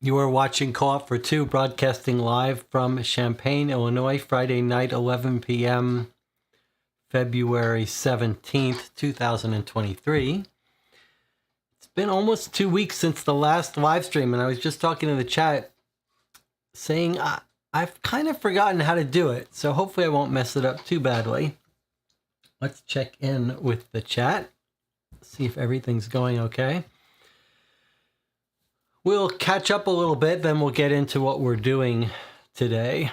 You are watching Co-op for Two, broadcasting live from Champaign, Illinois, Friday night, 11 p.m., February 17th, 2023. It's been almost 2 weeks since the last live stream, and I was just talking in the chat saying I've kind of forgotten how to do it, so hopefully I won't mess it up too badly. Let's check in with the chat, see if everything's going okay. We'll catch up a little bit, then we'll get into what we're doing today.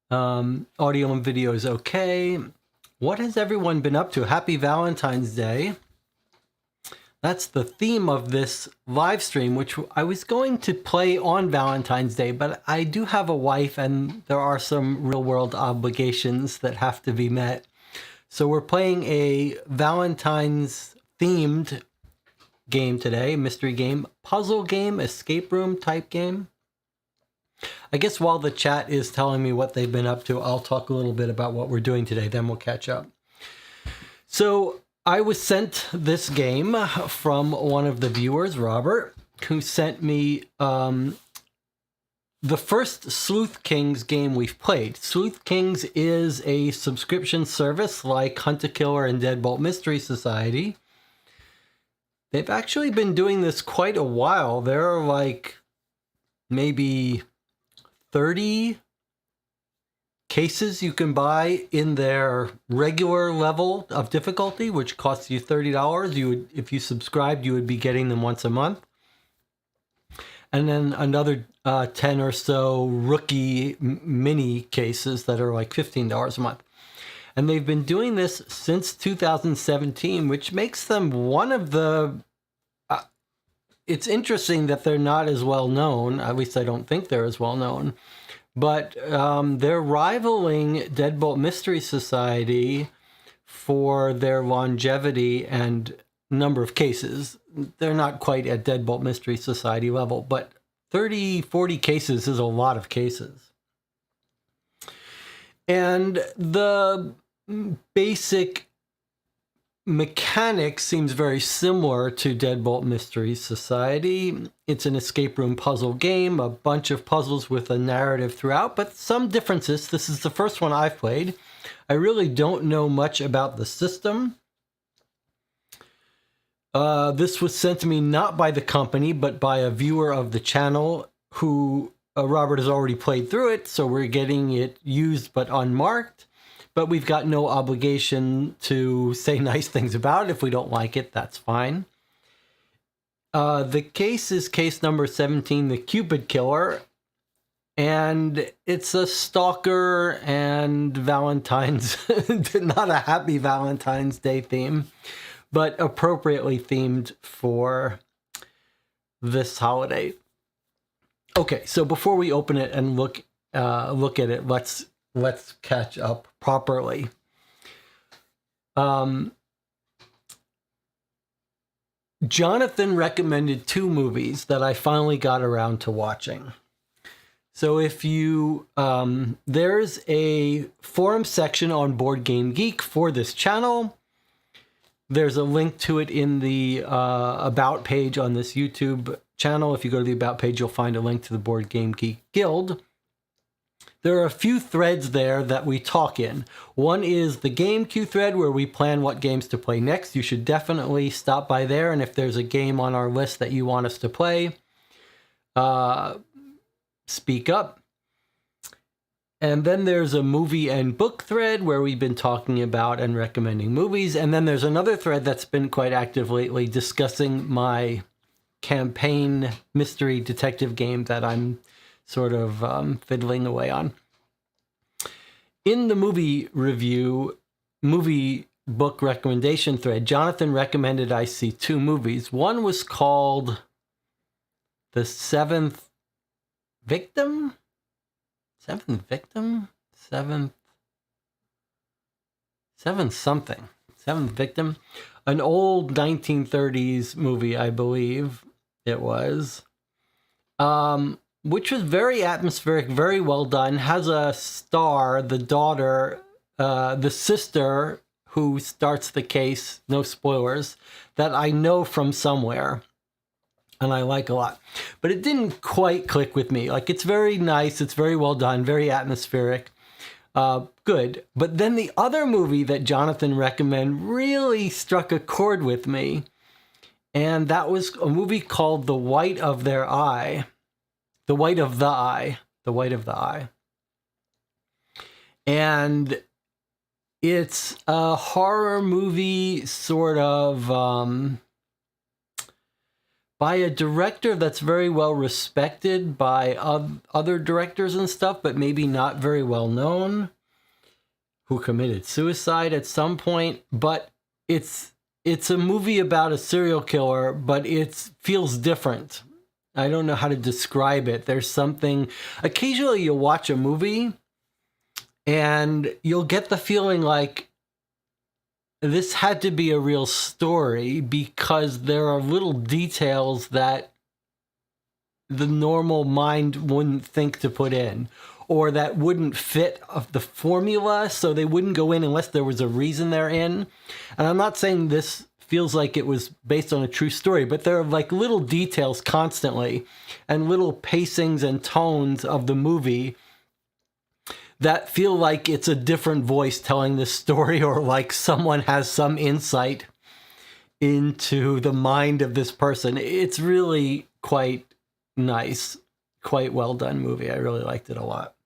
Audio and video is okay. What has everyone been up to? Happy Valentine's Day. That's the theme of this live stream, which I was going to play on Valentine's Day, but I do have a wife and there are some real world obligations that have to be met. So we're playing a Valentine's themed game today, mystery game, puzzle game, escape room type game. I guess while the chat is telling me what they've been up to, I'll talk a little bit about what we're doing today, then we'll catch up. So I was sent this game from one of the viewers, Robert, who sent me the first Sleuth Kings game we've played. Sleuth Kings is a subscription service like Cupid Killer and Deadbolt Mystery Society. They've actually been doing this quite a while. There are like maybe 30 cases you can buy in their regular level of difficulty, which costs you $30. If you subscribed, you would be getting them once a month. And then another 10 or so rookie mini cases that are like $15 a month. And they've been doing this since 2017, which makes them one of the... it's interesting that they're not as well known. At least I don't think they're as well known. But they're rivaling Deadbolt Mystery Society for their longevity and number of cases. They're not quite at Deadbolt Mystery Society level, but 30, 40 cases is a lot of cases. And the basic mechanics seems very similar to Deadbolt Mystery Society. It's an escape room puzzle game, a bunch of puzzles with a narrative throughout, but some differences. This is the first one I've played. I really don't know much about the system. This was sent to me not by the company, but by a viewer of the channel who Robert has already played through it, so we're getting it used but unmarked. But we've got no obligation to say nice things about it. If we don't like it, that's fine. The case is case number 17, the Cupid Killer. And it's a stalker and Valentine's, not a happy Valentine's Day theme, but appropriately themed for this holiday. Okay, so before we open it and look at it, let's catch up properly. Jonathan recommended two movies that I finally got around to watching. So if you, there's a forum section on Board Game Geek for this channel. There's a link to it in the About page on this YouTube channel. If you go to the About page, you'll find a link to the Board Game Geek Guild. There are a few threads there that we talk in. One is the game queue thread where we plan what games to play next. You should definitely stop by there. And if there's a game on our list that you want us to play, speak up. And then there's a movie and book thread where we've been talking about and recommending movies. And then there's another thread that's been quite active lately discussing my campaign mystery detective game that I'm sort of fiddling away on. In the movie review, movie book recommendation thread, Jonathan recommended I see 2 movies. One was called The Seventh Victim? Seventh Victim? Seventh something. Seventh Victim? An old 1930s movie, I believe it was. Which was very atmospheric, very well done. Has a star, the daughter, the sister who starts the case, no spoilers, that I know from somewhere and I like a lot. But it didn't quite click with me. Like, it's very nice, it's very well done, very atmospheric, good. But then the other movie that Jonathan recommended really struck a chord with me, and that was a movie called The White of Their Eye. The White of the Eye. The White of the Eye. And it's a horror movie sort of by a director that's very well respected by other directors and stuff, but maybe not very well known, who committed suicide at some point. But it's a movie about a serial killer, but it feels different. I don't know how to describe it. There's something, occasionally you'll watch a movie and you'll get the feeling like this had to be a real story, because there are little details that the normal mind wouldn't think to put in, or that wouldn't fit of the formula, so they wouldn't go in unless there was a reason they're in. And I'm not saying this feels like it was based on a true story, but there are like little details constantly and little pacings and tones of the movie that feel like it's a different voice telling this story, or like someone has some insight into the mind of this person. It's really quite nice, quite well done movie. I really liked it a lot.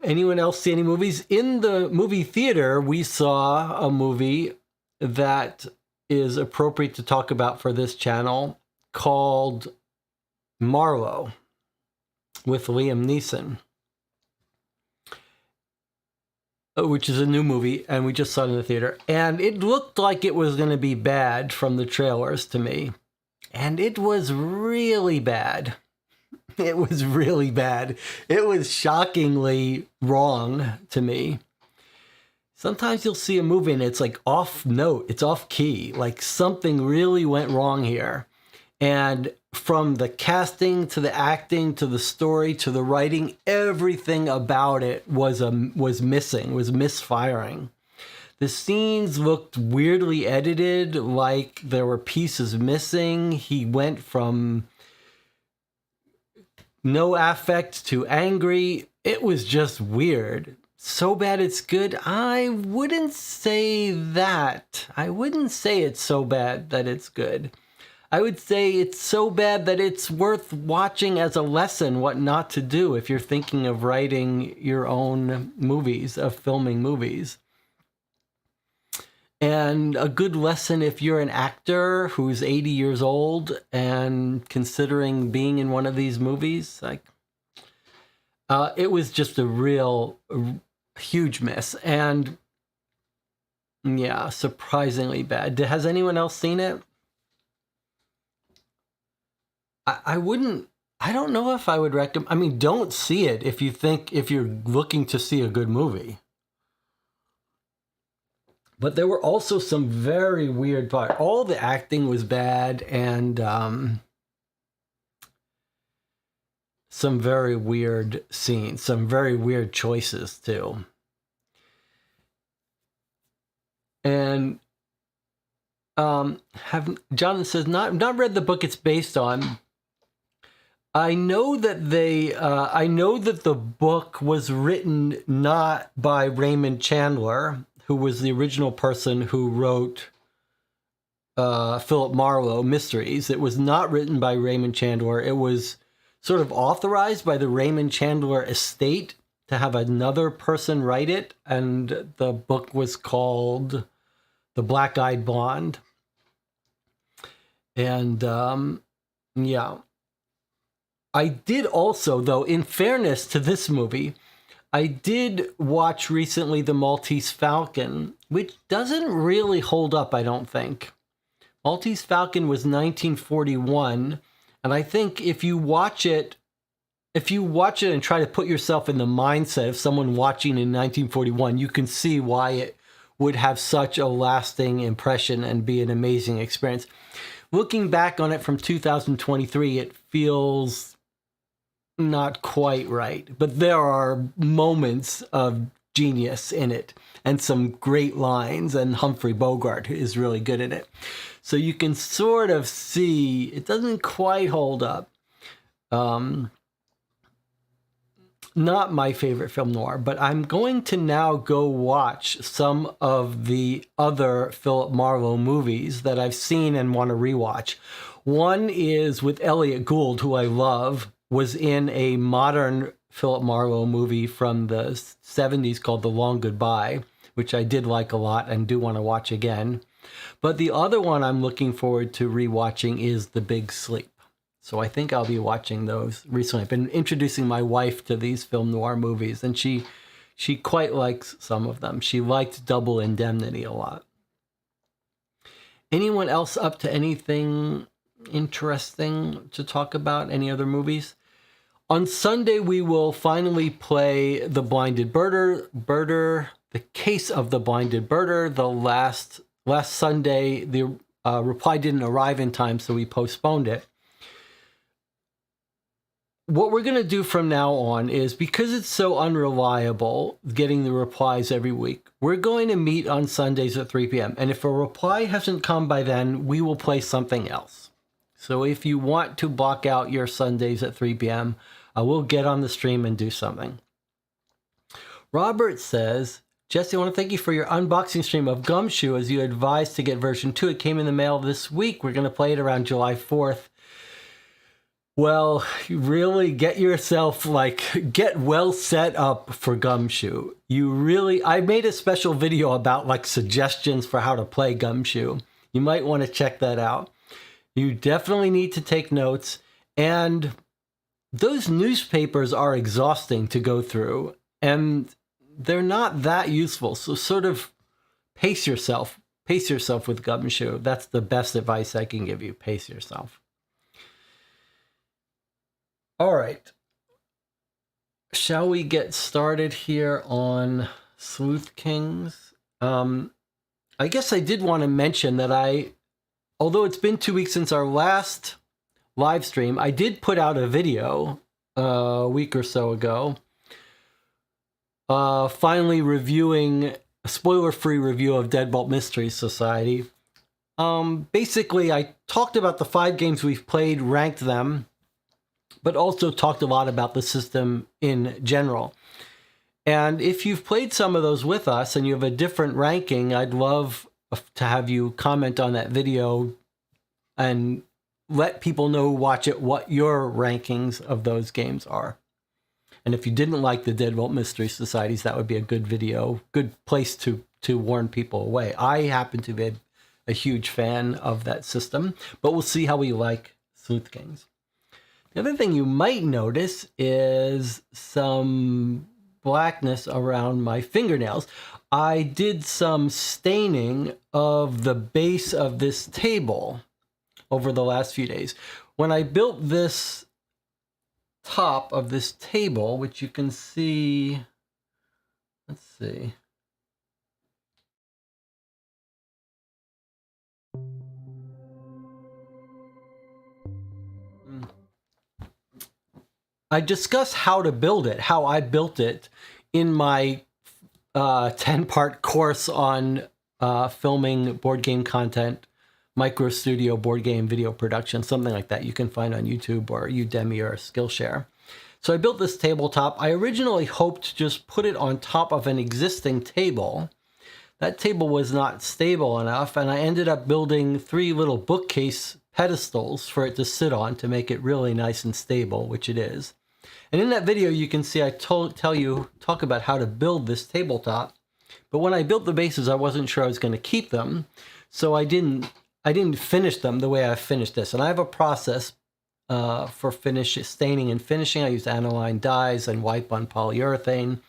Anyone else see any movies? In the movie theater, we saw a movie that is appropriate to talk about for this channel called Marlowe with Liam Neeson, which is a new movie, and we just saw it in the theater. And it looked like it was going to be bad from the trailers to me. And it was really bad. It was really bad. It was shockingly wrong to me. Sometimes you'll see a movie and it's like off note, it's off key, like something really went wrong here. And from the casting to the acting to the story to the writing, everything about it was missing, was misfiring. The scenes looked weirdly edited, like there were pieces missing. He went from no affect to angry. It was just weird. So bad it's good? I wouldn't say that. I wouldn't say it's so bad that it's good. I would say it's so bad that it's worth watching as a lesson what not to do if you're thinking of writing your own movies, of filming movies. And a good lesson if you're an actor who's 80 years old and considering being in one of these movies. Like, it was just a huge miss. And yeah, surprisingly bad. Has anyone else seen it? I don't know if I would recommend. I mean, don't see it if you're looking to see a good movie. But there were also some very weird parts. All the acting was bad, and some very weird scenes, some very weird choices too. And Jonathan says, not read the book it's based on. I know that the book was written not by Raymond Chandler, who was the original person who wrote Philip Marlowe Mysteries. It was not written by Raymond Chandler. It was sort of authorized by the Raymond Chandler estate to have another person write it, and the book was called The Black-Eyed Blonde. And yeah. I did also, though, in fairness to this movie, I did watch recently The Maltese Falcon, which doesn't really hold up, I don't think. Maltese Falcon was 1941, and I think if you watch it and try to put yourself in the mindset of someone watching in 1941, you can see why it would have such a lasting impression and be an amazing experience. Looking back on it from 2023, it feels not quite right, but there are moments of genius in it and some great lines, and Humphrey Bogart is really good in it. So you can sort of see it doesn't quite hold up. Not my favorite film noir, but I'm going to now go watch some of the other Philip Marlowe movies that I've seen and want to rewatch. One is with Elliot Gould, who I love, was in a modern Philip Marlowe movie from the 70s called The Long Goodbye, which I did like a lot and do want to watch again. But the other one I'm looking forward to rewatching is The Big Sleep. So I think I'll be watching those recently. I've been introducing my wife to these film noir movies, and she quite likes some of them. She liked Double Indemnity a lot. Anyone else up to anything interesting to talk about? Any other movies? On Sunday, we will finally play The Blinded Birder, The Case of the Blinded Birder. The last Sunday, the reply didn't arrive in time, so we postponed it. What we're going to do from now on is, because it's so unreliable getting the replies every week, we're going to meet on Sundays at 3 p.m. And if a reply hasn't come by then, we will play something else. So if you want to block out your Sundays at 3 p.m., we'll get on the stream and do something. Robert says, Jesse, I want to thank you for your unboxing stream of Gumshoe. As you advised to get version 2, it came in the mail this week. We're going to play it around July 4th. Well, you really get yourself, get well set up for Gumshoe. I made a special video about suggestions for how to play Gumshoe. You might want to check that out. You definitely need to take notes, and those newspapers are exhausting to go through, and they're not that useful. So sort of pace yourself with Gumshoe. That's the best advice I can give you. Pace yourself. All right, shall we get started here on Sleuth Kings? I guess I did want to mention that although it's been 2 weeks since our last live stream, I did put out a video a week or so ago, finally reviewing a spoiler-free review of Deadbolt Mystery Society. Basically, I talked about the 5 games we've played, ranked them, but also talked a lot about the system in general. And if you've played some of those with us and you have a different ranking, I'd love to have you comment on that video and let people know who watch it what your rankings of those games are. And if you didn't like the Deadbolt Mystery Societies, that would be a good video, good place to warn people away. I happen to be a huge fan of that system, but we'll see how we like Sleuth Kings. The other thing you might notice is some blackness around my fingernails. I did some staining of the base of this table over the last few days. When I built this top of this table, which you can see, let's see. I discussed how to build it, how I built it in my 10-part course on filming board game content, micro studio board game video production, something like that you can find on YouTube or Udemy or Skillshare. So I built this tabletop. I originally hoped to just put it on top of an existing table. That table was not stable enough, and I ended up building 3 little bookcase pedestals for it to sit on to make it really nice and stable, which it is. And in that video, you can see I talk about how to build this tabletop. But when I built the bases, I wasn't sure I was going to keep them, so I didn't finish them the way I finished this. And I have a process for staining and finishing. I use aniline dyes and wipe on polyurethane.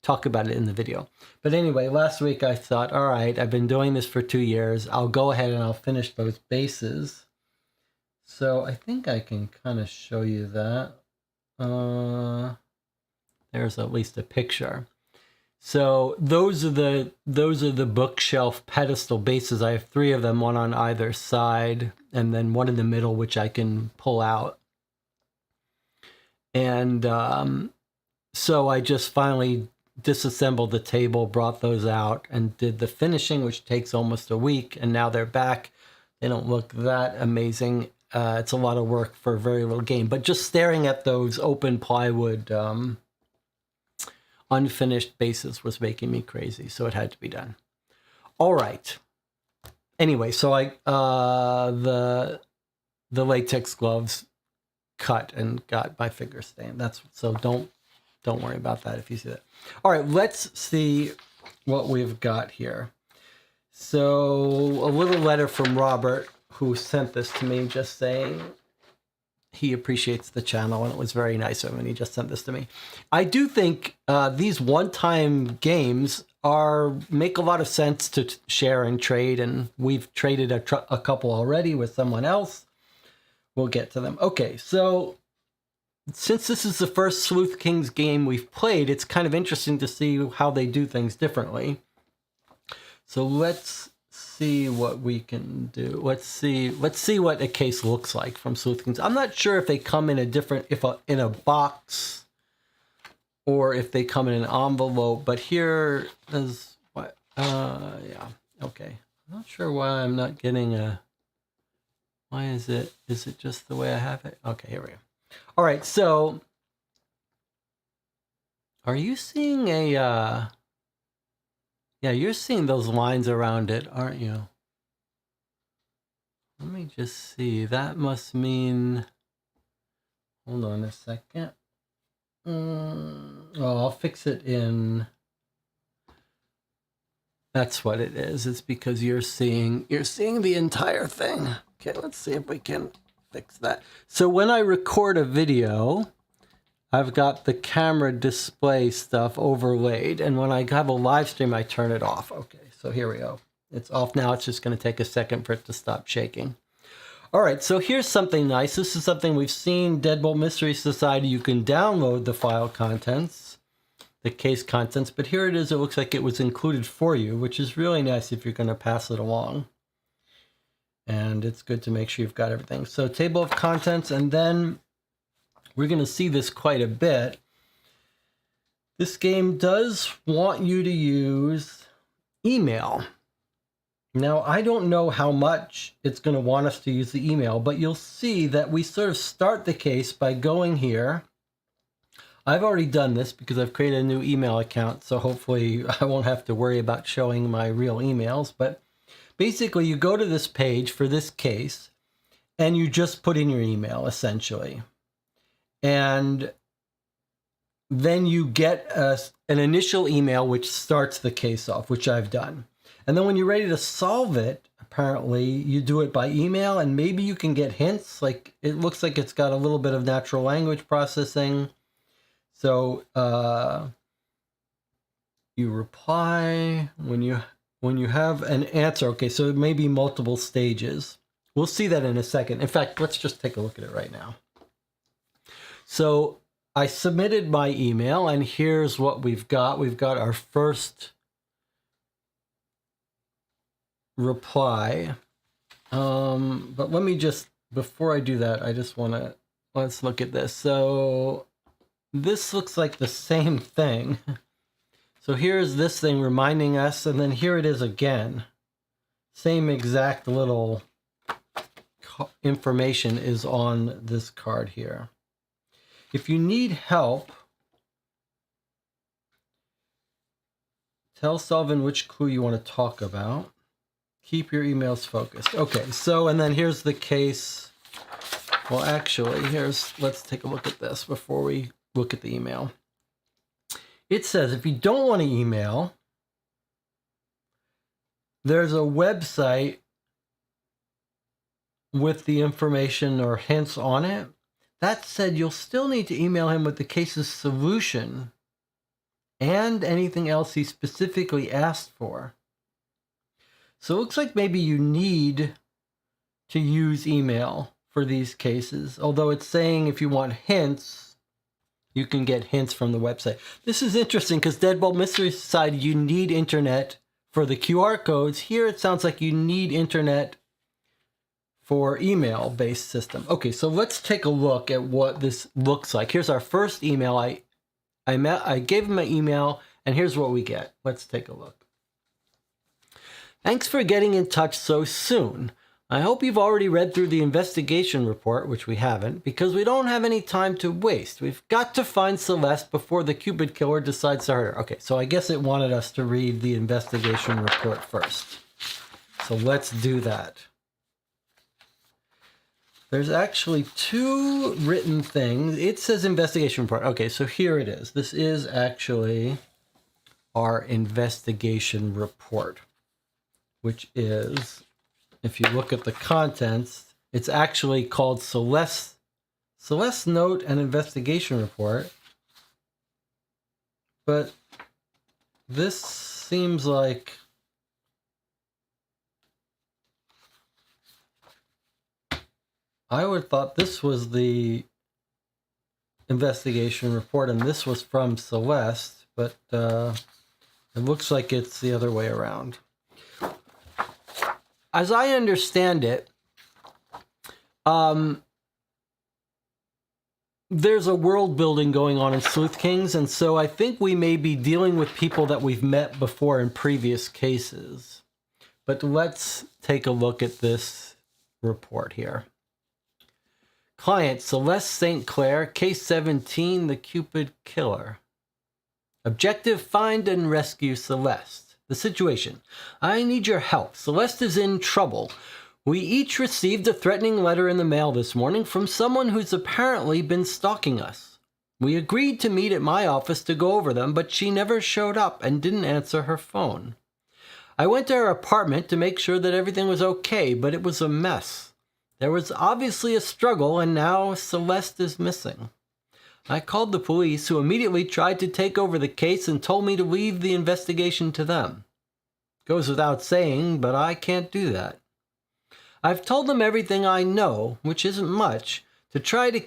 talk about it in the video. But anyway, last week I thought, all right, I've been doing this for 2 years. I'll go ahead and I'll finish those bases. So I think I can kind of show you that. There's at least a picture. So those are the bookshelf pedestal bases. I have 3 of them, one on either side, and then one in the middle, which I can pull out. And so I just finally disassembled the table, brought those out, and did the finishing, which takes almost a week. And now they're back. They don't look that amazing. It's a lot of work for a very little game. But just staring at those open plywood unfinished bases was making me crazy, so it had to be done. All right. Anyway, so I the latex gloves cut and got my finger stained. That's so don't worry about that if you see that. All right, let's see what we've got here. So a little letter from Robert, who sent this to me, just saying he appreciates the channel, and it was very nice of him, and he just sent this to me. I do think these one-time games make a lot of sense to share and trade, and we've traded a couple already with someone else. We'll get to them. Okay, so since this is the first Sleuth Kings game we've played, it's kind of interesting to see how they do things differently. So let's see what we can do. Let's see what a case looks like from Sleuth Kings. I'm not sure if they come in in a box or if they come in an envelope, but here is what yeah, okay. I'm not sure why I'm not getting why is it just the way I have it? Okay, here we go. All right, so are you seeing yeah, you're seeing those lines around it, aren't you? Let me just see. That must mean... Hold on a second. Oh, I'll fix it in... That's what it is. It's because you're seeing the entire thing. Okay, let's see if we can fix that. So when I record a video, I've got the camera display stuff overlaid, and when I have a live stream, I turn it off. Okay, so here we go. It's off now. It's just going to take a second for it to stop shaking. All right, so here's something nice. This is something we've seen, Deadbolt Mystery Society. You can download the file contents, the case contents, but here it is. It looks like it was included for you, which is really nice if you're going to pass it along. And it's good to make sure you've got everything. So table of contents, and then we're going to see this quite a bit. This game does want you to use email. Now, I don't know how much it's going to want us to use the email, but you'll see that we sort of start the case by going here. I've already done this because I've created a new email account, so hopefully I won't have to worry about showing my real emails. But basically, you go to this page for this case, and you just put in your email, essentially. And then you get an initial email which starts the case off, which I've done. And then when you're ready to solve it, apparently you do it by email, and maybe you can get hints. Like, it looks like it's got a little bit of natural language processing. So you reply when you have an answer. Okay, so it may be multiple stages. We'll see that in a second. In fact, let's just take a look at it right now. So I submitted my email, and here's what we've got. We've got our first reply. But let me just, before I do that, I just want to, let's look at this. So this looks like the same thing. So here's this thing reminding us, and then here it is again. Same exact little information is on this card here. If you need help, tell Sullivan which clue you want to talk about. Keep your emails focused. Okay, so, and then here's the case. Well, actually, let's take a look at this before we look at the email. It says if you don't want to email, there's a website with the information or hints on it. That said, you'll still need to email him with the case's solution and anything else he specifically asked for. So it looks like maybe you need to use email for these cases, although it's saying if you want hints, you can get hints from the website. This is interesting because Deadbolt Mystery Society, you need internet for the QR codes. Here it sounds like you need internet for email-based system. Okay, so let's take a look at what this looks like. Here's our first email. I gave him my email, and here's what we get. Let's take a look. Thanks for getting in touch so soon. I hope you've already read through the investigation report, which we haven't, because we don't have any time to waste. We've got to find Celeste before the Cupid Killer decides to hurt her. Okay, so I guess it wanted us to read the investigation report first. So let's do that. There's actually two written things. It says investigation report. Okay, so here it is. This is actually our investigation report, which is, if you look at the contents, it's actually called Celeste's Note and Investigation Report. But this seems like I would have thought this was the investigation report and this was from Celeste, but it looks like it's the other way around. As I understand it, there's a world building going on in Sleuth Kings, and so I think we may be dealing with people that we've met before in previous cases. But let's take a look at this report here. Client Celeste St. Clair, Case 17, the Cupid Killer. Objective: find and rescue Celeste. The situation: I need your help. Celeste is in trouble. We each received a threatening letter in the mail this morning from someone who's apparently been stalking us. We agreed to meet at my office to go over them, but she never showed up and didn't answer her phone. I went to her apartment to make sure that everything was okay, but it was a mess. There was obviously a struggle, and now Celeste is missing. I called the police, who immediately tried to take over the case and told me to leave the investigation to them. Goes without saying, but I can't do that. I've told them everything I know, which isn't much, to try to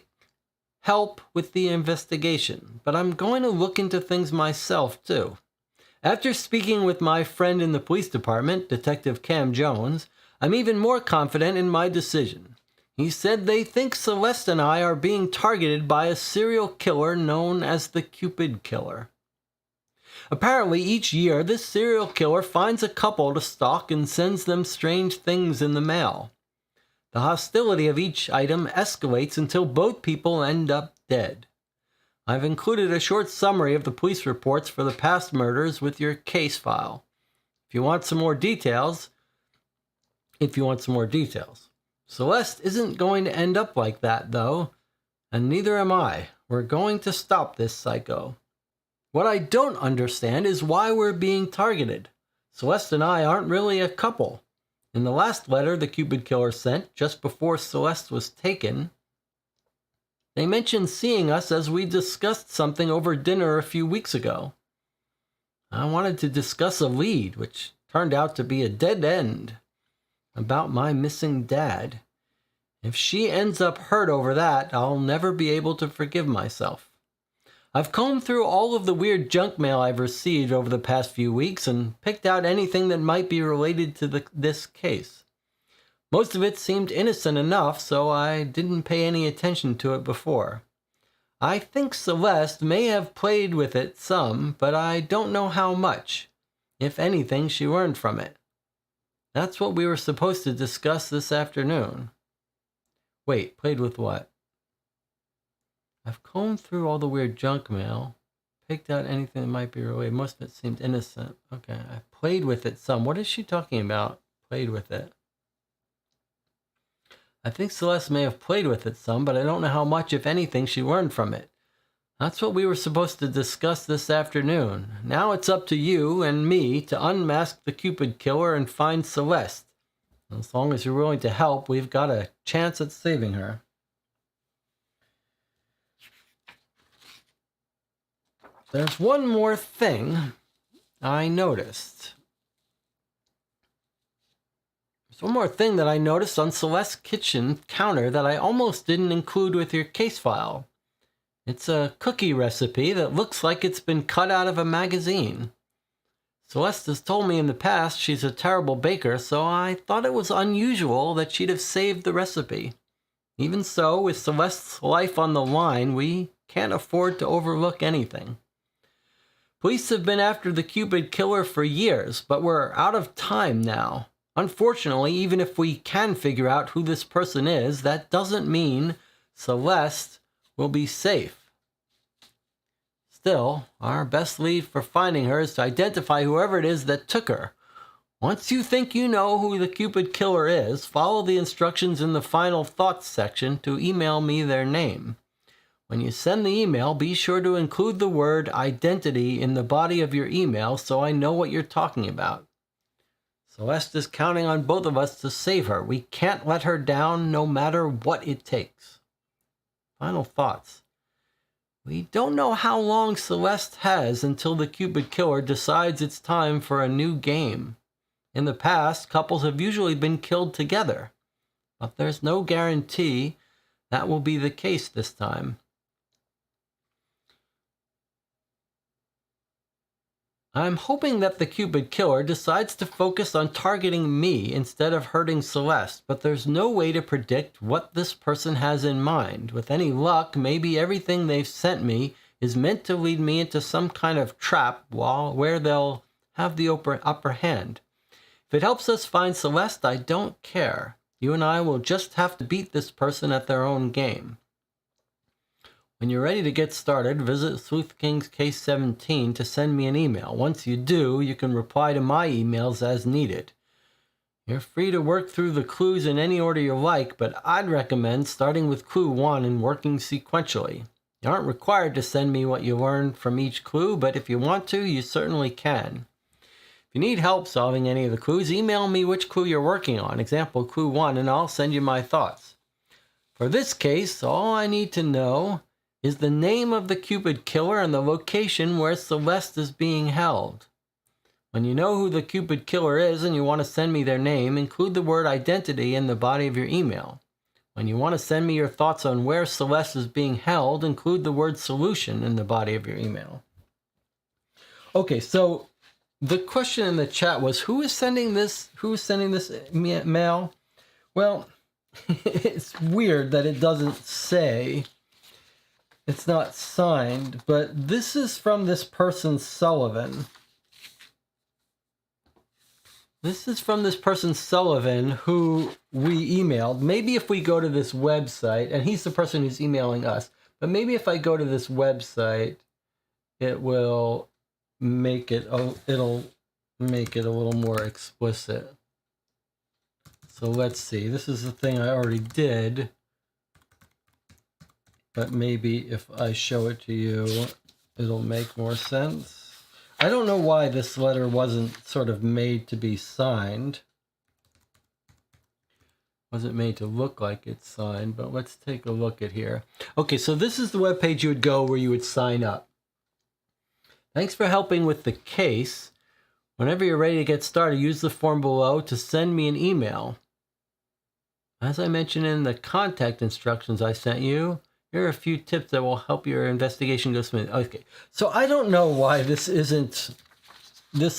help with the investigation, but I'm going to look into things myself, too. After speaking with my friend in the police department, Detective Cam Jones, I'm even more confident in my decision. He said they think Celeste and I are being targeted by a serial killer known as the Cupid Killer. Apparently, each year, this serial killer finds a couple to stalk and sends them strange things in the mail. The hostility of each item escalates until both people end up dead. I've included a short summary of the police reports for the past murders with your case file. If you want some more details. Celeste isn't going to end up like that, though, and neither am I. We're going to stop this psycho. What I don't understand is why we're being targeted. Celeste and I aren't really a couple. In the last letter the Cupid Killer sent, just before Celeste was taken, they mentioned seeing us as we discussed something over dinner a few weeks ago. I wanted to discuss a lead, which turned out to be a dead end, about my missing dad. If she ends up hurt over that, I'll never be able to forgive myself. I've combed through all of the weird junk mail I've received over the past few weeks and picked out anything that might be related to this case. Most of it seemed innocent enough, so I didn't pay any attention to it before. I think Celeste may have played with it some, but I don't know how much, if anything, she learned from it. That's what we were supposed to discuss this afternoon. Wait, played with what? I've combed through all the weird junk mail, picked out anything that might be related. Most of it seemed innocent. Okay, I played with it some. What is she talking about? Played with it. I think Celeste may have played with it some, but I don't know how much, if anything, she learned from it. That's what we were supposed to discuss this afternoon. Now it's up to you and me to unmask the Cupid Killer and find Celeste. As long as you're willing to help, we've got a chance at saving her. There's one more thing I noticed. There's one more thing that I noticed on Celeste's kitchen counter that I almost didn't include with your case file. It's a cookie recipe that looks like it's been cut out of a magazine. Celeste has told me in the past she's a terrible baker, so I thought it was unusual that she'd have saved the recipe. Even so, with Celeste's life on the line, we can't afford to overlook anything. Police have been after the Cupid Killer for years, but we're out of time now. Unfortunately, even if we can figure out who this person is, that doesn't mean Celeste will be safe. Still, our best lead for finding her is to identify whoever it is that took her. Once you think you know who the Cupid Killer is, follow the instructions in the final thoughts section to email me their name. When you send the email, be sure to include the word identity in the body of your email so I know what you're talking about. Celeste is counting on both of us to save her. We can't let her down no matter what it takes. Final thoughts. We don't know how long Celeste has until the Cupid Killer decides it's time for a new game. In the past, couples have usually been killed together, but there's no guarantee that will be the case this time. I'm hoping that the Cupid Killer decides to focus on targeting me instead of hurting Celeste, but there's no way to predict what this person has in mind. With any luck, maybe everything they've sent me is meant to lead me into some kind of trap where they'll have the upper hand. If it helps us find Celeste, I don't care. You and I will just have to beat this person at their own game. When you're ready to get started, visit Sleuth Kings Case 17 to send me an email. Once you do, you can reply to my emails as needed. You're free to work through the clues in any order you like, but I'd recommend starting with clue 1 and working sequentially. You aren't required to send me what you learned from each clue, but if you want to, you certainly can. If you need help solving any of the clues, email me which clue you're working on, example clue 1, and I'll send you my thoughts. For this case, all I need to know is the name of the Cupid Killer and the location where Celeste is being held. When you know who the Cupid Killer is and you want to send me their name, include the word identity in the body of your email. When you want to send me your thoughts on where Celeste is being held, include the word solution in the body of your email. Okay, so the question in the chat was, who is sending this mail? Well, it's weird that it doesn't say. It's not signed, but this is from this person, Sullivan. This is from this person, Sullivan, who we emailed. Maybe if we go to this website, and he's the person who's emailing us, but maybe if I go to this website, it will make it, it'll make it a little more explicit. So let's see. This is the thing I already did. But maybe if I show it to you, it'll make more sense. I don't know why this letter wasn't sort of made to be signed. Wasn't made to look like it's signed, but let's take a look at here. Okay, so this is the webpage you would go where you would sign up. Thanks for helping with the case. Whenever you're ready to get started, use the form below to send me an email. As I mentioned in the contact instructions I sent you, here are a few tips that will help your investigation go smooth. Okay, so I don't know why this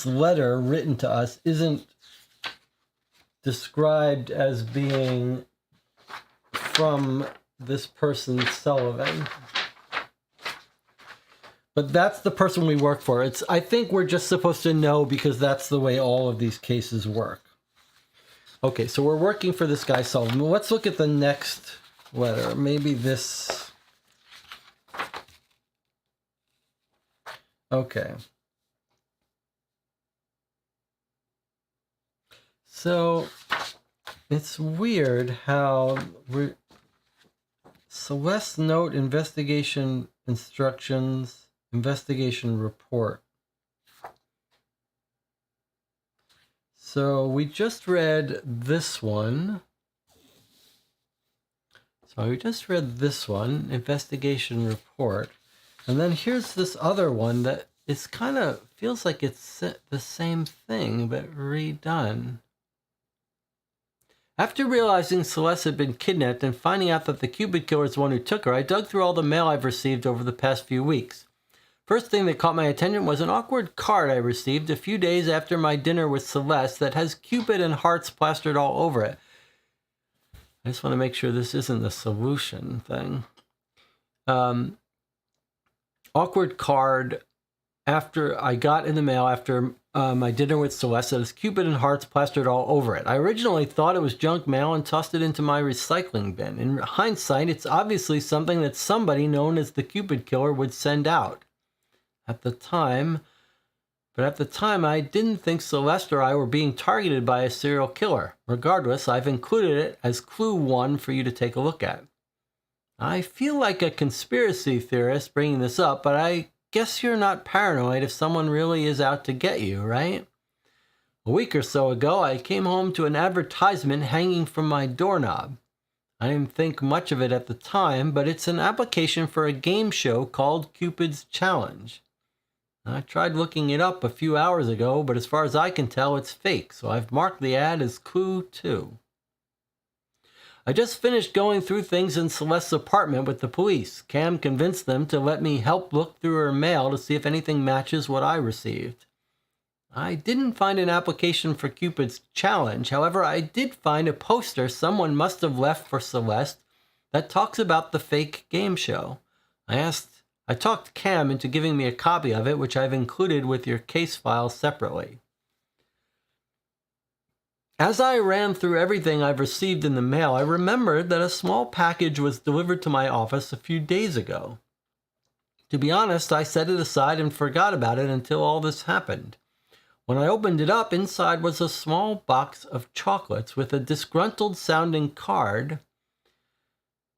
letter written to us isn't described as being from this person, Sullivan. But that's the person we work for. I think we're just supposed to know because that's the way all of these cases work. Okay, so we're working for this guy, Sullivan. Let's look at the next letter. Maybe this. Okay. So it's weird how Celeste note, investigation instructions, investigation report. So we just read this one. So we just read this one, investigation report. And then here's this other one that is kind of feels like it's the same thing, but redone. After realizing Celeste had been kidnapped and finding out that the Cupid Killer is the one who took her, I dug through all the mail I've received over the past few weeks. First thing that caught my attention was an awkward card I received a few days after my dinner with Celeste that has Cupid and hearts plastered all over it. I just want to make sure this isn't the solution thing. Awkward card after I got in the mail after my dinner with Celeste that has Cupid and hearts plastered all over it. I originally thought it was junk mail and tossed it into my recycling bin. In hindsight, it's obviously something that somebody known as the Cupid Killer would send out. At the time, I didn't think Celeste or I were being targeted by a serial killer. Regardless, I've included it as clue 1 for you to take a look at. I feel like a conspiracy theorist bringing this up, but I guess you're not paranoid if someone really is out to get you, right? A week or so ago, I came home to an advertisement hanging from my doorknob. I didn't think much of it at the time, but it's an application for a game show called Cupid's Challenge. I tried looking it up a few hours ago, but as far as I can tell, it's fake, so I've marked the ad as clue 2. I just finished going through things in Celeste's apartment with the police. Cam convinced them to let me help look through her mail to see if anything matches what I received. I didn't find an application for Cupid's Challenge. However, I did find a poster someone must have left for Celeste that talks about the fake game show. I talked Cam into giving me a copy of it, which I've included with your case file separately. As I ran through everything I've received in the mail, I remembered that a small package was delivered to my office a few days ago. To be honest, I set it aside and forgot about it until all this happened. When I opened it up, inside was a small box of chocolates with a disgruntled-sounding card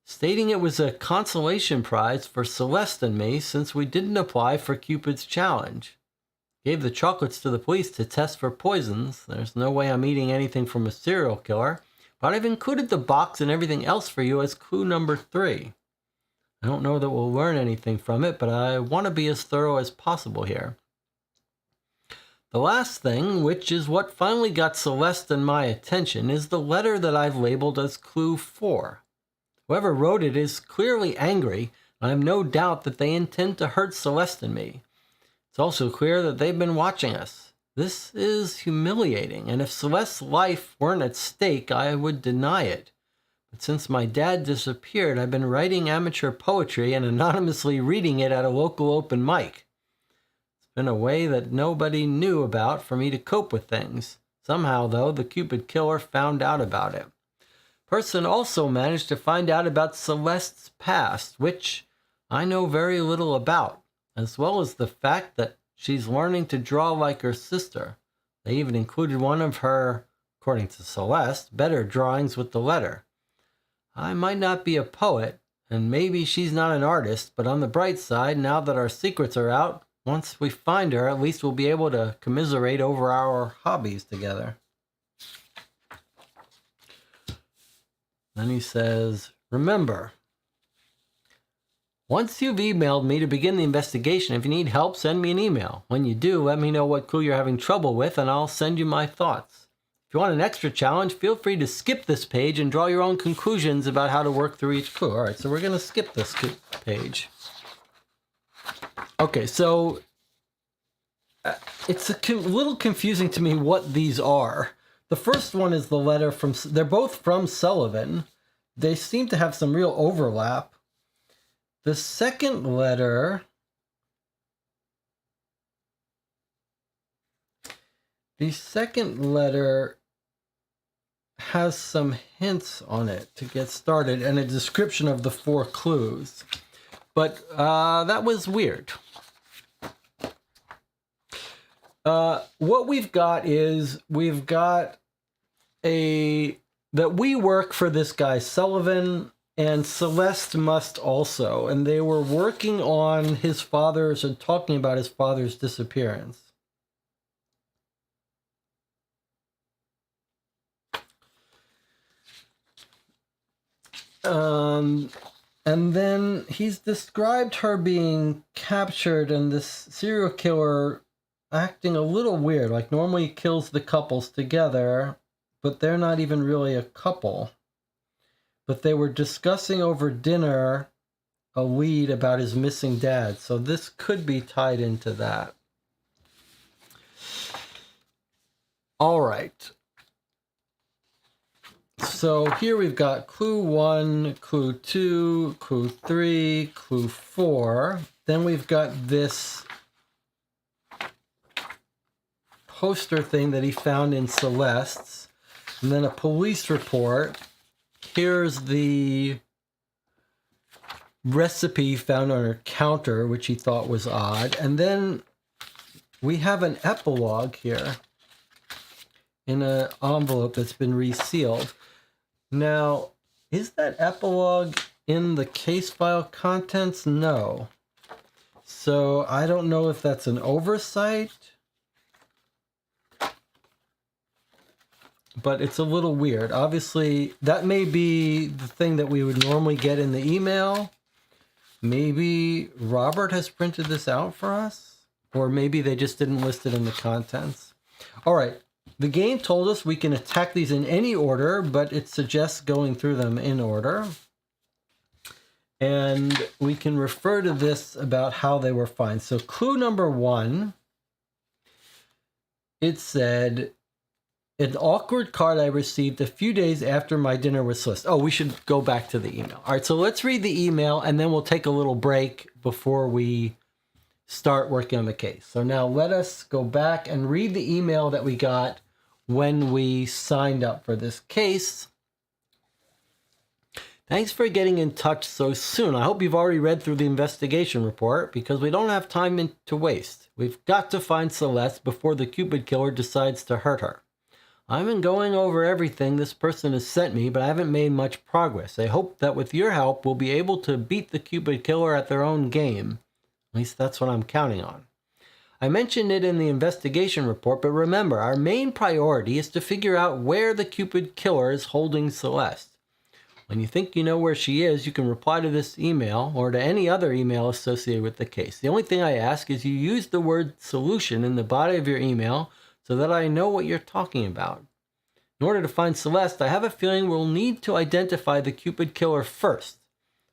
stating it was a consolation prize for Celeste and me since we didn't apply for Cupid's Challenge. Gave the chocolates to the police to test for poisons. There's no way I'm eating anything from a serial killer, but I've included the box and everything else for you as clue number 3. I don't know that we'll learn anything from it, but I want to be as thorough as possible here. The last thing, which is what finally got Celeste and my attention, is the letter that I've labeled as clue 4. Whoever wrote it is clearly angry, and I have no doubt that they intend to hurt Celeste and me. It's also clear that they've been watching us. This is humiliating, and if Celeste's life weren't at stake, I would deny it. But since my dad disappeared, I've been writing amateur poetry and anonymously reading it at a local open mic. It's been a way that nobody knew about for me to cope with things. Somehow, though, the Cupid Killer found out about it. Person also managed to find out about Celeste's past, which I know very little about, as well as the fact that she's learning to draw like her sister. They even included one of her, according to Celeste, better drawings with the letter. I might not be a poet, and maybe she's not an artist, but on the bright side, now that our secrets are out, once we find her, at least we'll be able to commiserate over our hobbies together. Then he says, remember, once you've emailed me to begin the investigation, if you need help, send me an email. When you do, let me know what clue you're having trouble with, and I'll send you my thoughts. If you want an extra challenge, feel free to skip this page and draw your own conclusions about how to work through each clue. All right, so we're going to skip this page. Okay, so it's a little confusing to me what these are. The first one is the letter from, they're both from Sullivan. They seem to have some real overlap. The second letter, has some hints on it to get started and a description of the 4 clues. But that was weird. What we've got is, that we work for this guy Sullivan, and Celeste must also, and they were working on his father's and talking about his father's disappearance. And then he's described her being captured and this serial killer acting a little weird. Like normally he kills the couples together, but they're not even really a couple. But they were discussing over dinner a lead about his missing dad. So this could be tied into that. All right. So here we've got clue 1, clue 2, clue 3, clue 4. Then we've got this poster thing that he found in Celeste's. And then a police report. Here's the recipe found on her counter, which he thought was odd. And then we have an epilog here in an envelope that's been resealed. Now, is that epilog in the case file contents? No. So I don't know if that's an oversight, but it's a little weird. Obviously, that may be the thing that we would normally get in the email. Maybe Robert has printed this out for us, or maybe they just didn't list it in the contents. All right. The game told us we can attack these in any order, but it suggests going through them in order. And we can refer to this about how they were found. So clue number 1, it said, an awkward card I received a few days after my dinner with Celeste. Oh, we should go back to the email. All right, so let's read the email, and then we'll take a little break before we start working on the case. So now let us go back and read the email that we got when we signed up for this case. Thanks for getting in touch so soon. I hope you've already read through the investigation report because we don't have time to waste. We've got to find Celeste before the Cupid Killer decides to hurt her. I've been going over everything this person has sent me, but I haven't made much progress. I hope that with your help, we'll be able to beat the Cupid Killer at their own game. At least that's what I'm counting on. I mentioned it in the investigation report, but remember, our main priority is to figure out where the Cupid Killer is holding Celeste. When you think you know where she is, you can reply to this email or to any other email associated with the case. The only thing I ask is you use the word solution in the body of your email so that I know what you're talking about. In order to find Celeste, I have a feeling we'll need to identify the Cupid Killer first.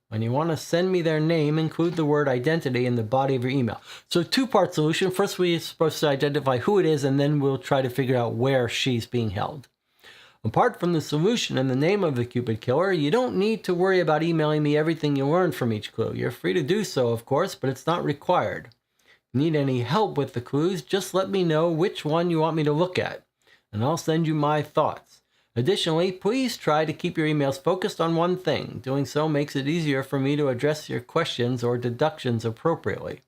When you want to send me their name, include the word identity in the body of your email. So two-part solution. First, we're supposed to identify who it is, and then we'll try to figure out where she's being held. Apart from the solution and the name of the Cupid Killer, you don't need to worry about emailing me everything you learned from each clue. You're free to do so, of course, but it's not required. If you need any help with the clues, just let me know which one you want me to look at, and I'll send you my thoughts. Additionally, please try to keep your emails focused on one thing. Doing so makes it easier for me to address your questions or deductions appropriately.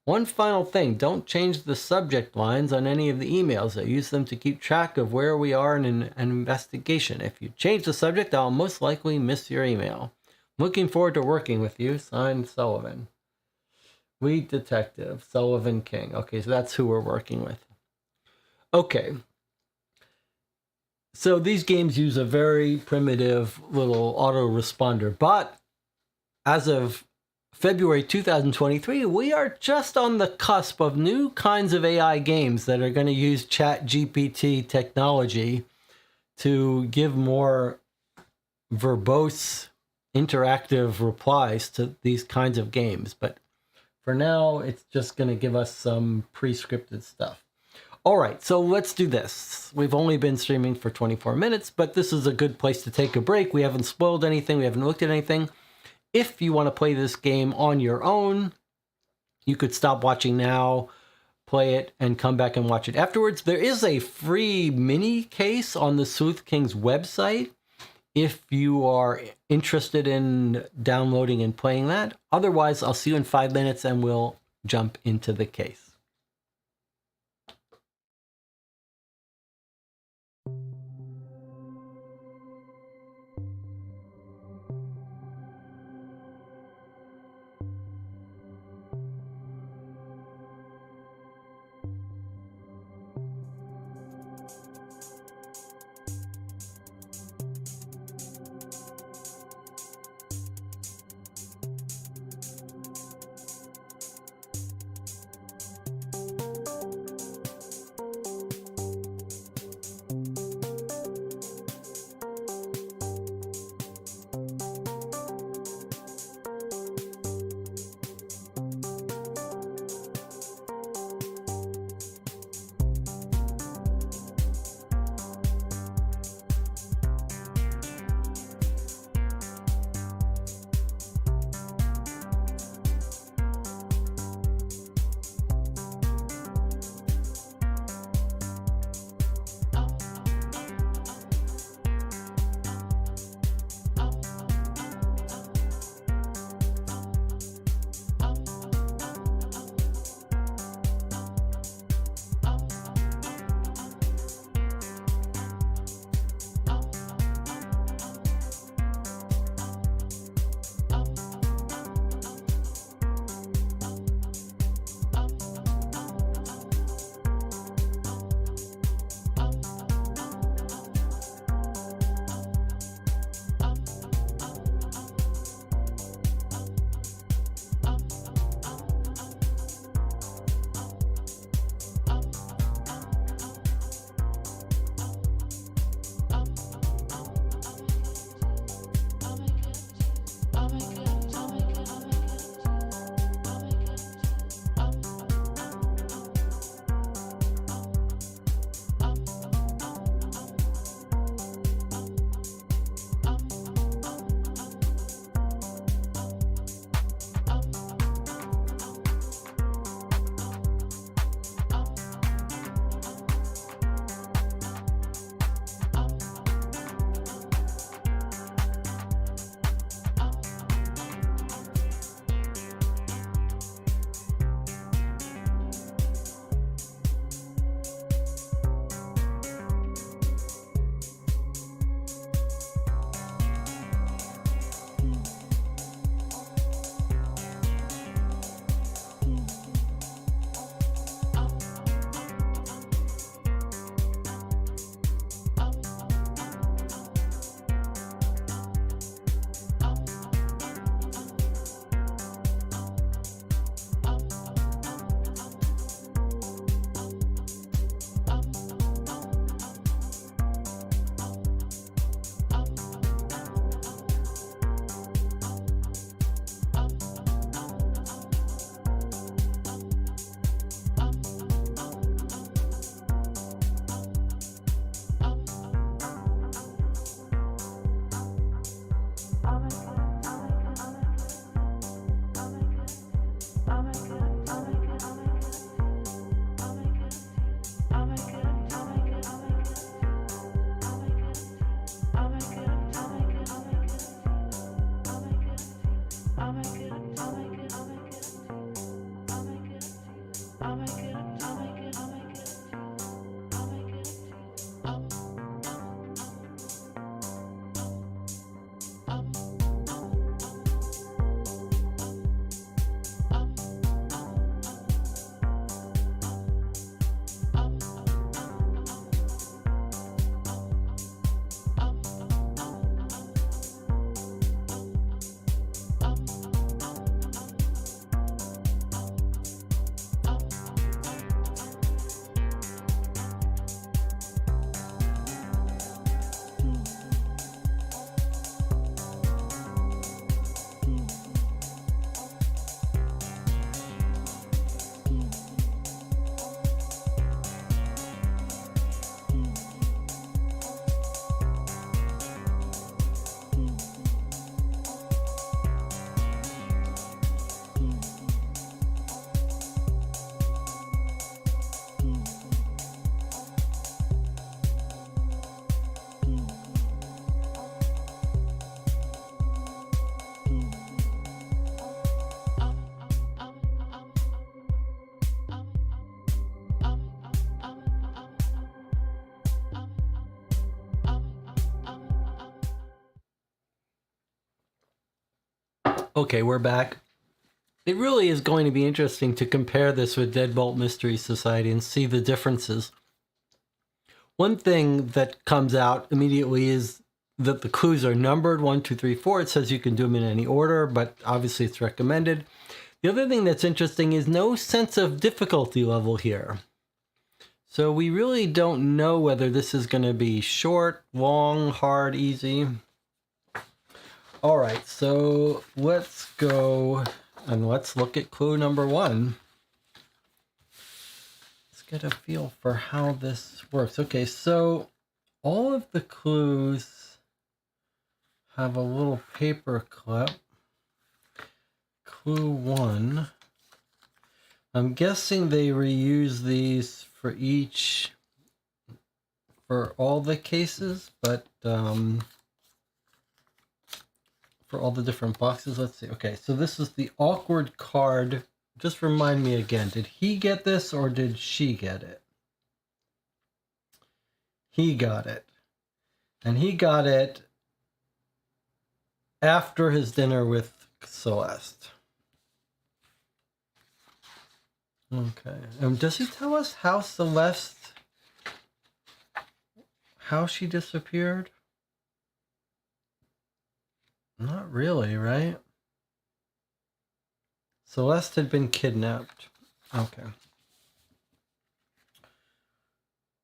One final thing, don't change the subject lines on any of the emails. I use them to keep track of where we are in an investigation. If you change the subject, I'll most likely miss your email. Looking forward to working with you. Signed, Sullivan. Lead Detective, Sullivan King. Okay, so that's who we're working with. Okay. So these games use a very primitive little autoresponder, but as of February 2023, we are just on the cusp of new kinds of AI games that are going to use ChatGPT technology to give more verbose, interactive replies to these kinds of games. But for now, it's just going to give us some pre-scripted stuff. All right, so let's do this. We've only been streaming for 24 minutes, but this is a good place to take a break. We haven't spoiled anything. We haven't looked at anything. If you want to play this game on your own, you could stop watching now, play it, and come back and watch it afterwards. There is a free mini case on the Sleuth Kings website if you are interested in downloading and playing that. Otherwise, I'll see you in 5 minutes and we'll jump into the case. Okay, we're back. It really is going to be interesting to compare this with Deadbolt Mystery Society and see the differences. One thing that comes out immediately is that the clues are numbered 1, 2, 3, 4. It says you can do them in any order, but obviously it's recommended. The other thing that's interesting is no sense of difficulty level here. So we really don't know whether this is going to be short, long, hard, easy. All right, so let's go and let's look at clue number 1. Let's get a feel for how this works. Okay, so all of the clues have a little paper clip. Clue 1. I'm guessing they reuse these for all the cases, but for all the different boxes. Let's see. Okay, so this is the awkward card. Just remind me again, did he get this or did she get it? He got it. And he got it after his dinner with Celeste. Okay. Does he tell us how she disappeared? Not really, right? Celeste had been kidnapped. Okay.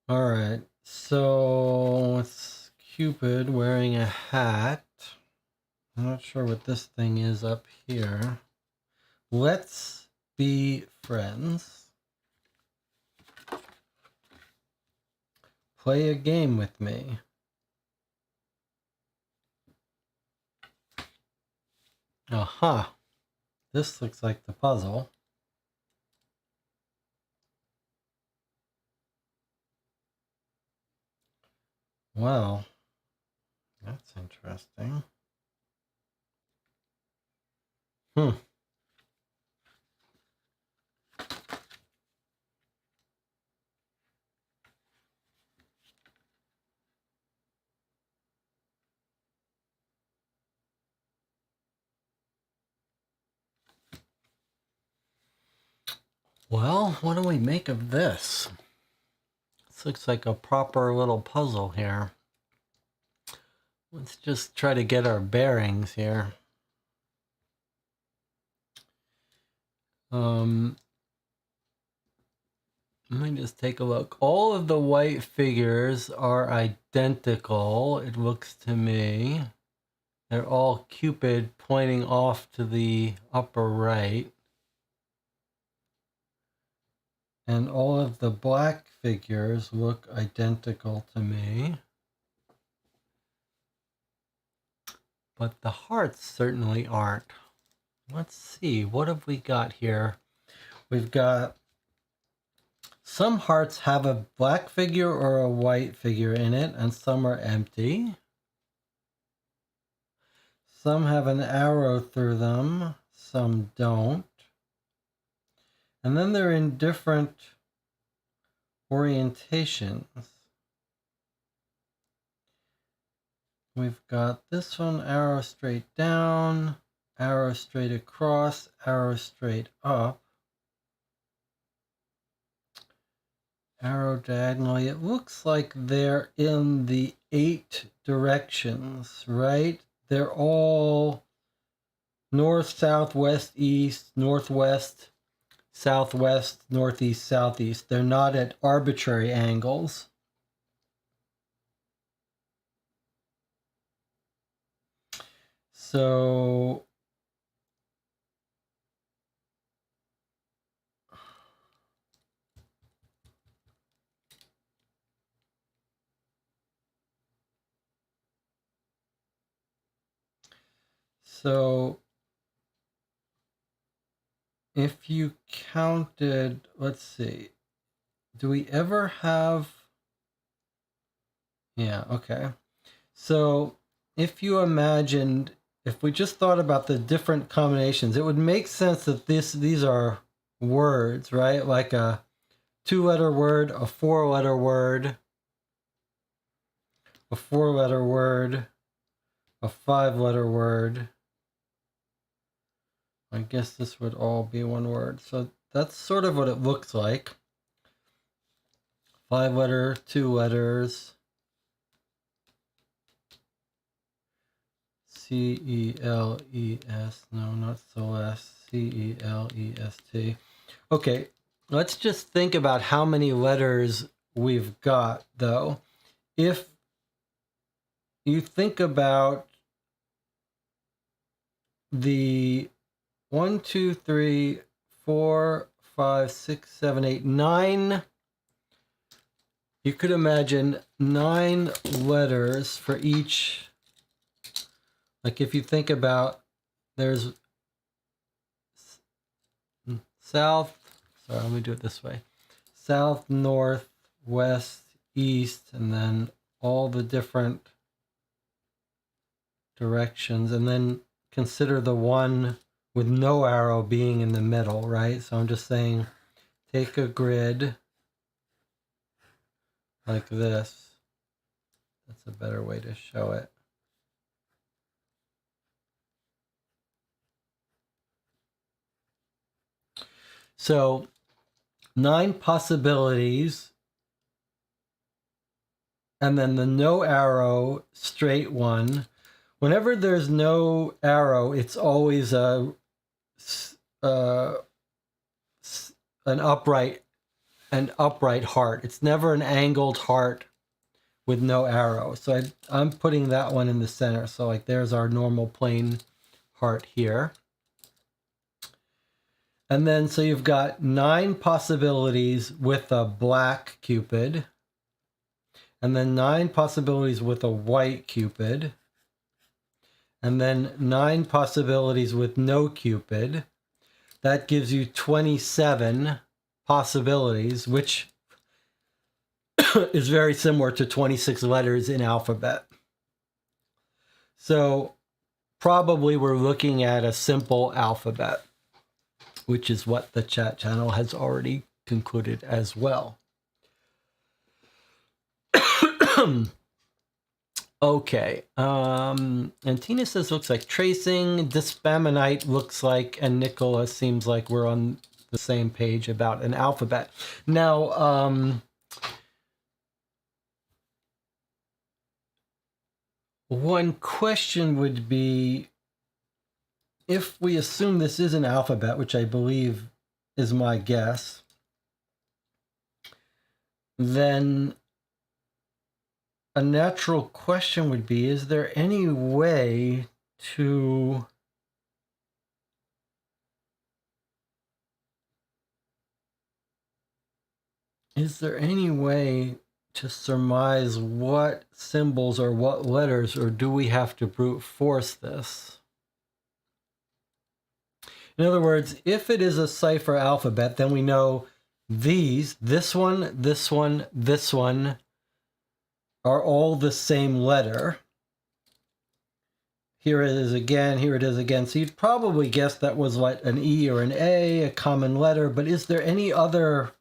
All right. So it's Cupid wearing a hat. I'm not sure what this thing is up here. Let's be friends. Play a game with me. Aha. This looks like the puzzle. Well, that's interesting. Well, what do we make of this? This looks like a proper little puzzle here. Let's just try to get our bearings here. Let me just take a look. All of the white figures are identical, it looks to me. They're all Cupid pointing off to the upper right. And all of the black figures look identical to me. But the hearts certainly aren't. Let's see, what have we got here? We've got some hearts have a black figure or a white figure in it, and some are empty. Some have an arrow through them, some don't. And then they're in different orientations. We've got this one, arrow straight down, arrow straight across, arrow straight up, arrow diagonally. It looks like they're in the 8 directions, right? They're all north, south, west, east, northwest, southwest, northeast, southeast. They're not at arbitrary angles. So if you counted, let's see, do we ever have, yeah, okay. So if you imagined, if we just thought about the different combinations, it would make sense that these are words, right? Like a 2-letter word, a 4-letter word, a 4-letter word, a 5-letter word. I guess this would all be one word. So that's sort of what it looks like. 5-letter, 2 letters. C-E-L-E-S. No, not Celeste. C-E-L-E-S-T. Okay, let's just think about how many letters we've got, though. If you think about the 1, 2, 3, 4, 5, 6, 7, 8, 9. You could imagine 9 letters for each. Like if you think about, there's south, sorry, let me do it this way. South, north, west, east, and then all the different directions. And then consider the one with no arrow being in the middle, right? So I'm just saying, take a grid like this. That's a better way to show it. So 9 possibilities, and then the no arrow straight one. Whenever there's no arrow, it's always an upright heart. It's never an angled heart with no arrow. So I'm putting that one in the center. So like there's our normal plain heart here. And then so you've got 9 possibilities with a black Cupid. And then 9 possibilities with a white Cupid. And then 9 possibilities with no Cupid. That gives you 27 possibilities, which is very similar to 26 letters in alphabet. So probably we're looking at a simple alphabet, which is what the chat channel has already concluded as well. Okay, and Tina says looks like tracing. Dispamonite looks like, and Nicola seems like we're on the same page about an alphabet. Now, one question would be, if we assume this is an alphabet, which I believe is my guess, then a natural question would be, is there any way to surmise what symbols or what letters, or do we have to brute force this? In other words, if it is a cipher alphabet, then we know this one, this one, this one, are all the same letter. here it is again, here it is again. So you'd probably guess that was what, an E or an A, a common letter, but is there any other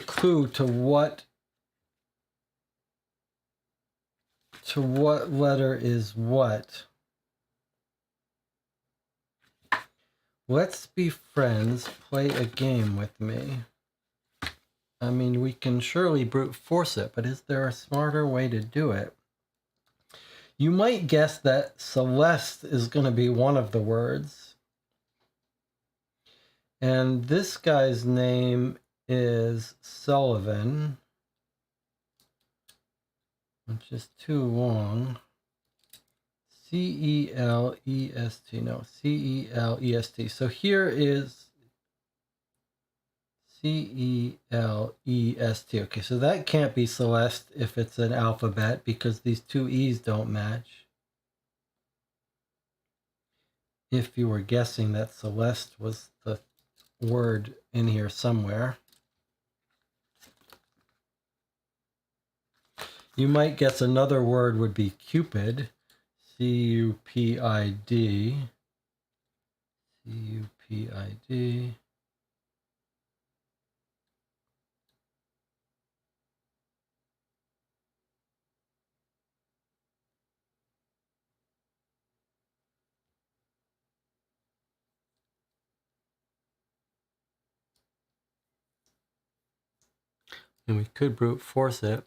clue to what letter is what? Let's be friends, play a game with me. I mean, we can surely brute force it, but is there a smarter way to do it? You might guess that Celeste is going to be one of the words. And this guy's name is Sullivan, which is too long. C-E-L-E-S-T. No, C-E-L-E-S-T. So here is C-E-L-E-S-T. Okay, so that can't be Celeste if it's an alphabet because these two E's don't match. If you were guessing that Celeste was the word in here somewhere. You might guess another word would be Cupid. C-U-P-I-D. C-U-P-I-D. And we could brute force it.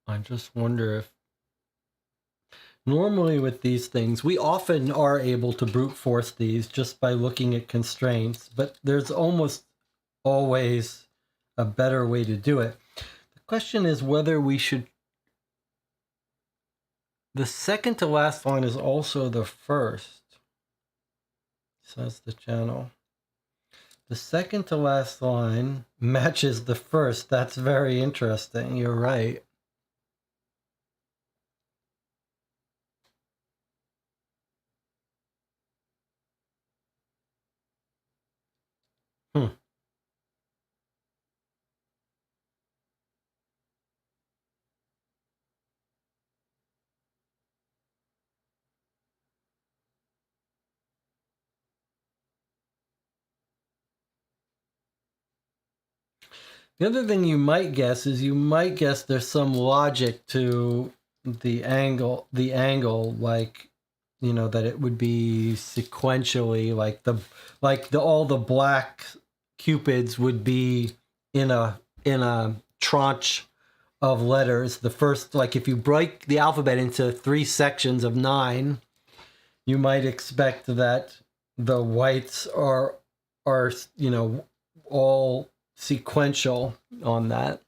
I just wonder if normally with these things, we often are able to brute force these just by looking at constraints, but there's almost always a better way to do it. The question is whether we should... The second to last line is also the first, says the channel. The second to last line matches the first. That's very interesting. You're right. Hmm. The other thing you might guess is there's some logic to the angle, like, you know, that it would be sequentially, like all the black cupids would be in a tranche of letters. The first, like if you break the alphabet into 3 sections of 9, you might expect that the whites are you know, all sequential on that.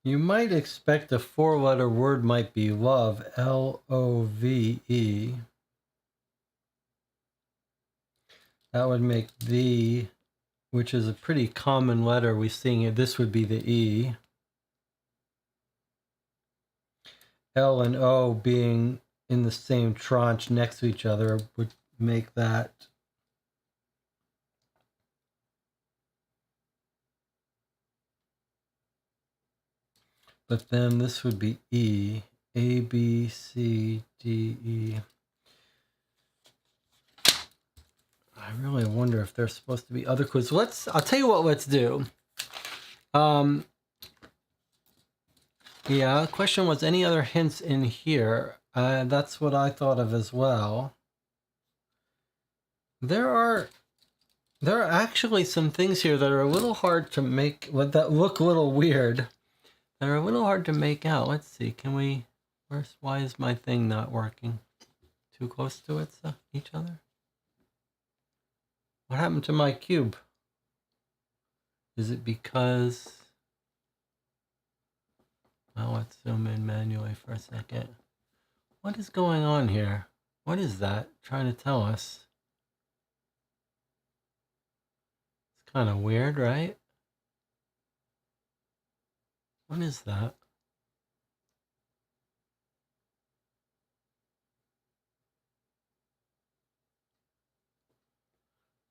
You might expect a 4-letter word might be love, L-O-V-E. That would make the, which is a pretty common letter we're seeing it. This would be the E. L and O being in the same tranche next to each other would make that. But then this would be E, A, B, C, D, E. I really wonder if there's supposed to be other clues. I'll tell you what let's do. Yeah, the question was any other hints in here? That's what I thought of as well. There are actually some things here that are a little hard to make, that look a little weird. That are a little hard to make out. Let's see, can we, why is my thing not working? Too close to each other? What happened to my cube? Is it because... Well, let's zoom in manually for a second. What is going on here? What is that trying to tell us? It's kind of weird, right? What is that?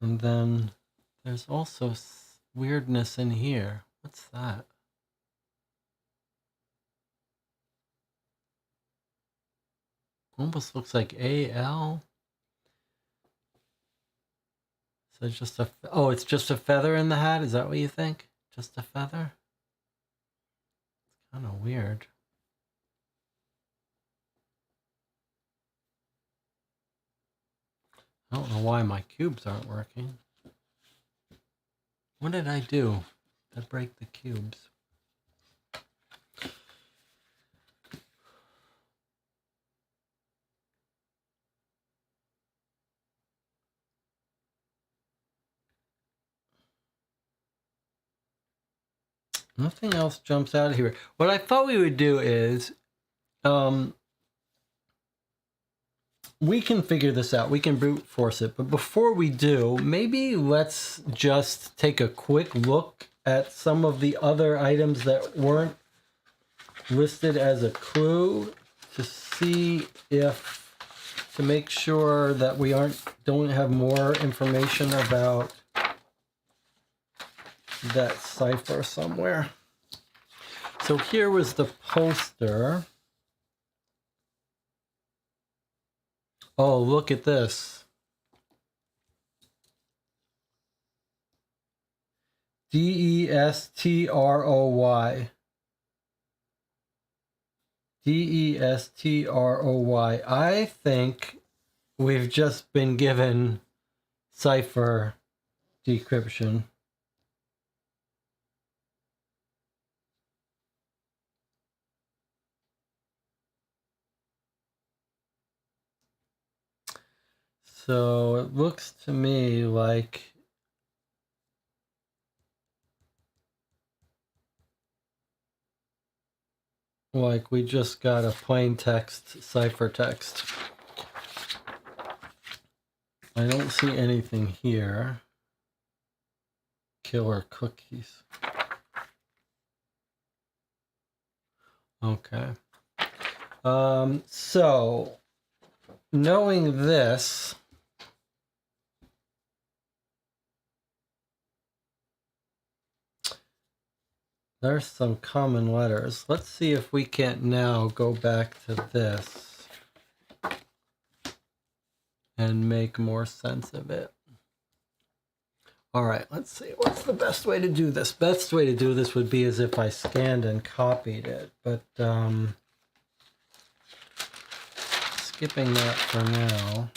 And then there's also weirdness in here. What's that? Almost looks like AL. So it's just oh, it's just a feather in the hat? Is that what you think? Just a feather? It's kind of weird. I don't know why my cubes aren't working. What did I do to break the cubes? Nothing else jumps out of here. What I thought we would do is, we can figure this out. We can brute force it. But before we do, maybe let's just take a quick look at some of the other items that weren't listed as a clue to see if, to make sure that we don't have more information about that cipher somewhere. So here was the poster. Oh, look at this. DESTROY. DESTROY. I think we've just been given cipher decryption. So it looks to me like we just got a plain text ciphertext. I don't see anything here. Killer cookies. Okay. So knowing this, there's some common letters. Let's see if we can't now go back to this and make more sense of it. All right, let's see. What's the best way to do this? Best way to do this would be as if I scanned and copied it, but skipping that for now.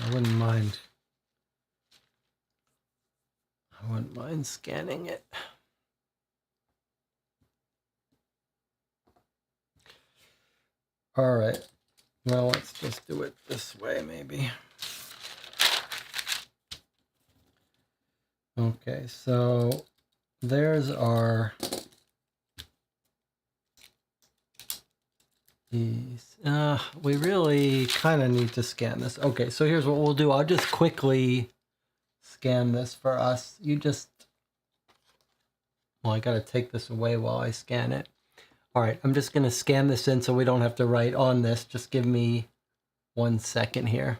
I wouldn't mind scanning it. All right. Well, let's just do it this way, maybe. Okay, so there's our these. We really kind of need to scan this. Okay, so here's what we'll do. I'll just quickly scan this for us. You just, well, I got to take this away while I scan it. All right, I'm just going to scan this in so we don't have to write on this. Just give me 1 second here.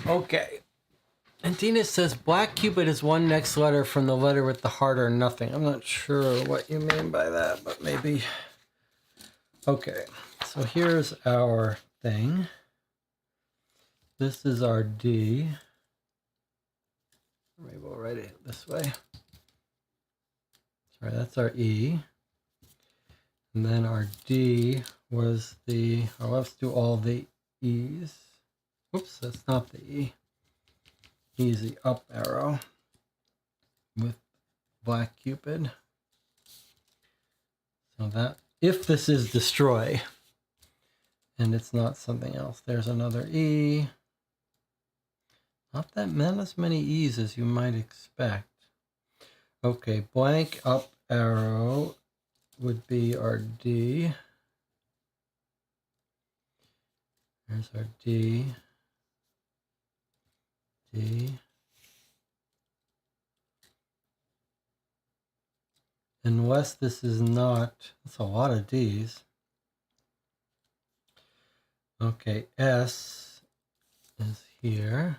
Okay. And Dina says Black Cupid is one next letter from the letter with the heart or nothing. I'm not sure what you mean by that, but maybe. Okay, so here's our thing. This is our D. Maybe we'll write it this way. Sorry, that's our E. And then our D was the, oh, let's do all the E's. Oops, that's not the E. E is the up arrow with Black Cupid. So that, if this is destroy, and it's not something else, there's another E. Not as many E's as you might expect. Okay, blank up arrow would be our D. There's our D. D. Unless this is not, that's a lot of D's. Okay, S is here.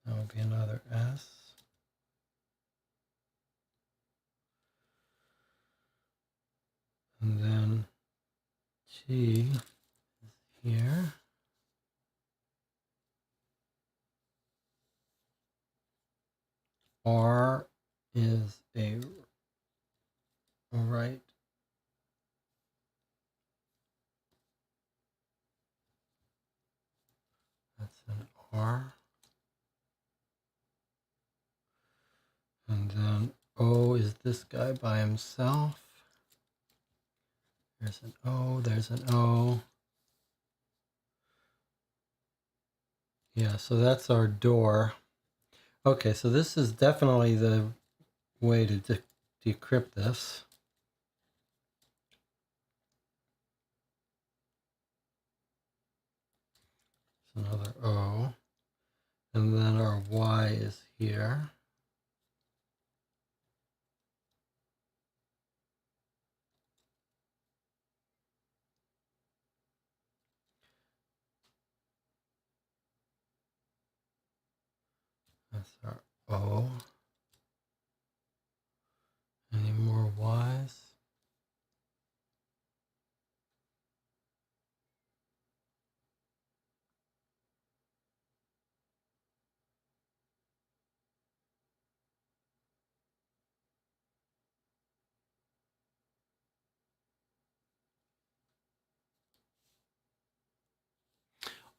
That would be another S. And then T is here. R is a right. That's an R. And then O is this guy by himself. There's an O, there's an O. Yeah, so that's our door. Okay, so this is definitely the way to decrypt this. It's another O. And then our Y is here. That's our O. Any more Y's?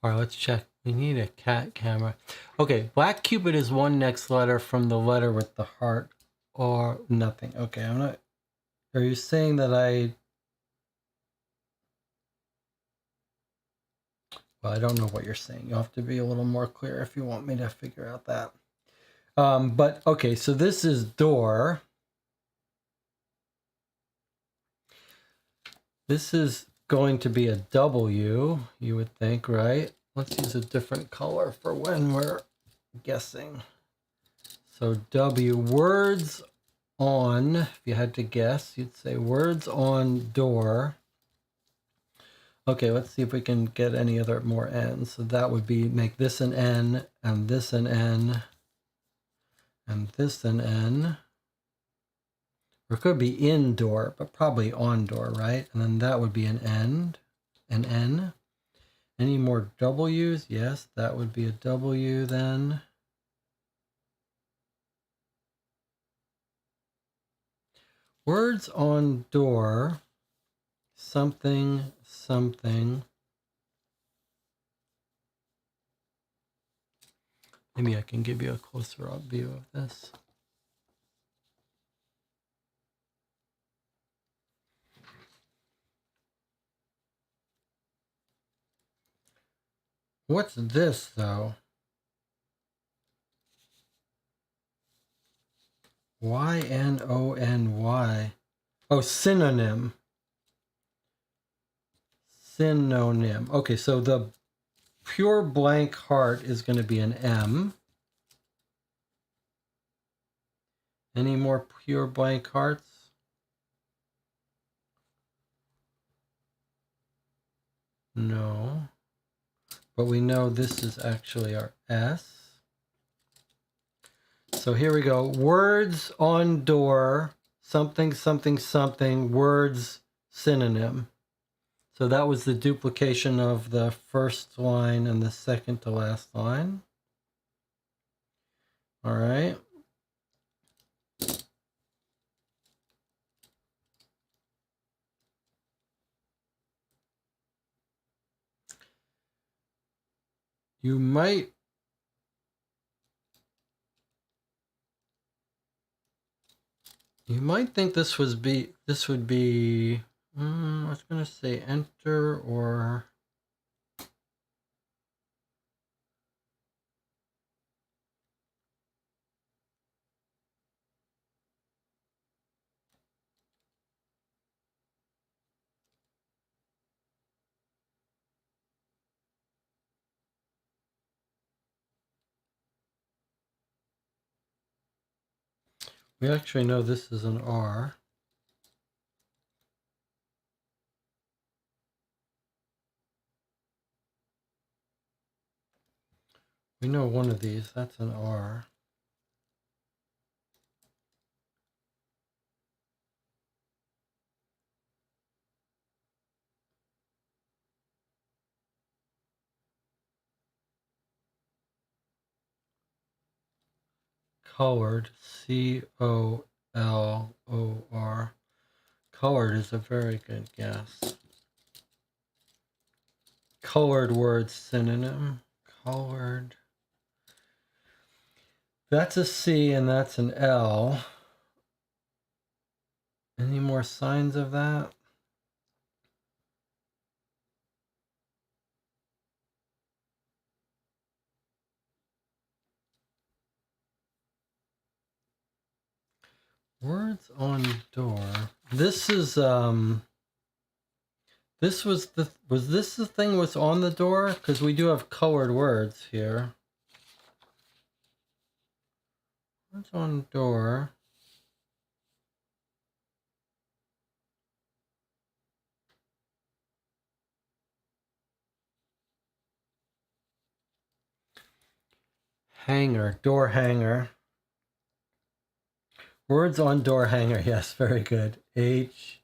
All right, let's check. We need a cat camera. Okay, Black Cupid is one next letter from the letter with the heart or nothing. Okay, I'm not. Are you saying that I? Well, I don't know what you're saying. You'll have to be a little more clear if you want me to figure out that. But okay, so this is door. This is going to be a W, you would think, right? Let's use a different color for when we're guessing. So W, words on, if you had to guess, you'd say words on door. Okay, let's see if we can get any other more N's. So that would be, make this an N, and this an N, and this an N. Or it could be indoor, but probably on door, right? And then that would be an N, an N. Any more W's? Yes, that would be a W then. Words on door, something, something. Maybe I can give you a closer up view of this. What's this, though? Y-N-O-N-Y. Oh, synonym. Synonym. Okay, so the pure blank heart is going to be an M. Any more pure blank hearts? No. But we know this is actually our S. So here we go. Words on door, something, something, something, words synonym. So that was the duplication of the first line and the second to last line. All right. You might think this would be I was going to say enter or we actually know this is an R. We know one of these, that's an R. Colored, C-O-L-O-R. Colored is a very good guess. Colored word synonym. Colored. That's a C and that's an L. Any more signs of that? Words on door. This is this was this the thing was on the door? Because we do have colored words here. Words on door. Hanger, door hanger. Words on door hanger. Yes, very good. H-A-N-G.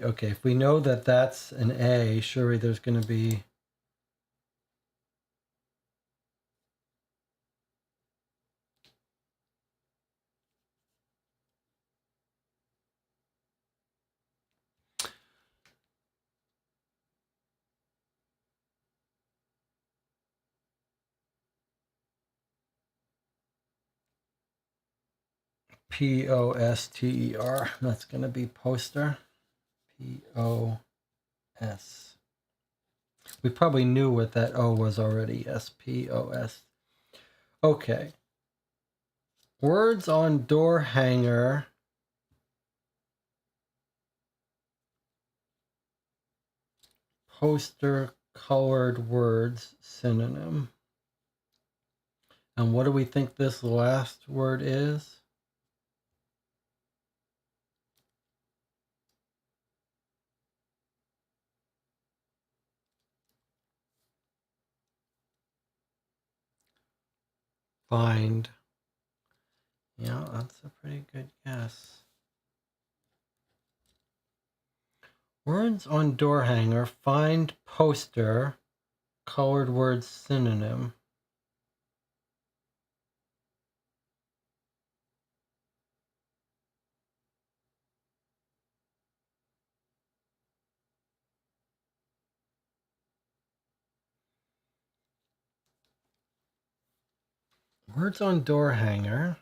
Okay, if we know that that's an A, surely there's going to be P-O-S-T-E-R. That's going to be poster. P-O-S. We probably knew what that O was already. S-P-O-S. Okay. Words on door hanger. Poster colored words synonym. And what do we think this last word is? Find. Yeah, that's a pretty good guess. Words on door hanger. Find poster. Colored words synonym. Words on door hanger.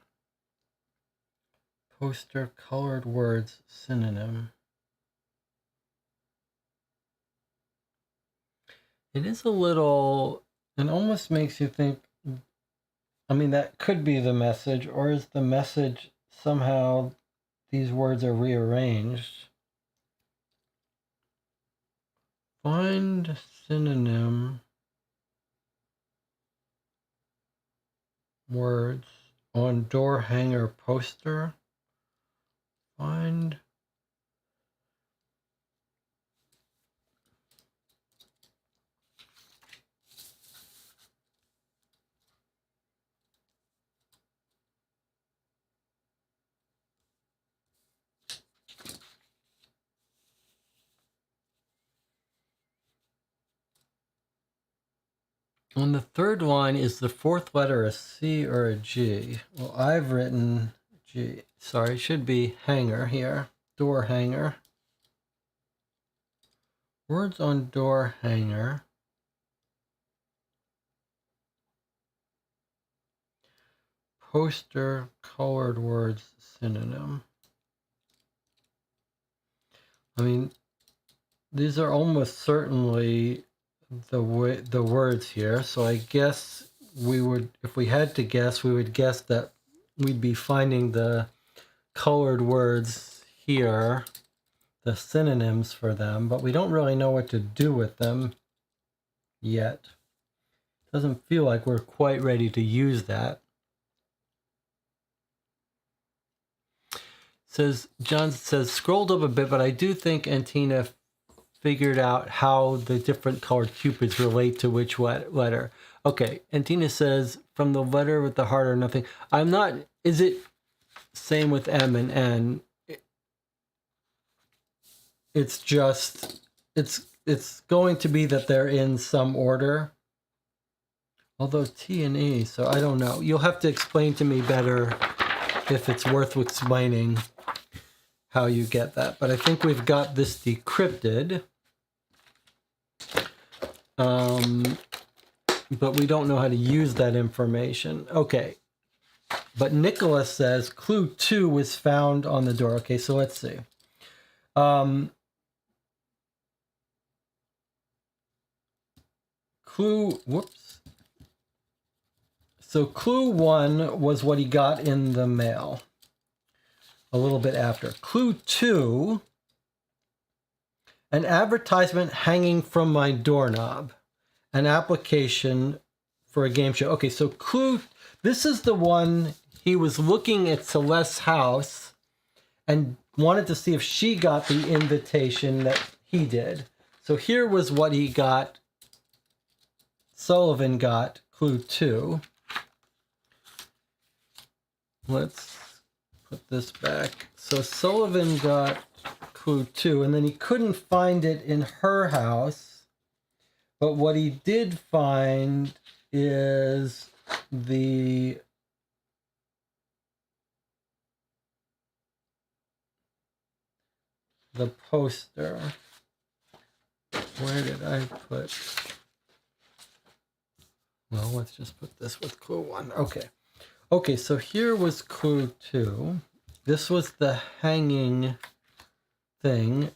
Poster colored words synonym. It is a little, it almost makes you think, I mean, that could be the message, or is the message somehow these words are rearranged? Find synonym words on door hanger poster. Find On the third line, is the fourth letter a C or a G? Well, I've written G. Sorry, it should be hanger here. Door hanger. Words on door hanger. Poster, colored words, synonym. I mean, these are almost certainly the words here. So I guess we would, if we had to guess, we would guess that we'd be finding the colored words here, the synonyms for them, but we don't really know what to do with them yet. Doesn't feel like we're quite ready to use that. John says, scrolled up a bit, but I do think Antina figured out how the different colored cupids relate to which letter. Okay, Antina says, from the letter with the heart or nothing. I'm not, is it same with M and N? It's just, it's going to be that they're in some order. Although T and E, so I don't know. You'll have to explain to me better if it's worth explaining how you get that. But I think we've got this decrypted. But we don't know how to use that information. Okay. But Nicholas says clue 2 was found on the door. Okay, so let's see. Whoops. So clue 1 was what he got in the mail. A little bit after. Clue 2, an advertisement hanging from my doorknob. An application for a game show. Okay, so clue, this is the one he was looking at Celeste's house and wanted to see if she got the invitation that he did. So here was what he got. Sullivan got clue 2. Let's put this back. So Sullivan got clue 2, and then he couldn't find it in her house. But what he did find is the poster. Where did I put? Well, let's just put this with clue 1. Okay. Okay, so here was clue 2. This was the hanging thing.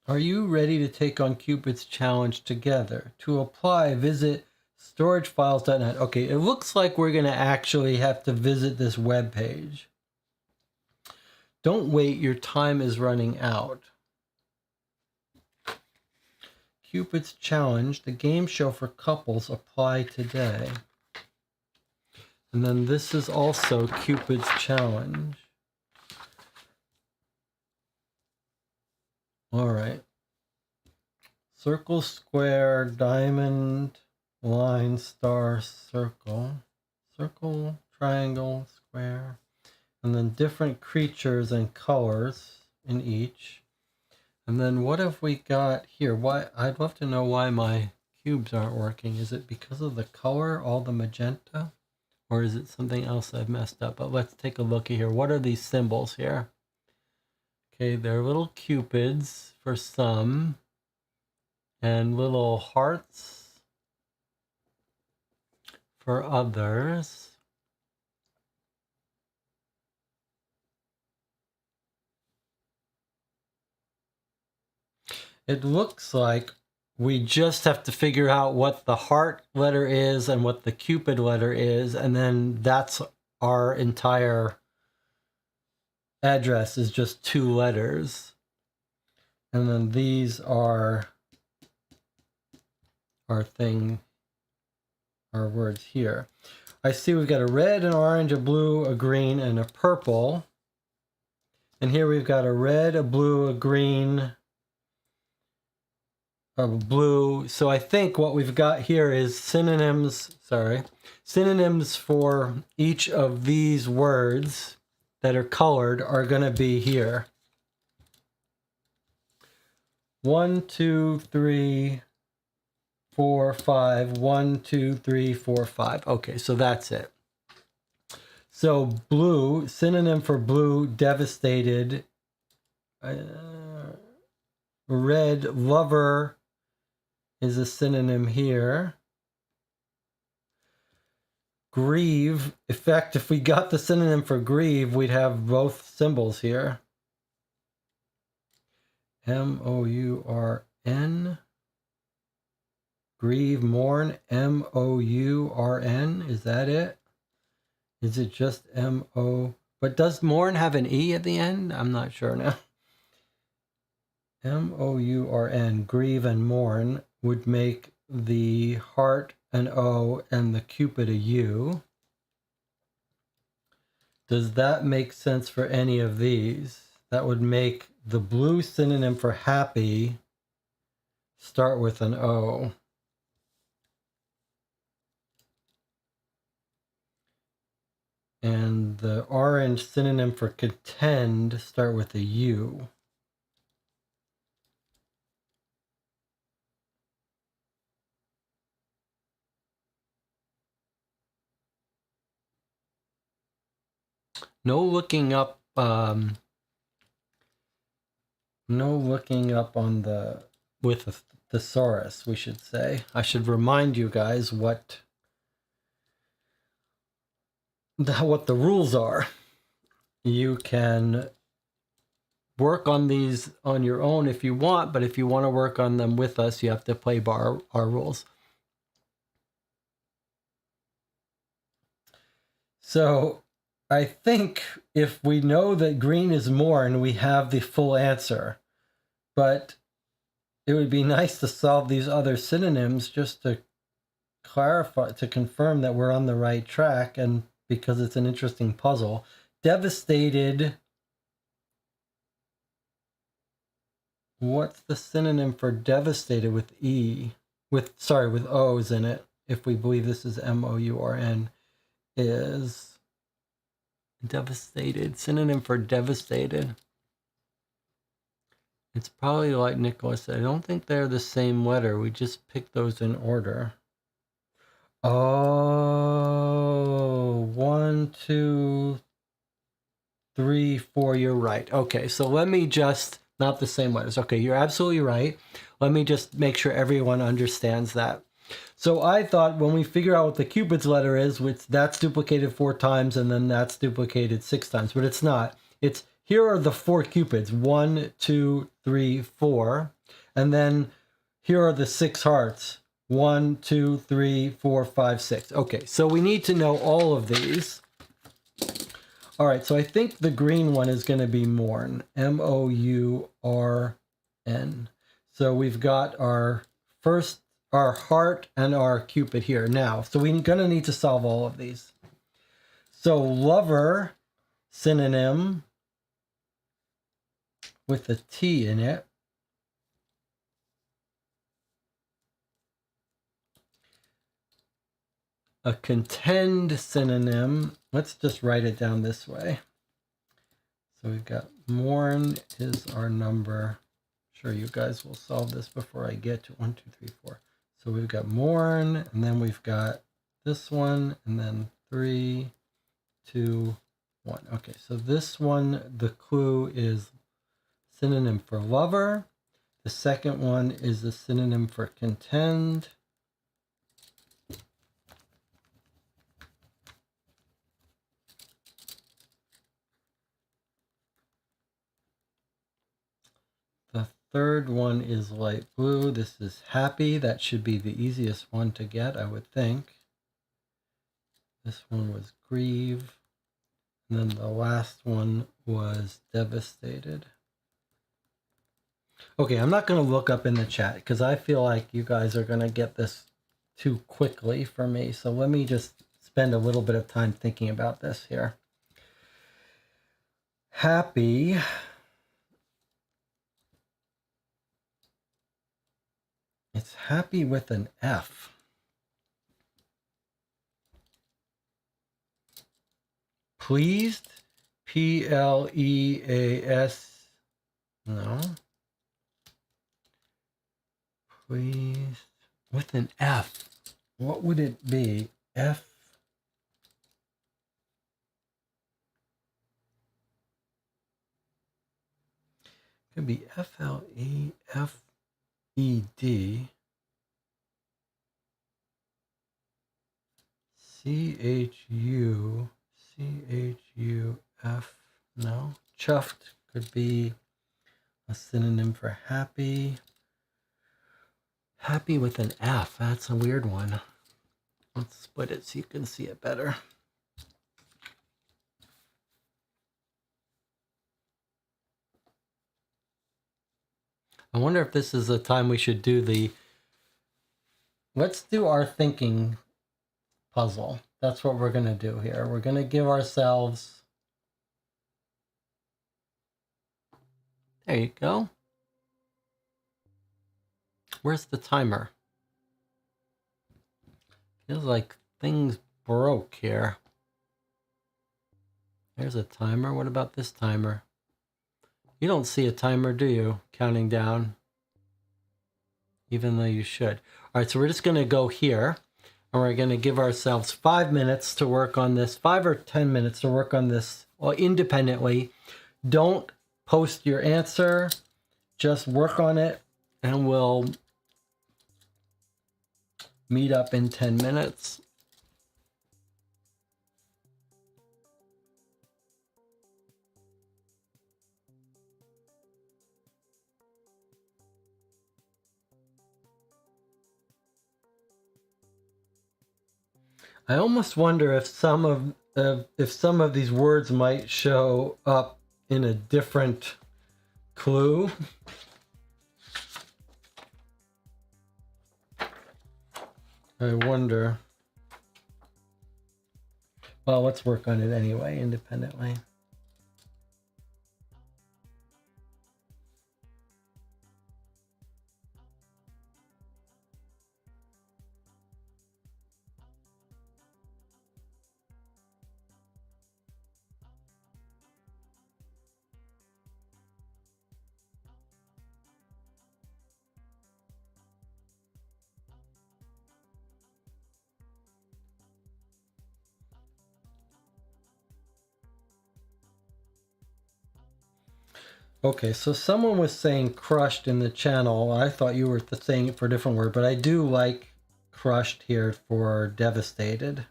Are you ready to take on Cupid's challenge together? To apply, visit storagefiles.net. Okay, it looks like we're going to actually have to visit this web page. Don't wait, your time is running out. Cupid's challenge, the game show for couples, apply today. And then this is also Cupid's challenge. All right. Circle, square, diamond, line, star, circle. Circle, triangle, square. And then different creatures and colors in each. And then what have we got here? Why? I'd love to know why my cubes aren't working. Is it because of the color, all the magenta? Or is it something else I've messed up? But let's take a look here. What are these symbols here? Okay, they're little cupids for some, and little hearts for others. It looks like we just have to figure out what the heart letter is and what the Cupid letter is, and then that's our entire address is just 2 letters. And then these are our words here. I see we've got a red, an orange, a blue, a green, and a purple. And here we've got a red, a blue, a green, a blue. So I think what we've got here is synonyms for each of these words that are colored are going to be here. 1, 2, 3, 4, 5. 1, 2, 3, 4, 5. Okay, so that's it. So blue, synonym for blue, devastated. Red, lover is a synonym here. Grieve, in fact, if we got the synonym for grieve, we'd have both symbols here. M-O-U-R-N. Grieve, mourn, M-O-U-R-N. Is that it? Is it just M-O? But does mourn have an E at the end? I'm not sure now. M-O-U-R-N, grieve and mourn, would make the heart an O and the Cupid a U. Does that make sense for any of these? That would make the blue synonym for happy start with an O. And the orange synonym for contend start with a U. No looking up on the with the thesaurus, we should say. I should remind you guys what the rules are. You can work on these on your own if you want, but if you want to work on them with us, you have to play by our rules. So I think if we know that green is mourn, we have the full answer. But it would be nice to solve these other synonyms just to clarify, to confirm that we're on the right track, and because it's an interesting puzzle. Devastated. What's the synonym for devastated with E? With O's in it, if we believe this is M-O-U-R-N, is devastated. Synonym for devastated. It's probably like Nicholas said. I don't think they're the same letter. We just picked those in order. Oh, 1, 2, 3, 4. You're right. Okay, so let me just, not the same letters. Okay, you're absolutely right. Let me just make sure everyone understands that. So I thought when we figure out what the Cupid's letter is, which that's duplicated 4 times and then that's duplicated 6 times, but it's not. It's here are the 4 Cupids, 1, 2, 3, 4, and then here are the 6 hearts, 1, 2, 3, 4, 5, 6. Okay, so we need to know all of these. All right, so I think the green one is going to be mourn, M-O-U-R-N. So we've got our heart and our Cupid here now. So we're going to need to solve all of these. So lover, synonym with a T in it. A contend synonym. Let's just write it down this way. So we've got mourn is our number. Sure, you guys will solve this before I get to 1, 2, 3, 4. So we've got mourn, and then we've got this one, and then 3, 2, 1. Okay, so this one, the clue is synonym for lover. The second one is the synonym for contend. The third one is light blue. This is happy. That should be the easiest one to get, I would think. This one was grieve. And then the last one was devastated. Okay, I'm not going to look up in the chat because I feel like you guys are going to get this too quickly for me. So let me just spend a little bit of time thinking about this here. Happy. It's happy with an F. Pleased? P-L-E-A-S. No. Pleased. with an F. What would it be? F. Could be FLEFED. CHUF. No. Chuffed could be a synonym for happy. Happy with an F. That's a weird one. Let's split it so you can see it better. I wonder if this is the time we should do the... Let's do our thinking puzzle. That's what we're going to do here. We're going to give ourselves... There you go. Where's the timer? Feels like things broke here. There's a timer. What about this timer? You don't see a timer, do you? Counting down. Even though you should. All right, so we're just going to go here. And we're going to give ourselves 5 minutes to work on this. 5 or 10 minutes to work on this independently. Don't post your answer. Just work on it. And we'll meet up in 10 minutes. I almost wonder if some of these words might show up in a different clue. I wonder. Well, let's work on it anyway, independently. Okay, so someone was saying crushed in the channel. I thought you were saying it for a different word, but I do like crushed here for devastated.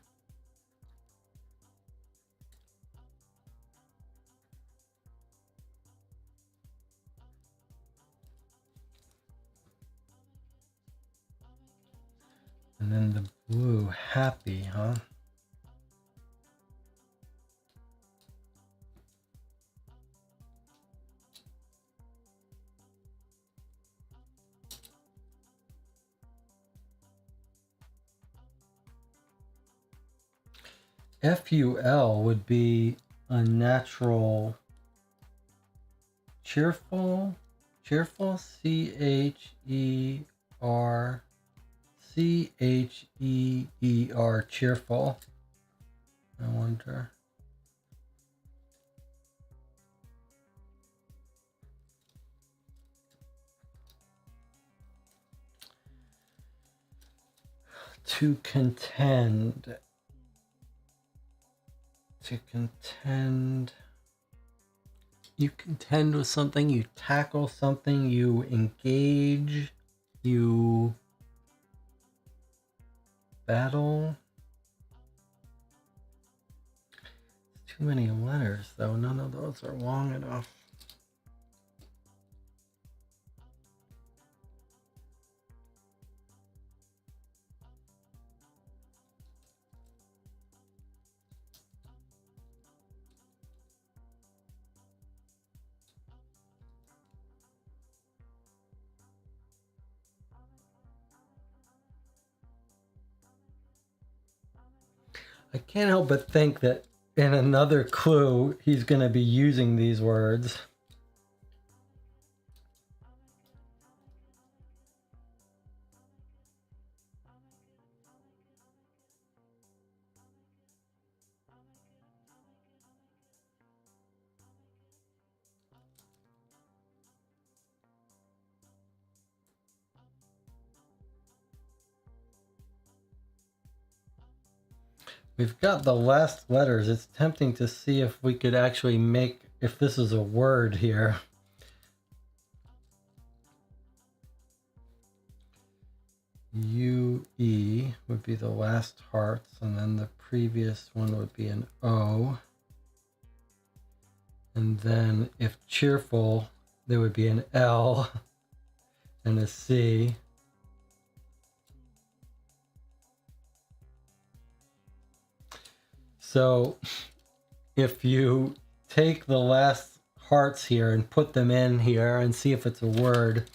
And then the blue, happy, huh? FUL would be unnatural, cheerful, CHER, cheerful. I wonder. To contend. To contend. You contend with something, you tackle something, you engage, you battle. Too many letters, though. None of those are long enough. I can't help but think that in another clue, he's going to be using these words. We've got the last letters. It's tempting to see if we could actually make, if this is a word here. UE would be the last hearts, and then the previous one would be an O. And then if cheerful, there would be an L and a C. So if you take the last hearts here and put them in here and see if it's a word,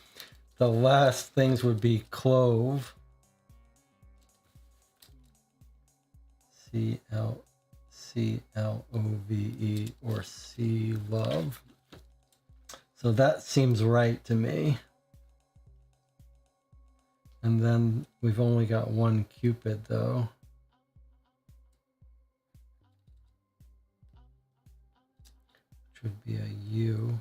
the last things would be clove. CLOVE or C love. So that seems right to me. And then we've only got one Cupid though. Which would be a U.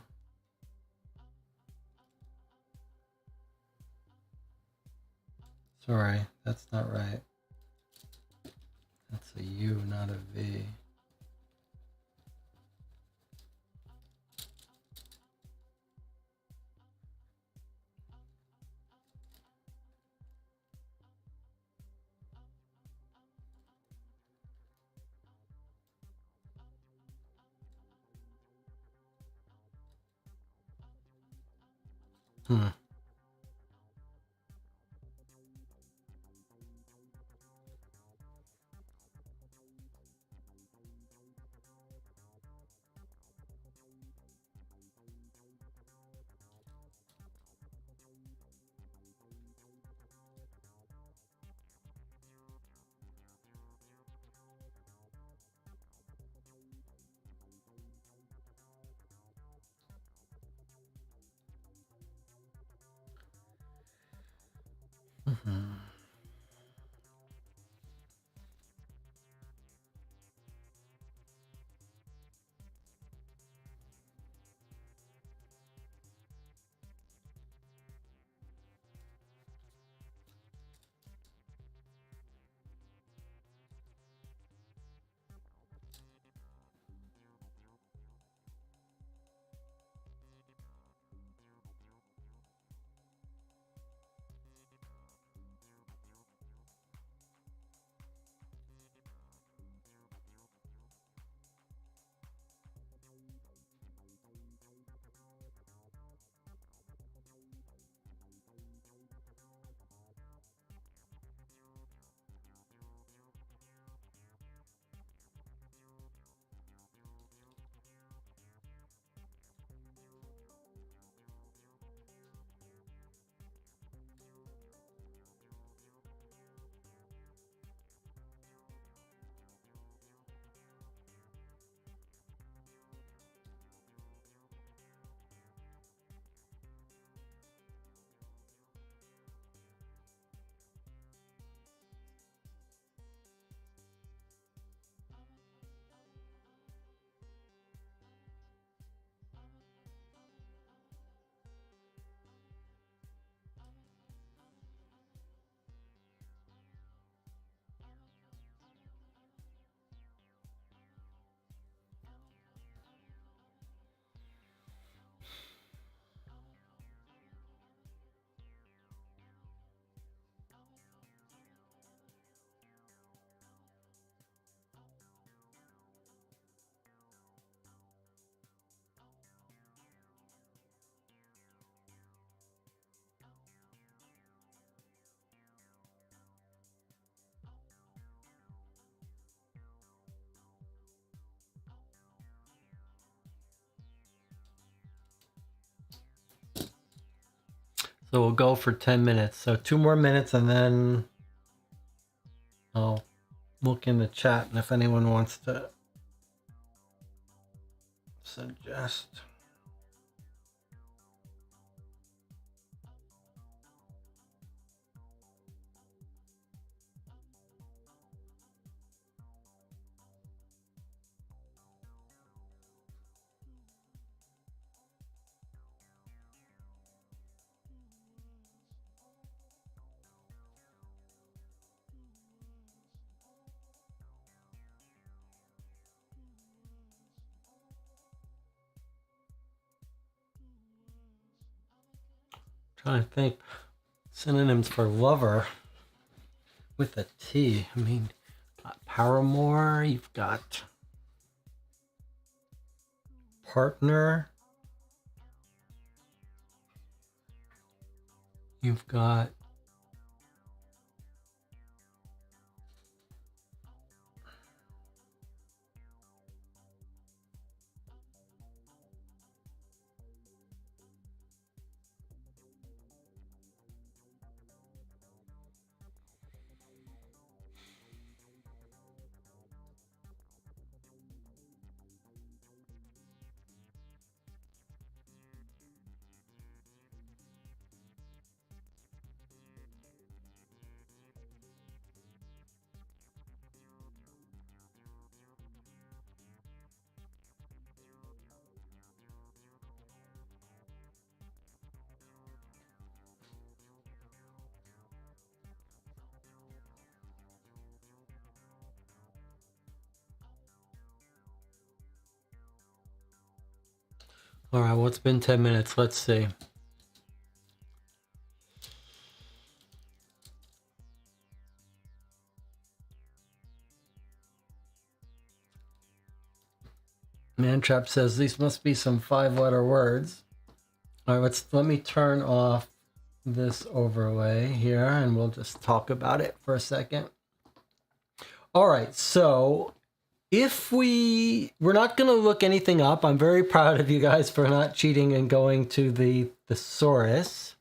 Sorry, that's not right. That's a U, not a V. So we'll go for 10 minutes. So 2 more minutes and then I'll look in the chat and if anyone wants to suggest. Trying to think synonyms for lover with a T. I mean, got paramour, you've got partner, you've got all right, well, it's been 10 minutes. Let's see. Mantrap says these must be some 5-letter words. All right, let me turn off this overlay here and we'll just talk about it for a second. All right, so if we're not going to look anything up. I'm very proud of you guys for not cheating and going to the thesaurus.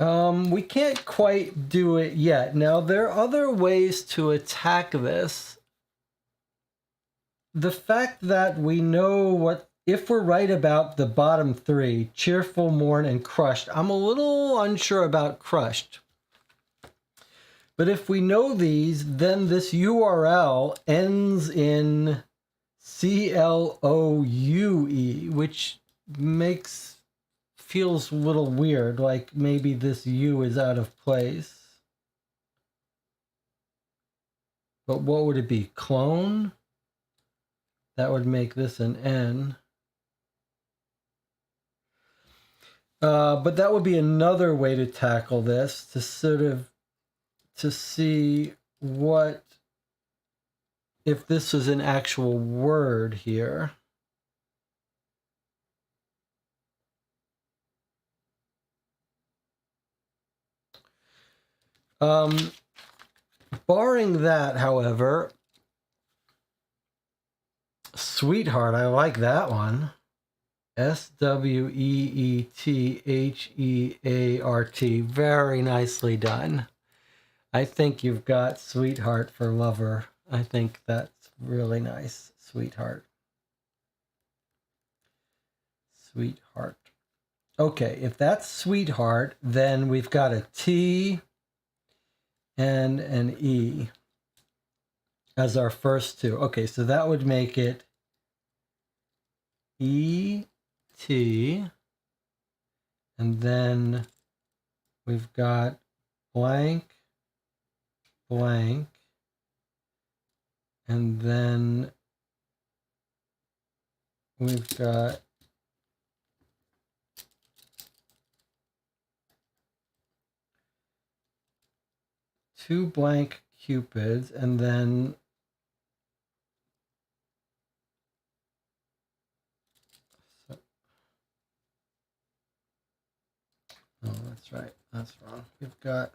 We can't quite do it yet. Now, there are other ways to attack this. The fact that we know what, if we're right about the bottom three, cheerful, mourn, and crushed, I'm a little unsure about crushed. But if we know these, then this URL ends in CLOUE, which feels a little weird, like maybe this U is out of place. But what would it be? Clone? That would make this an N. But that would be another way to tackle this, to sort of to see what, if this was an actual word here. Barring that, however, sweetheart, I like that one. SWEETHEART. Very nicely done. I think you've got sweetheart for lover. I think that's really nice. Sweetheart. Sweetheart. Okay, if that's sweetheart, then we've got a T and an E as our first two. Okay, so that would make it E-T, and then we've got blank, blank, and then we've got two blank cupids, and then oh, that's right, that's wrong. We've got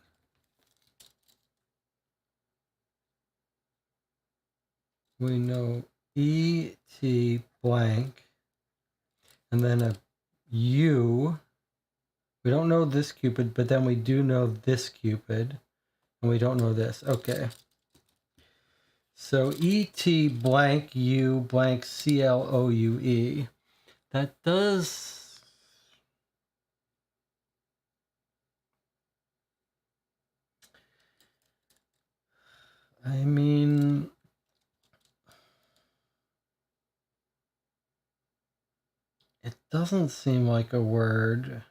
we know E-T blank, and then a U. We don't know this cupid, but then we do know this cupid, and we don't know this. Okay. So E-T blank U blank CLOUE. That does... I mean... it doesn't seem like a word.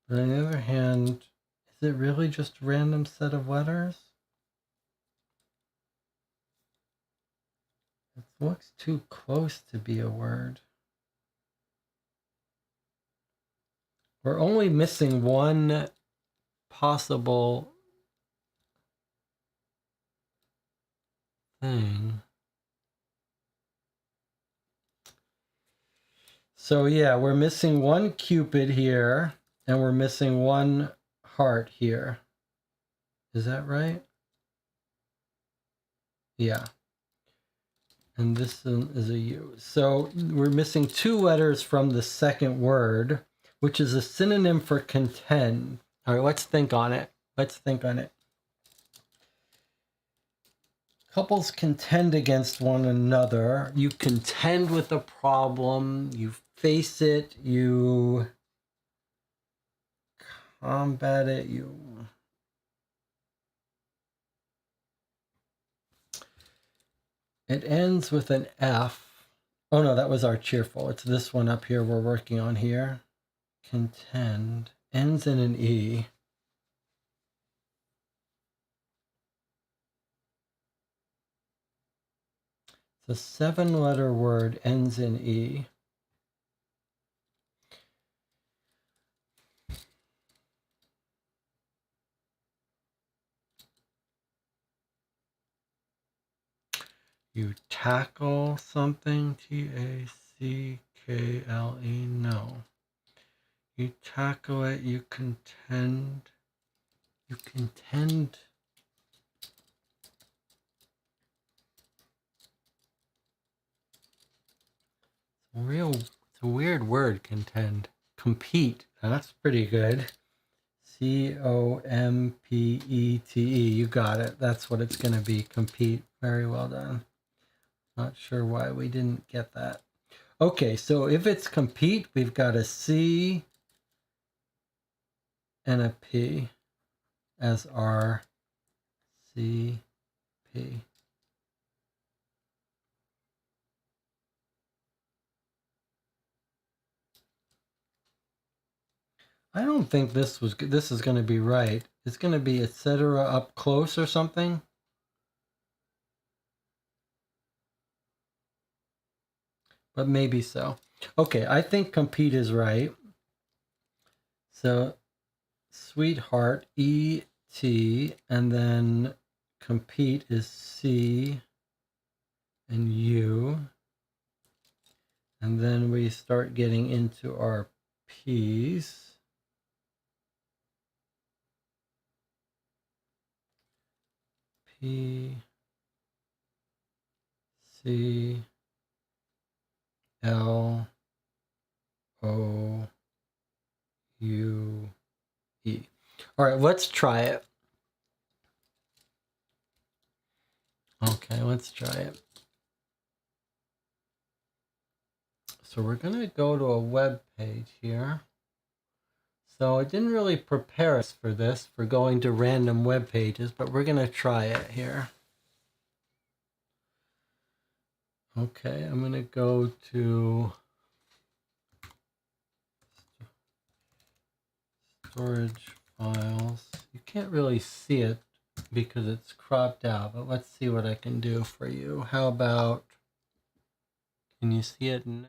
But on the other hand, is it really just a random set of letters? It looks too close to be a word. We're only missing one possible thing. So yeah, we're missing one Cupid here, and we're missing one heart here. Is that right? Yeah. And this is a U. So we're missing two letters from the second word, which is a synonym for contend. All right, let's think on it. Let's think on it. Couples contend against one another. You contend with a problem. You face it. You combat it. It ends with an F. Oh no, that was our cheerful. It's this one up here we're working on here. Contend. Ends in an E. It's a 7-letter word, ends in E. You tackle something, T-A-C-K-L-E, no. You tackle it, you contend. You contend. It's a weird word, contend. Compete, that's pretty good. C-O-M-P-E-T-E, you got it. That's what it's going to be, compete. Very well done. Not sure why we didn't get that. Okay, so if it's compete, we've got a C and a P as our C, P. I don't think this is going to be right. It's going to be etc. up close or something. But maybe so. Okay, I think compete is right. So sweetheart, E-T, and then compete is C and U. And then we start getting into our P's. P, C, L, O, U, E. All right, let's try it. Okay, let's try it. So we're going to go to a web page here. So it didn't really prepare us for this, for going to random web pages, but we're going to try it here. Okay, I'm going to go to storage files. You can't really see it because it's cropped out, but let's see what I can do for you. How about, can you see it now?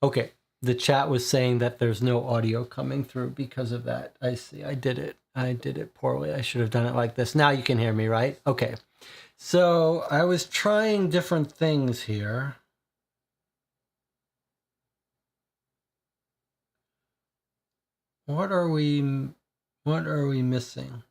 Okay, the chat was saying that there's no audio coming through because of that. I see. I did it poorly. I should have done it like this. Now you can hear me, right? Okay. So I was trying different things here. What are we missing?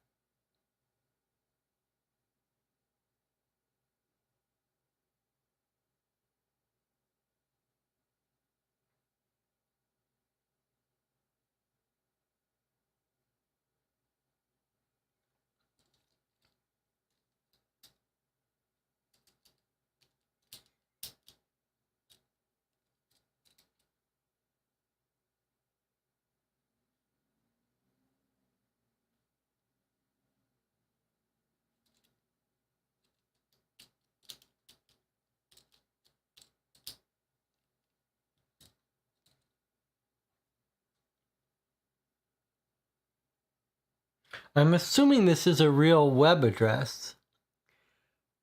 I'm assuming this is a real web address.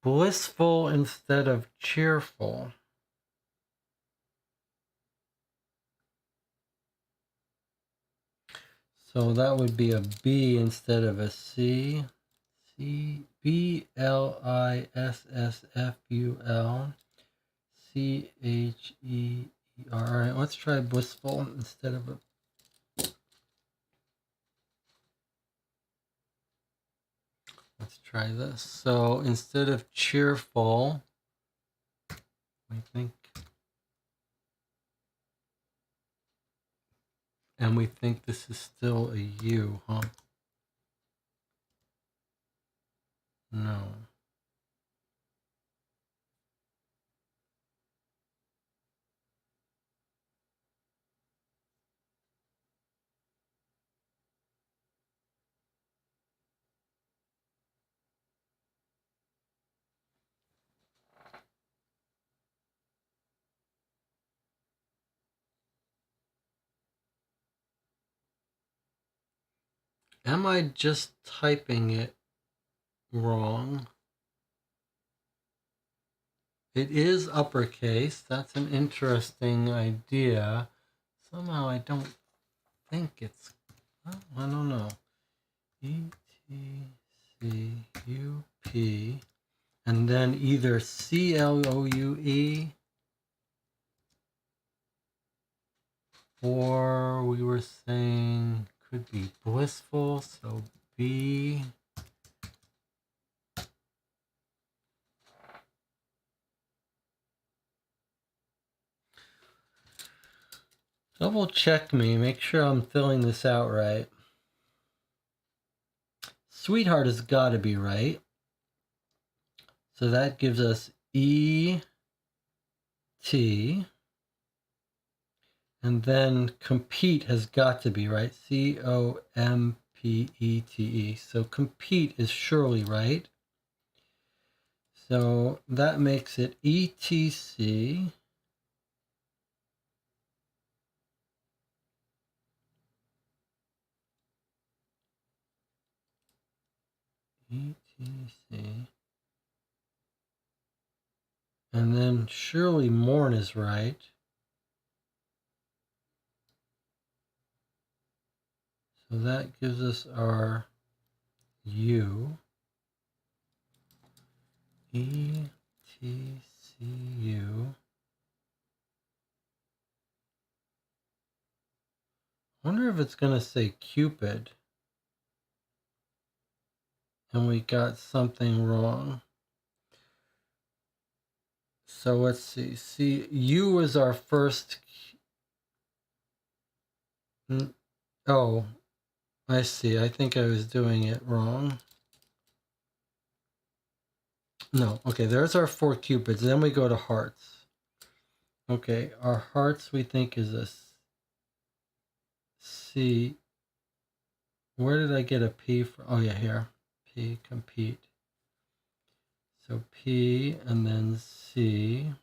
Blissful instead of cheerful. So that would be a B instead of a C. Blissful. All right, let's try blissful instead of a. Let's try this. So instead of cheerful, we think, and we think this is still a U, huh? No. Am I just typing it wrong? It is uppercase. That's an interesting idea. Somehow I don't think it's, well, I don't know. ETCUP, and then either CLOUE, or we were saying could be blissful, so B. Double check me, make sure I'm filling this out right. Sweetheart has got to be right. So that gives us ET. And then compete has got to be right. COMPETE. So compete is surely right. So that makes it ETC. ETC. And then surely mourn is right. So that gives us our U. ETCU. I wonder if it's going to say Cupid. And we got something wrong. So let's see. See, U is our first. Oh, I see. I think I was doing it wrong. No. Okay, there's our 4 cupids. Then we go to hearts. Okay, our hearts we think is a C. Where did I get a P from? Oh, yeah, here. P, compete. So P and then C.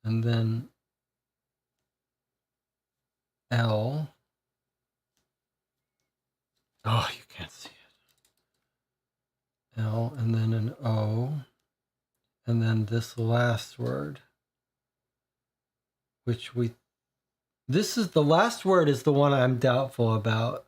And then L. Oh, you can't see it. L and then an O. And then this last word. which this is the last word is the one I'm doubtful about.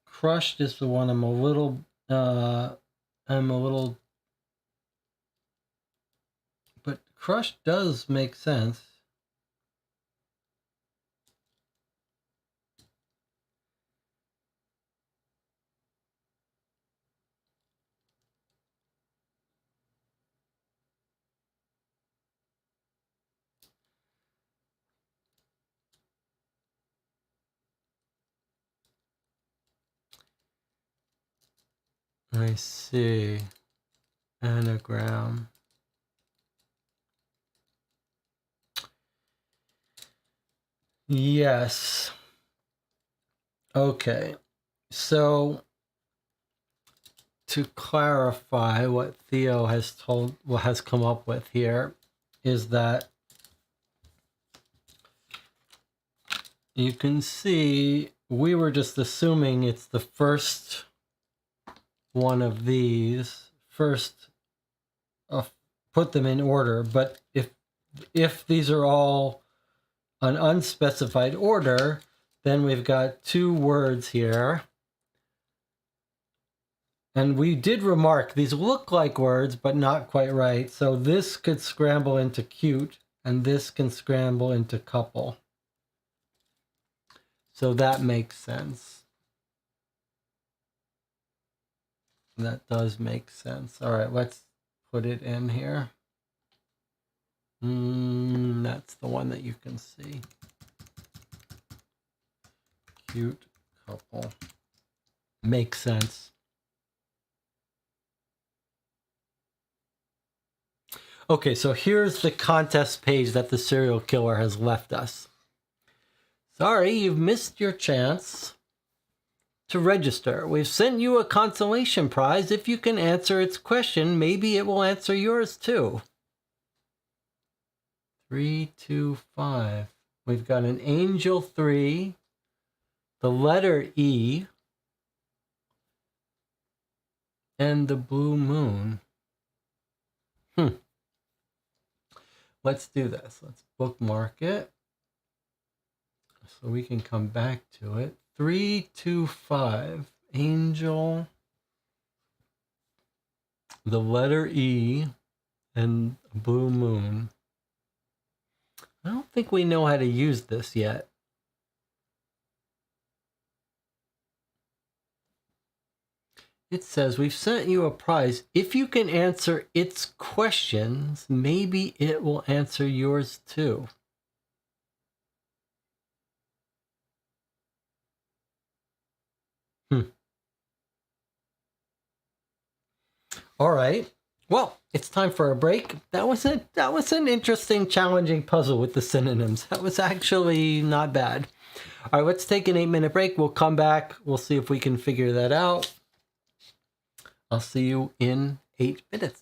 Crushed is the one I'm a little, but crushed does make sense. I see. Anagram. Yes. Okay. So to clarify what Theo has come up with here is that you can see we were just assuming it's the first one of these. First, put them in order, but if these are all an unspecified order, then we've got two words here. And we did remark these look like words, but not quite right. So this could scramble into cute, and this can scramble into couple. So that makes sense. That does make sense. All right, let's put it in here. That's the one that you can see. Cute couple. Makes sense. Okay, so here's the contest page that the serial killer has left us. Sorry, you've missed your chance to register. We've sent you a consolation prize. If you can answer its question, maybe it will answer yours too. 3, 2, 5. We've got an angel 3, the letter E, and the blue moon. Let's do this. Let's bookmark it so we can come back to it. 3, 2, 5. Angel, the letter E, and blue moon. I don't think we know how to use this yet. It says, we've sent you a prize. If you can answer its questions, maybe it will answer yours too. All right. Well, it's time for a break. That was an interesting, challenging puzzle with the synonyms. That was actually not bad. All right, let's take an 8-minute break. We'll come back. We'll see if we can figure that out. I'll see you in 8 minutes.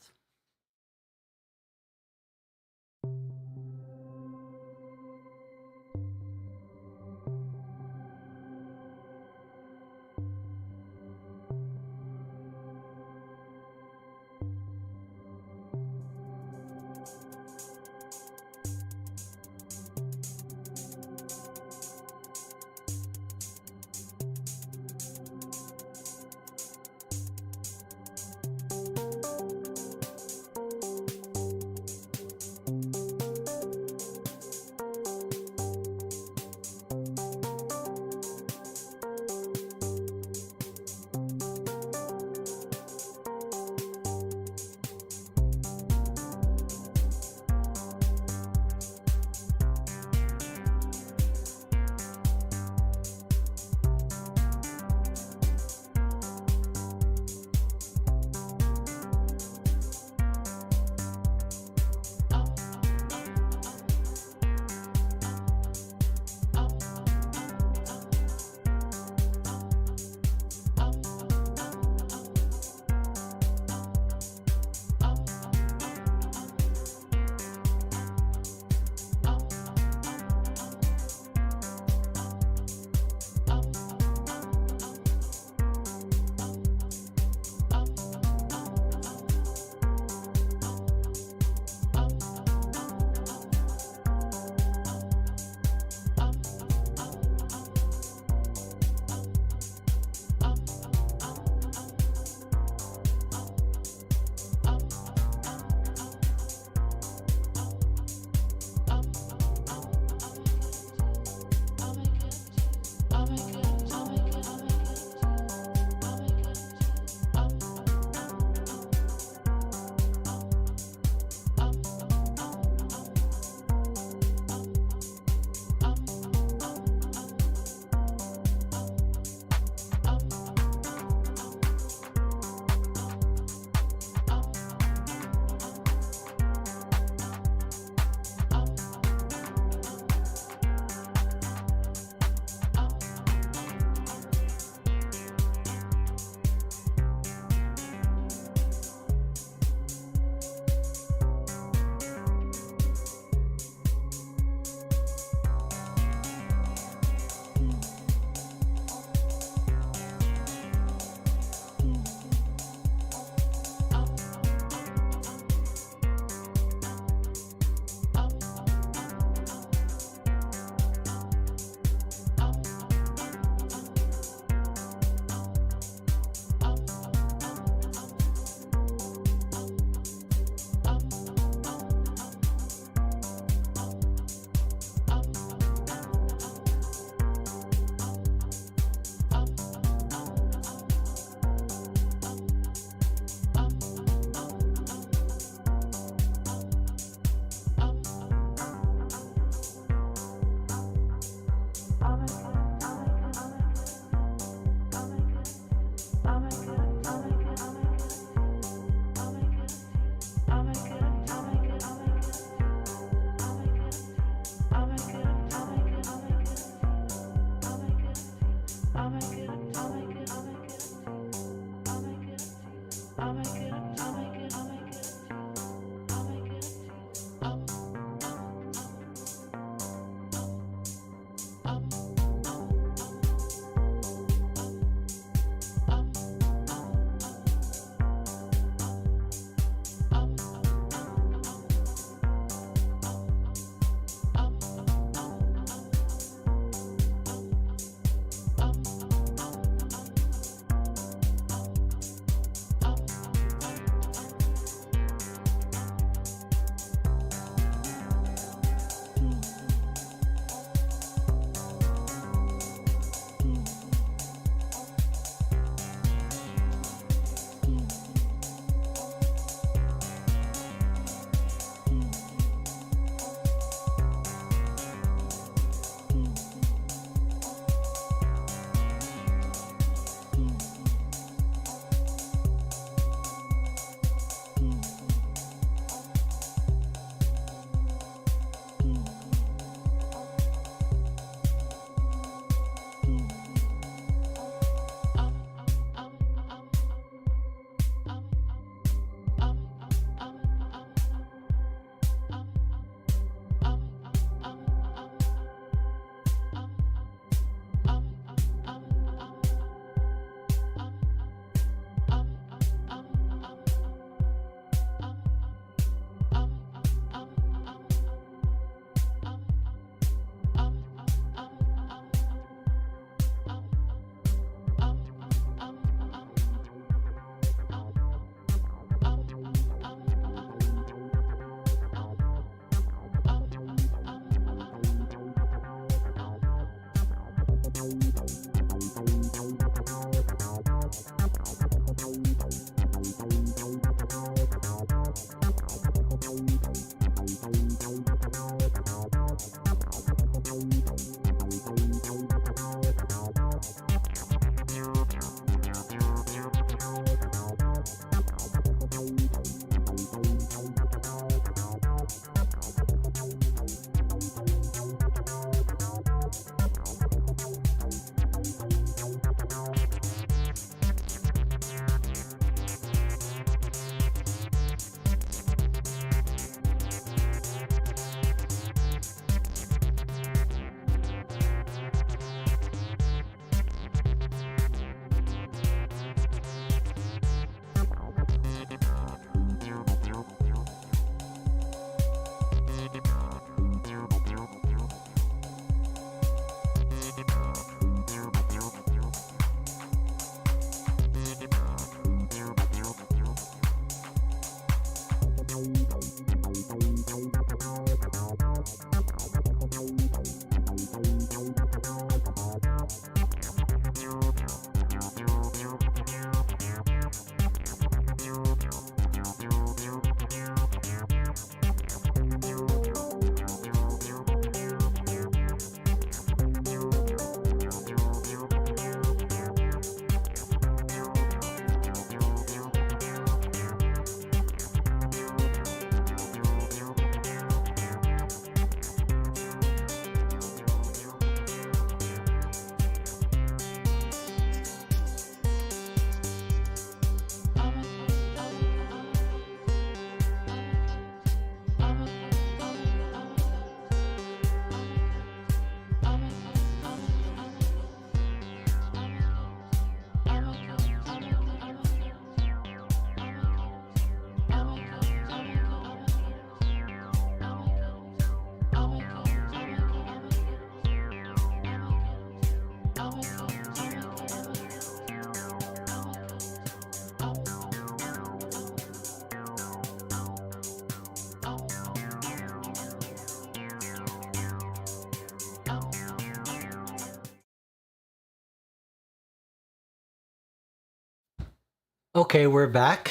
Okay, we're back.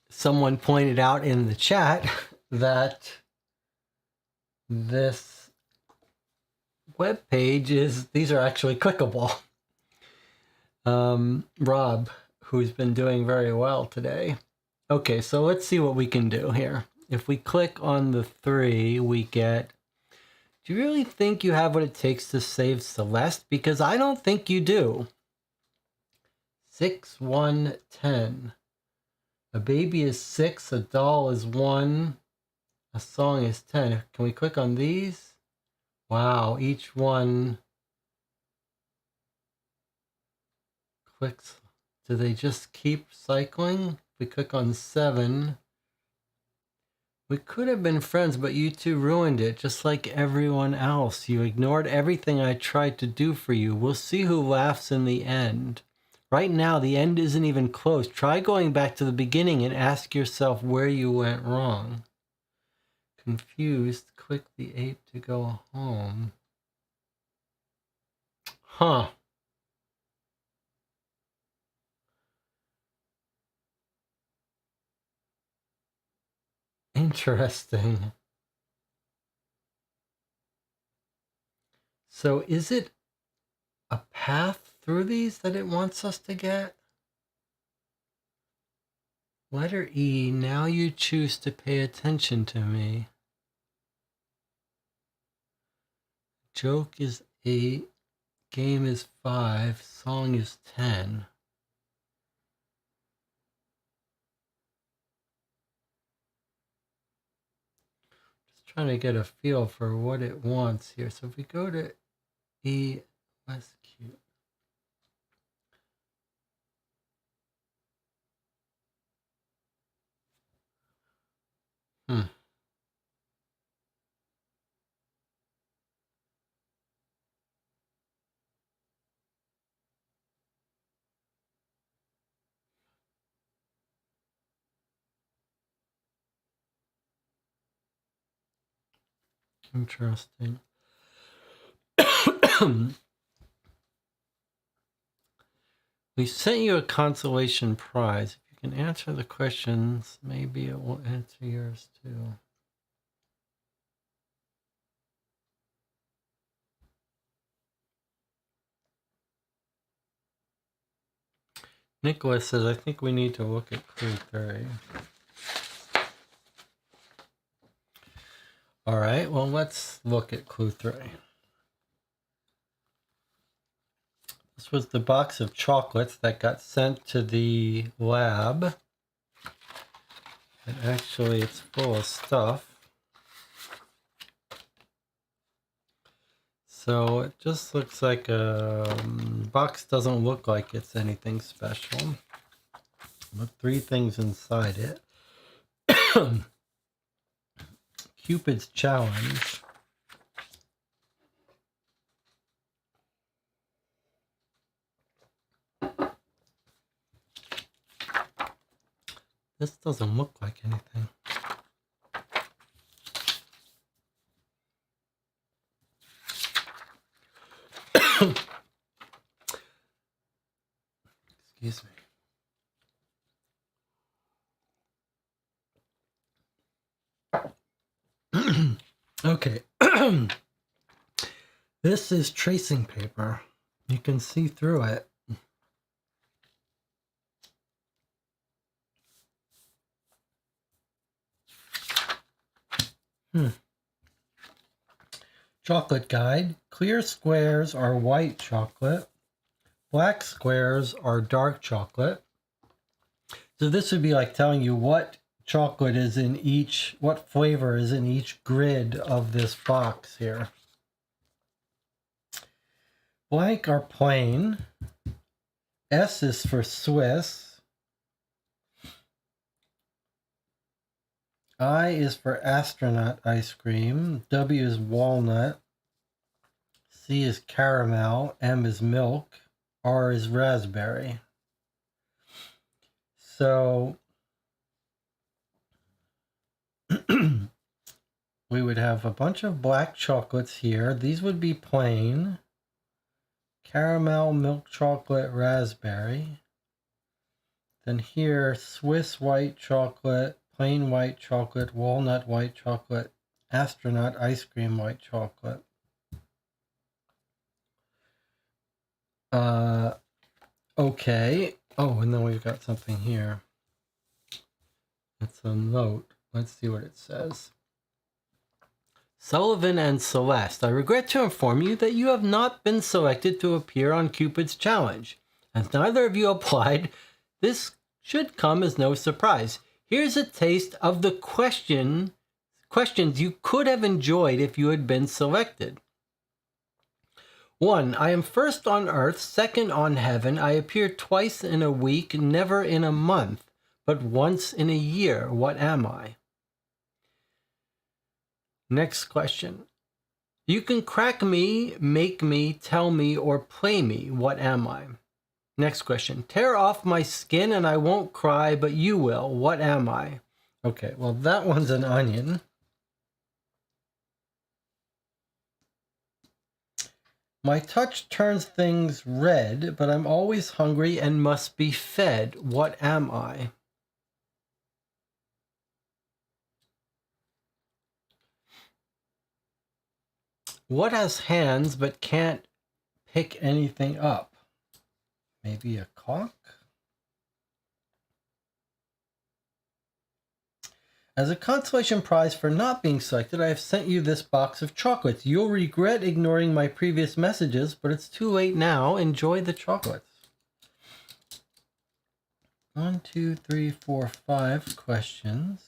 Someone pointed out in the chat that this web page is, these are actually clickable. Rob, who's been doing very well today. Okay, so let's see what we can do here. If we click on the 3, we get, do you really think you have what it takes to save Celeste? Because I don't think you do. 6, 1, 10. A baby is 6, a doll is 1, a song is 10. Can we click on these? Wow, each one clicks. Do they just keep cycling? If we click on 7, we could have been friends, but you two ruined it, just like everyone else. You ignored everything I tried to do for you. We'll see who laughs in the end. Right now, the end isn't even close. Try going back to the beginning and ask yourself where you went wrong. Confused, click the 8 to go home. Huh. Interesting. So is it a path through these that it wants us to get? Letter E, now you choose to pay attention to me. Joke is 8, game is 5, song is 10. Just trying to get a feel for what it wants here. So if we go to E, that's cute. Interesting. We sent you a consolation prize. If you can answer the questions, maybe it will answer yours too. Nicholas says, I think we need to look at clue 3. All right, well, let's look at clue 3. This was the box of chocolates that got sent to the lab. And actually, it's full of stuff. So it just looks like a box, doesn't look like it's anything special. But 3 things inside it. Cupid's challenge. This doesn't look like anything. Excuse me. Okay. This is tracing paper. You can see through it. Chocolate guide. Clear squares are white chocolate. Black squares are dark chocolate. So this would be like telling you what chocolate is in each, what flavor is in each grid of this box here. Blank are plain. S is for Swiss. I is for astronaut ice cream. W is walnut. C is caramel. M is milk. R is raspberry. So we would have a bunch of black chocolates here. These would be plain. Caramel, milk chocolate, raspberry. Then here, Swiss white chocolate, plain white chocolate, walnut white chocolate, astronaut ice cream white chocolate. Okay. Oh, and then we've got something here. It's a note. Let's see what it says. Sullivan and Celeste, I regret to inform you that you have not been selected to appear on Cupid's challenge. As neither of you applied, this should come as no surprise. Here's a taste of the questions you could have enjoyed if you had been selected. 1. I am first on earth, second on heaven. I appear twice in a week, never in a month, but once in a year. What am I? Next question. You can crack me, make me, tell me, or play me. What am I? Next question. Tear off my skin and I won't cry, but you will. What am I? Okay, well, that one's an onion. My touch turns things red, but I'm always hungry and must be fed. What am I? What has hands but can't pick anything up? Maybe a clock? As a consolation prize for not being selected, I have sent you this box of chocolates. You'll regret ignoring my previous messages, but it's too late now. Enjoy the chocolates. 1, 2, 3, 4, 5 questions.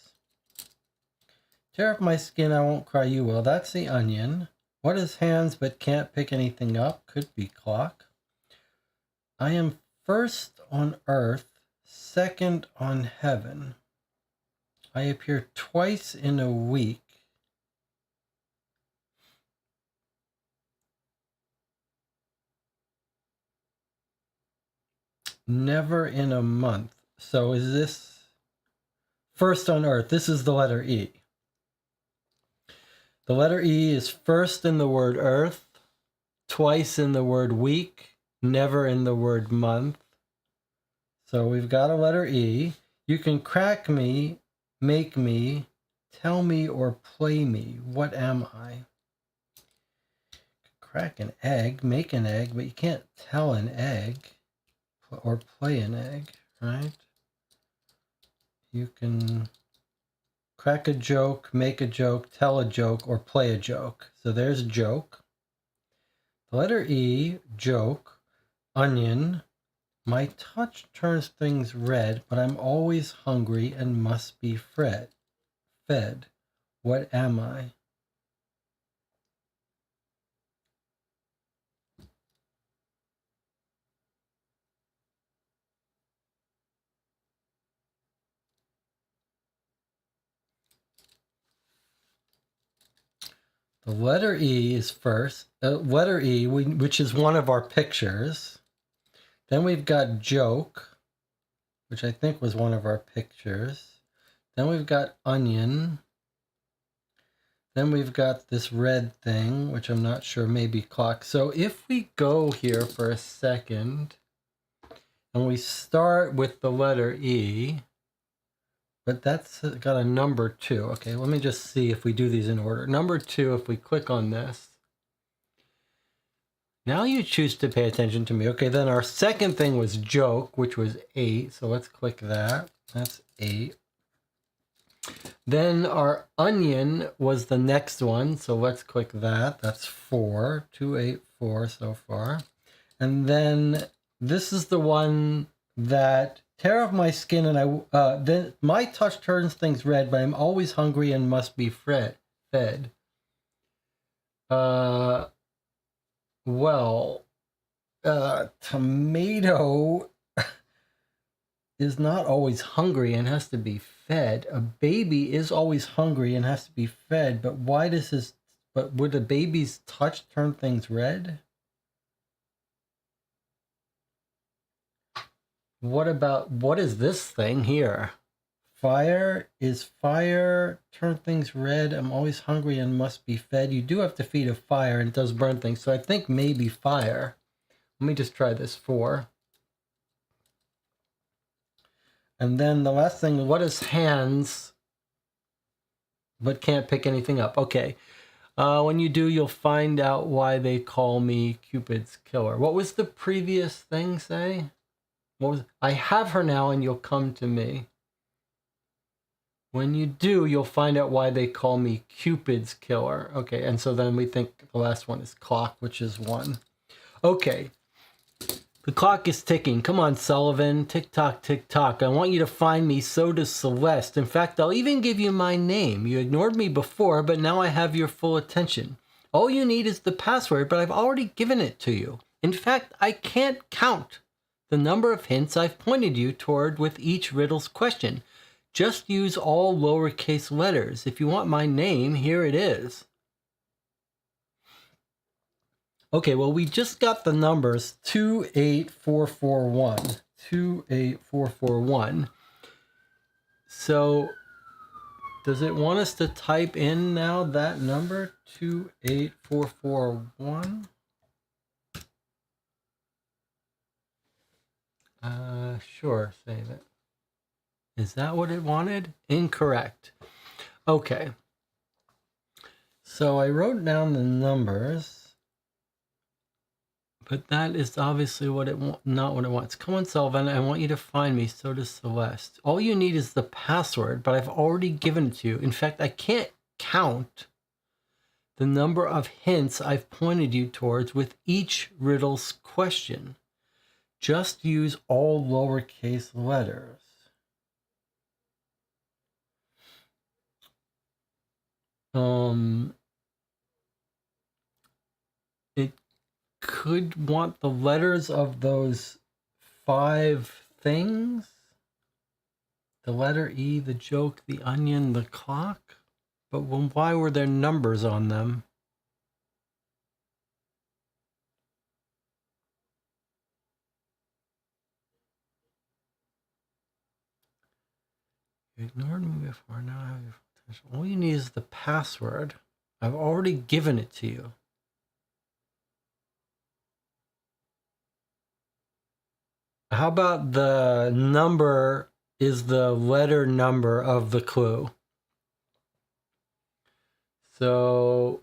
Tear off my skin, I won't cry, you will. That's the onion. What has hands but can't pick anything up? Could be clock. I am first on earth, second on heaven. I appear twice in a week. Never in a month. So is this first on earth? This is the letter E. The letter E is first in the word earth, twice in the word week, never in the word month. So we've got a letter E. You can crack me, make me, tell me, or play me. What am I? Crack an egg, make an egg, but you can't tell an egg or play an egg, right? You can crack a joke, make a joke, tell a joke, or play a joke. So there's joke. The letter E, joke, onion. My touch turns things red, but I'm always hungry and must be fed. What am I? The letter E is first. Letter E, which is one of our pictures. Then we've got joke, which I think was one of our pictures. Then we've got onion. Then we've got this red thing, which I'm not sure, maybe clock. So if we go here for a second, and we start with the letter E, but that's got a number 2. Okay, let me just see if we do these in order. Number 2, if we click on this. Now you choose to pay attention to me. Okay, then our second thing was joke, which was 8. So let's click that. That's 8. Then our onion was the next one. So let's click that. That's 4. 2, 8, 4 so far. And then this is the one that tear off my skin and then my touch turns things red, but I'm always hungry and must be fed. Well, tomato is not always hungry and has to be fed. A baby is always hungry and has to be fed, but would a baby's touch turn things red? What is this thing here? Fire turn things red. I'm always hungry and must be fed. You do have to feed a fire and it does burn things. So I think maybe fire. Let me just try this 4. And then the last thing, what is hands but can't pick anything up? Okay. When you do, you'll find out why they call me Cupid's killer. What was the previous thing say? What was I have her now and you'll come to me. When you do, you'll find out why they call me Cupid's killer. Okay, and so then we think the last one is clock, which is 1. Okay. The clock is ticking. Come on, Sullivan. Tick tock, tick tock. I want you to find me. So does Celeste. In fact, I'll even give you my name. You ignored me before, but now I have your full attention. All you need is the password, but I've already given it to you. In fact, I can't count the number of hints I've pointed you toward with each riddle's question. Just use all lowercase letters. If you want my name, here it is. Okay, well, we just got the numbers 28441. 28441. So, does it want us to type in now that number? 28441? Sure, save it. Is that what it wanted? Incorrect. Okay. So I wrote down the numbers. But that is obviously what it not what it wants. Come on, Sullivan. I want you to find me. So does Celeste. All you need is the password, but I've already given it to you. In fact, I can't count the number of hints I've pointed you towards with each riddle's question. Just use all lowercase letters. It could want the letters of those 5 things. The letter E, the joke, the onion, the clock. But why were there numbers on them? You ignored me before, now I have your potential. All you need is the password. I've already given it to you. How about the number is the letter number of the clue? So,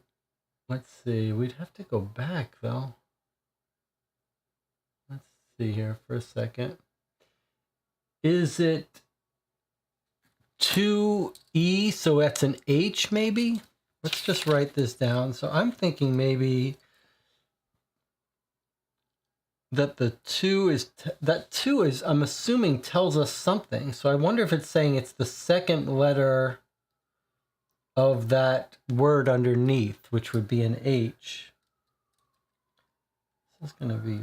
let's see. We'd have to go back, though. Let's see here for a second. Is it 2E, so that's an H, maybe? Let's just write this down. So I'm thinking maybe that the 2 is, I'm assuming, tells us something. So I wonder if it's saying it's the second letter of that word underneath, which would be an H. So it's going to be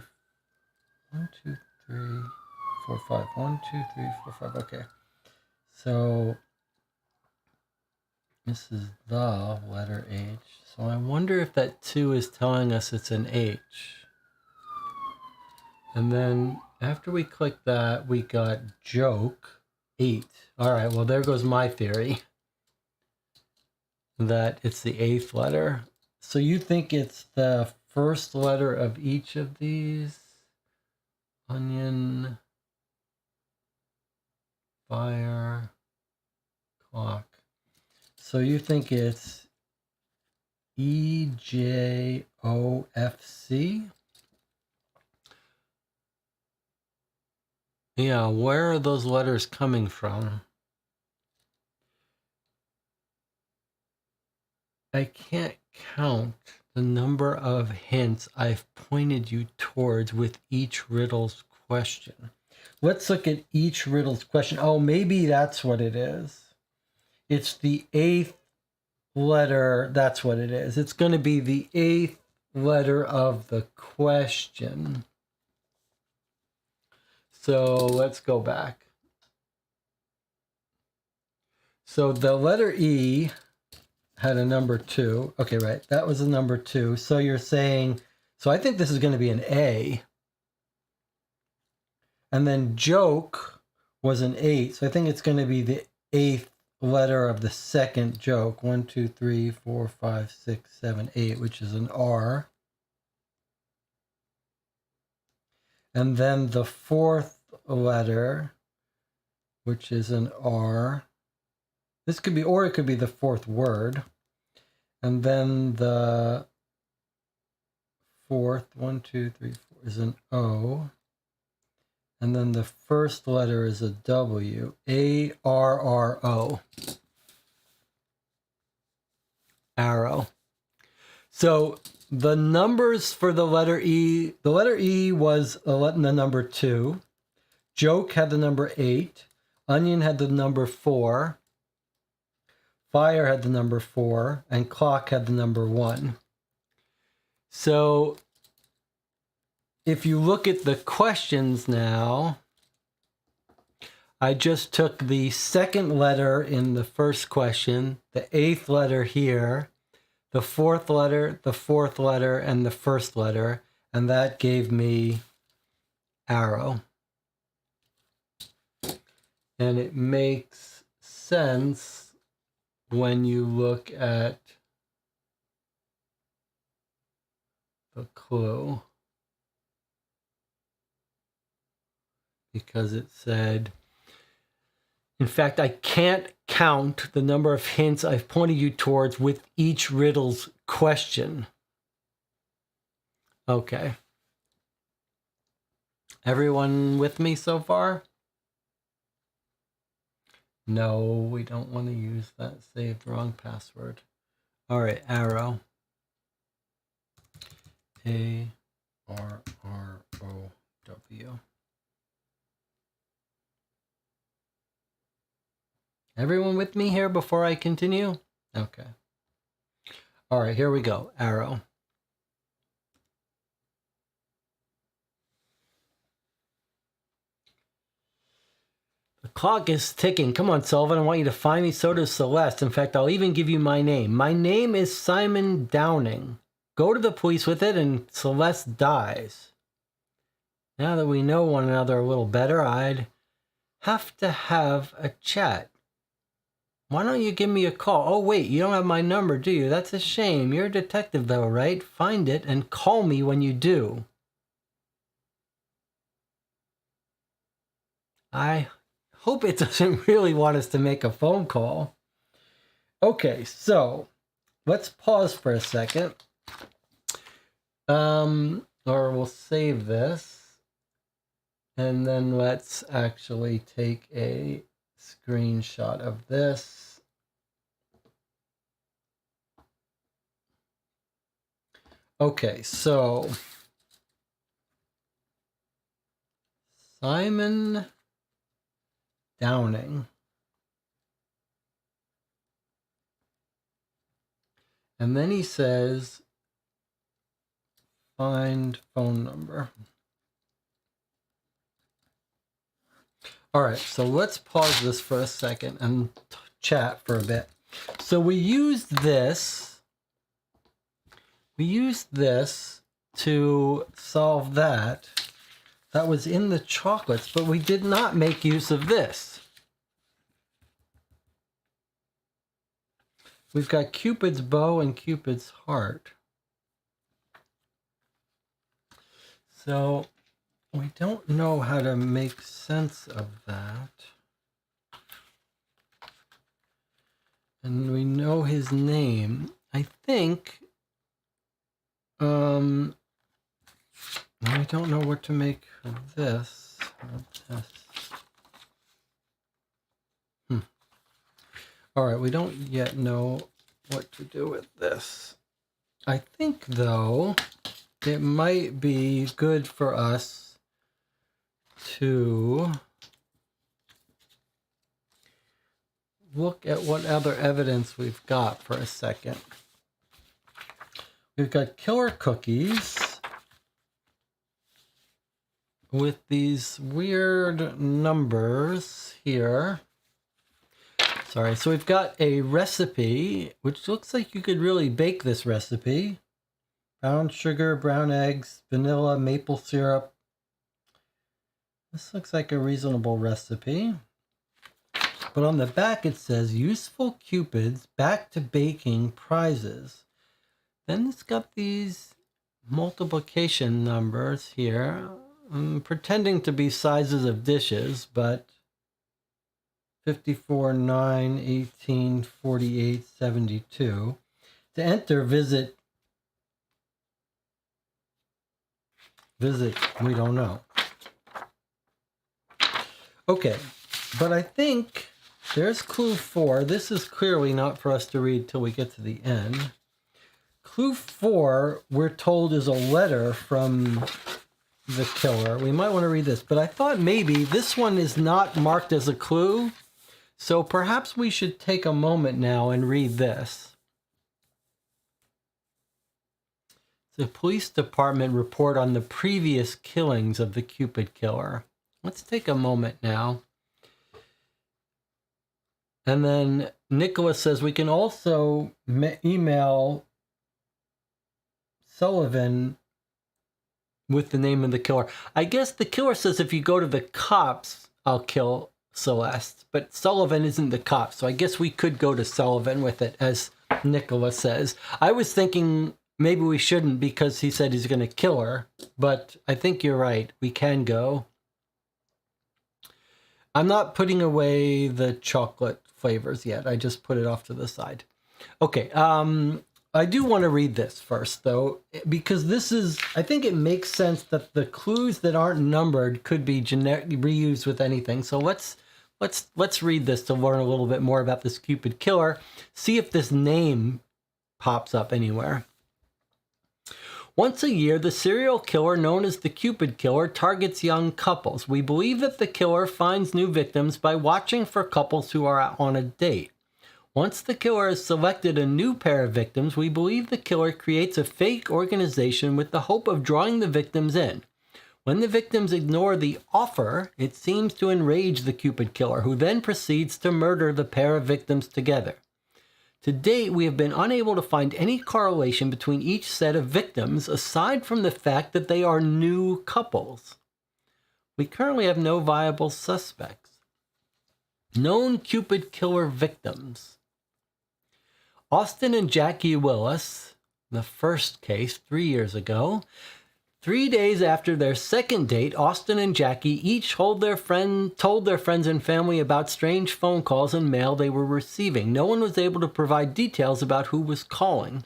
1, 2, 3, 4, 5. 1, 2, 3, 4, 5. Okay. So this is the letter H. So I wonder if that 2 is telling us it's an H. And then after we click that, we got joke 8. All right, well, there goes my theory that it's the 8th letter. So you think it's the first letter of each of these? Onion, fire, clock. So you think it's EJOFC? Yeah, where are those letters coming from? I can't count the number of hints I've pointed you towards with each riddle's question. Let's look at each riddle's question. Oh, maybe that's what it is. It's the 8th letter. That's what it is. It's going to be the 8th letter of the question. So let's go back. So the letter E had a number 2. Okay, right. That was a number 2. So you're saying, so I think this is going to be an A. And then joke was an 8. So I think it's going to be the 8th letter of the second joke. 1, 2, 3, 4, 5, 6, 7, 8, which is an R. And then the 4th letter, which is an R. This could be, or it could be the 4th word. And then the fourth, 1, 2, 3, 4, is an O. And then the first letter is a W. A-R-R-O. Arrow. So the numbers for the letter E was the number 2. Joke had the number 8. Onion had the number 4. Fire had the number 4. And clock had the number 1. So if you look at the questions now, I just took the second letter in the first question, the 8th letter here, the 4th letter, the 4th letter, and the first letter, and that gave me arrow. And it makes sense when you look at the clue, because it said, in fact, I can't count the number of hints I've pointed you towards with each riddle's question. Okay. Everyone with me so far? No, we don't want to use that saved wrong password. All right, arrow. A-R-R-O-W. Everyone with me here before I continue? Okay. All right, here we go. Arrow. The clock is ticking. Come on, Sullivan. I want you to find me. So does Celeste. In fact, I'll even give you my name. My name is Simon Downing. Go to the police with it and Celeste dies. Now that we know one another a little better, I'd have to have a chat. Why don't you give me a call? Oh, wait, you don't have my number, do you? That's a shame. You're a detective, though, right? Find it and call me when you do. I hope it doesn't really want us to make a phone call. Okay, so let's pause for a second. Or we'll save this. And then let's actually take a screenshot of this. Okay, so Simon Downing. And then he says, find phone number. All right, so let's pause this for a second and chat for a bit. So we used this to solve that. That was in the chocolates, but we did not make use of this. We've got Cupid's bow and Cupid's heart. So we don't know how to make sense of that. And we know his name. I think I don't know what to make of this. All right, we don't yet know what to do with this. I think, though, it might be good for us to look at what other evidence we've got for a second. We've got killer cookies with these weird numbers here. Sorry, so we've got a recipe, which looks like you could really bake this recipe. Brown sugar, brown eggs, vanilla, maple syrup. This looks like a reasonable recipe. But on the back it says, useful Cupids, back to baking prizes. Then it's got these multiplication numbers here. I'm pretending to be sizes of dishes, but 54, 9, 18, 48, 72. To enter, visit, we don't know. Okay, but I think there's clue 4. This is clearly not for us to read till we get to the end. Clue 4, we're told, is a letter from the killer. We might want to read this, but I thought maybe this one is not marked as a clue, so perhaps we should take a moment now and read this. The police department report on the previous killings of the Cupid Killer. Let's take a moment now. And then Nicholas says we can also email Sullivan with the name of the killer. I guess the killer says if you go to the cops, I'll kill Celeste. But Sullivan isn't the cop, so I guess we could go to Sullivan with it, as Nicholas says. I was thinking maybe we shouldn't because he said he's going to kill her, but I think you're right. We can go. I'm not putting away the chocolate flavors yet. I just put it off to the side. Okay, I do want to read this first, though, because this is, I think it makes sense that the clues that aren't numbered could be reused with anything. So let's read this to learn a little bit more about this Cupid Killer. See if this name pops up anywhere. Once a year, the serial killer known as the Cupid Killer targets young couples. We believe that the killer finds new victims by watching for couples who are on a date. Once the killer has selected a new pair of victims, we believe the killer creates a fake organization with the hope of drawing the victims in. When the victims ignore the offer, it seems to enrage the Cupid Killer, who then proceeds to murder the pair of victims together. To date, we have been unable to find any correlation between each set of victims aside from the fact that they are new couples. We currently have no viable suspects. Known Cupid Killer victims. Austin and Jackie Willis, the first case 3 years ago. 3 days after their second date, Austin and Jackie each told their friends and family about strange phone calls and mail they were receiving. No one was able to provide details about who was calling.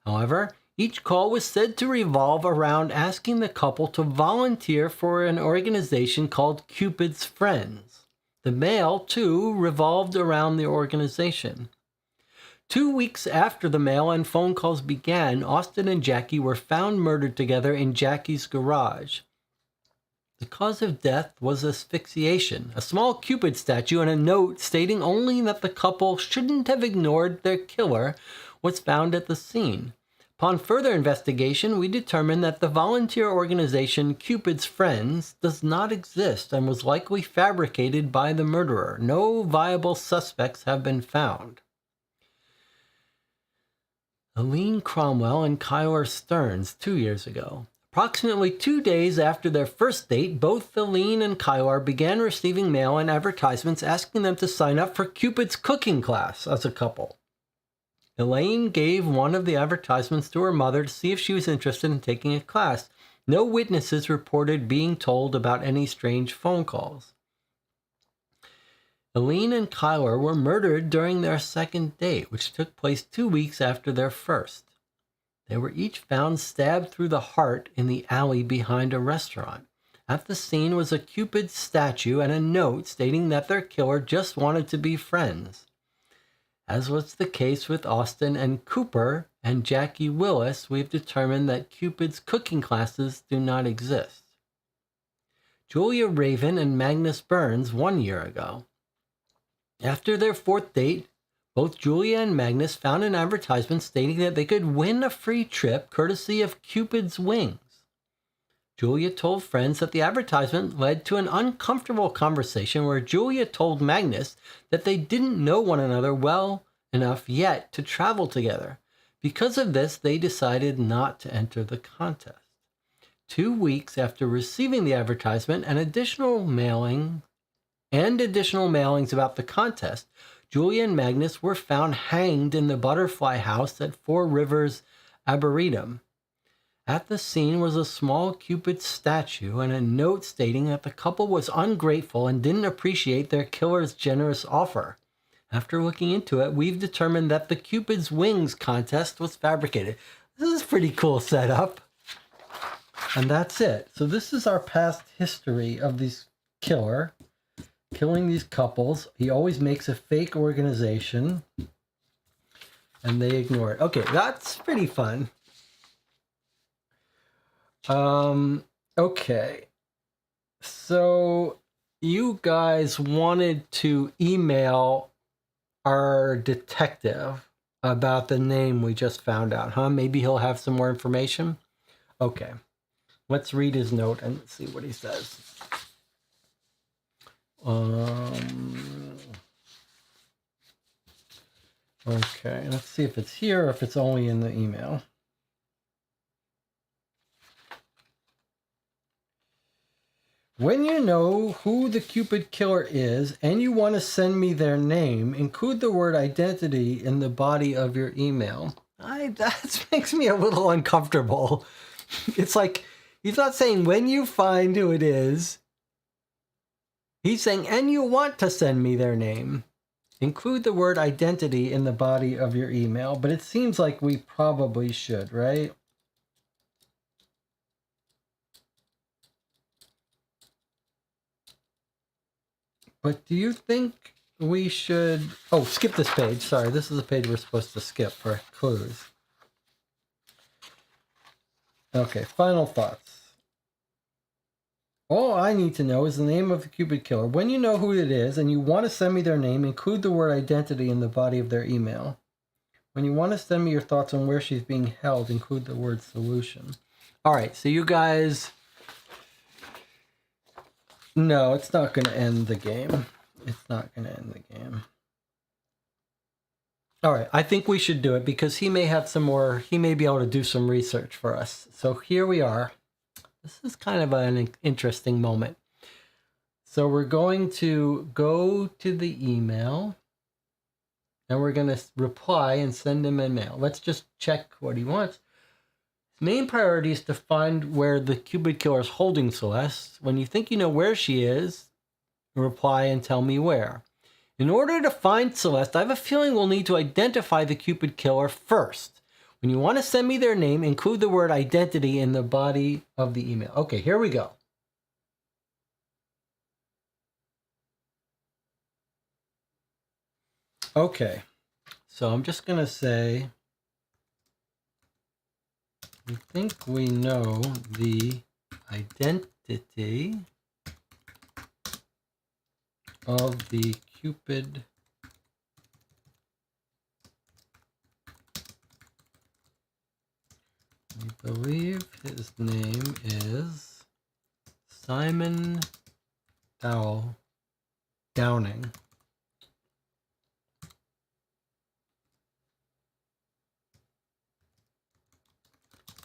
However, each call was said to revolve around asking the couple to volunteer for an organization called Cupid's Friends. The mail, too, revolved around the organization. 2 weeks after the mail and phone calls began, Austin and Jackie were found murdered together in Jackie's garage. The cause of death was asphyxiation. A small Cupid statue and a note stating only that the couple shouldn't have ignored their killer was found at the scene. Upon further investigation, we determined that the volunteer organization Cupid's Friends does not exist and was likely fabricated by the murderer. No viable suspects have been found. Aline Cromwell and Kyler Stearns 2 years ago. Approximately 2 days after their first date, both Aline and Kyler began receiving mail and advertisements asking them to sign up for Cupid's cooking class as a couple. Elaine gave one of the advertisements to her mother to see if she was interested in taking a class. No witnesses reported being told about any strange phone calls. Aline and Kyler were murdered during their second date, which took place 2 weeks after their first. They were each found stabbed through the heart in the alley behind a restaurant. At the scene was a Cupid statue and a note stating that their killer just wanted to be friends. As was the case with Austin and Cooper and Jackie Willis, we've determined that Cupid's cooking classes do not exist. Julia Raven and Magnus Burns 1 year ago. After their fourth date, both Julia and Magnus found an advertisement stating that they could win a free trip courtesy of Cupid's Wings. Julia told friends that the advertisement led to an uncomfortable conversation where Julia told Magnus that they didn't know one another well enough yet to travel together. Because of this, they decided not to enter the contest. 2 weeks after receiving the advertisement and additional mailings about the contest, Julia and Magnus were found hanged in the butterfly house at Four Rivers, Arboretum. At the scene was a small Cupid statue and a note stating that the couple was ungrateful and didn't appreciate their killer's generous offer. After looking into it, we've determined that the Cupid's Wings contest was fabricated. This is a pretty cool setup. And that's it. So this is our past history of this killer killing these couples. He always makes a fake organization and they ignore it. Okay, that's pretty fun. Okay. So you guys wanted to email our detective about the name we just found out, huh? Maybe he'll have some more information. Okay. Let's read his note and see what he says. Okay, let's see if it's here or if it's only in the email. When you know who the Cupid Killer is and you want to send me their name, include the word identity in the body of your email. That makes me a little uncomfortable. It's like, he's not saying when you find who it is. He's saying, and you want to send me their name. Include the word identity in the body of your email. But it seems like we probably should, right? But do you think we should... Oh, skip this page. Sorry, this is the page we're supposed to skip for clues. Okay, final thoughts. All I need to know is the name of the Cupid Killer. When you know who it is and you want to send me their name, include the word identity in the body of their email. When you want to send me your thoughts on where she's being held, include the word solution. All right, so you guys... No, it's not going to end the game. It's not going to end the game. All right, I think we should do it because he may have some more, he may be able to do some research for us. So here we are. This is kind of an interesting moment. So we're going to go to the email and we're going to reply and send him an email. Let's just check what he wants. Main priority is to find where the Cupid Killer is holding Celeste. When you think you know where she is, reply and tell me where. In order to find Celeste, I have a feeling we'll need to identify the Cupid Killer first. When you want to send me their name, include the word identity in the body of the email. Okay, here we go. Okay, so I'm just going to say... I think we know the identity of the Cupid I believe his name is Simon Downing.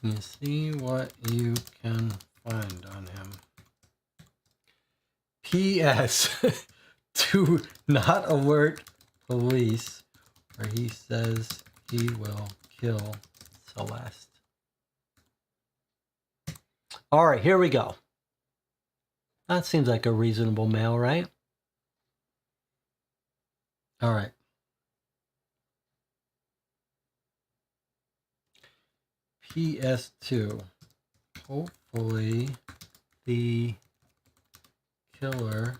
You see what you can find on him. P.S. Do not alert police, or he says he will kill Celeste. All right, here we go. That seems like a reasonable mail, right? All right. PS2. Hopefully the killer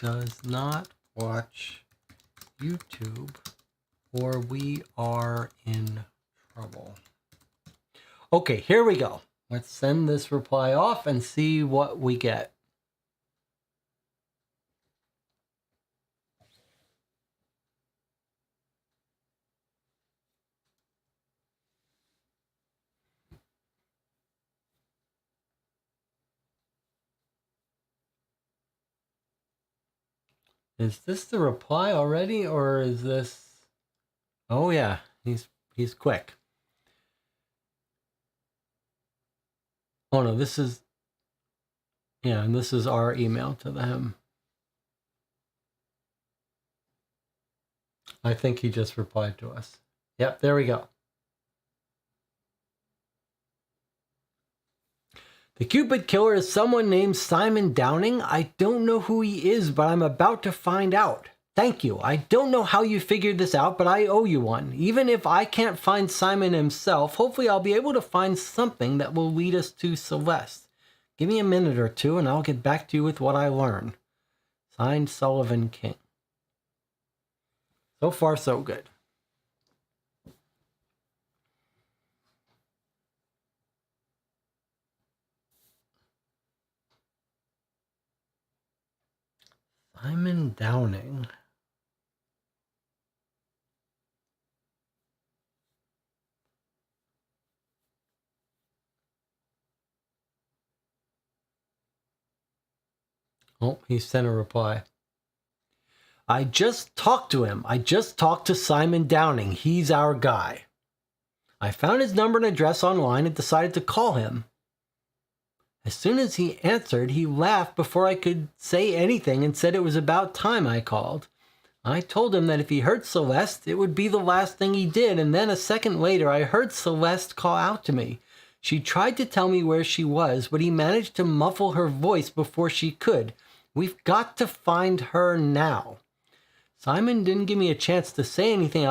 does not watch YouTube or we are in trouble. Okay, here we go. Let's send this reply off and see what we get. Is this the reply already, or is this... Oh yeah, he's quick. Oh no, this is... Yeah, and this is our email to him. I think he just replied to us. Yep, there we go. The Cupid Killer is someone named Simon Downing. I don't know who he is, but I'm about to find out. Thank you. I don't know how you figured this out, but I owe you one. Even if I can't find Simon himself, hopefully I'll be able to find something that will lead us to Celeste. Give me a minute or two and I'll get back to you with what I learn. Signed, Sullivan King. So far, so good. Simon Downing. Oh, he sent a reply. I just talked to him. I just talked to Simon Downing. He's our guy. I found his number and address online and decided to call him. As soon as he answered, he laughed before I could say anything and said it was about time I called. I told him that if he heard Celeste, it would be the last thing he did, and then a second later I heard Celeste call out to me. She tried to tell me where she was, but he managed to muffle her voice before she could. We've got to find her now. Simon didn't give me a chance to say anything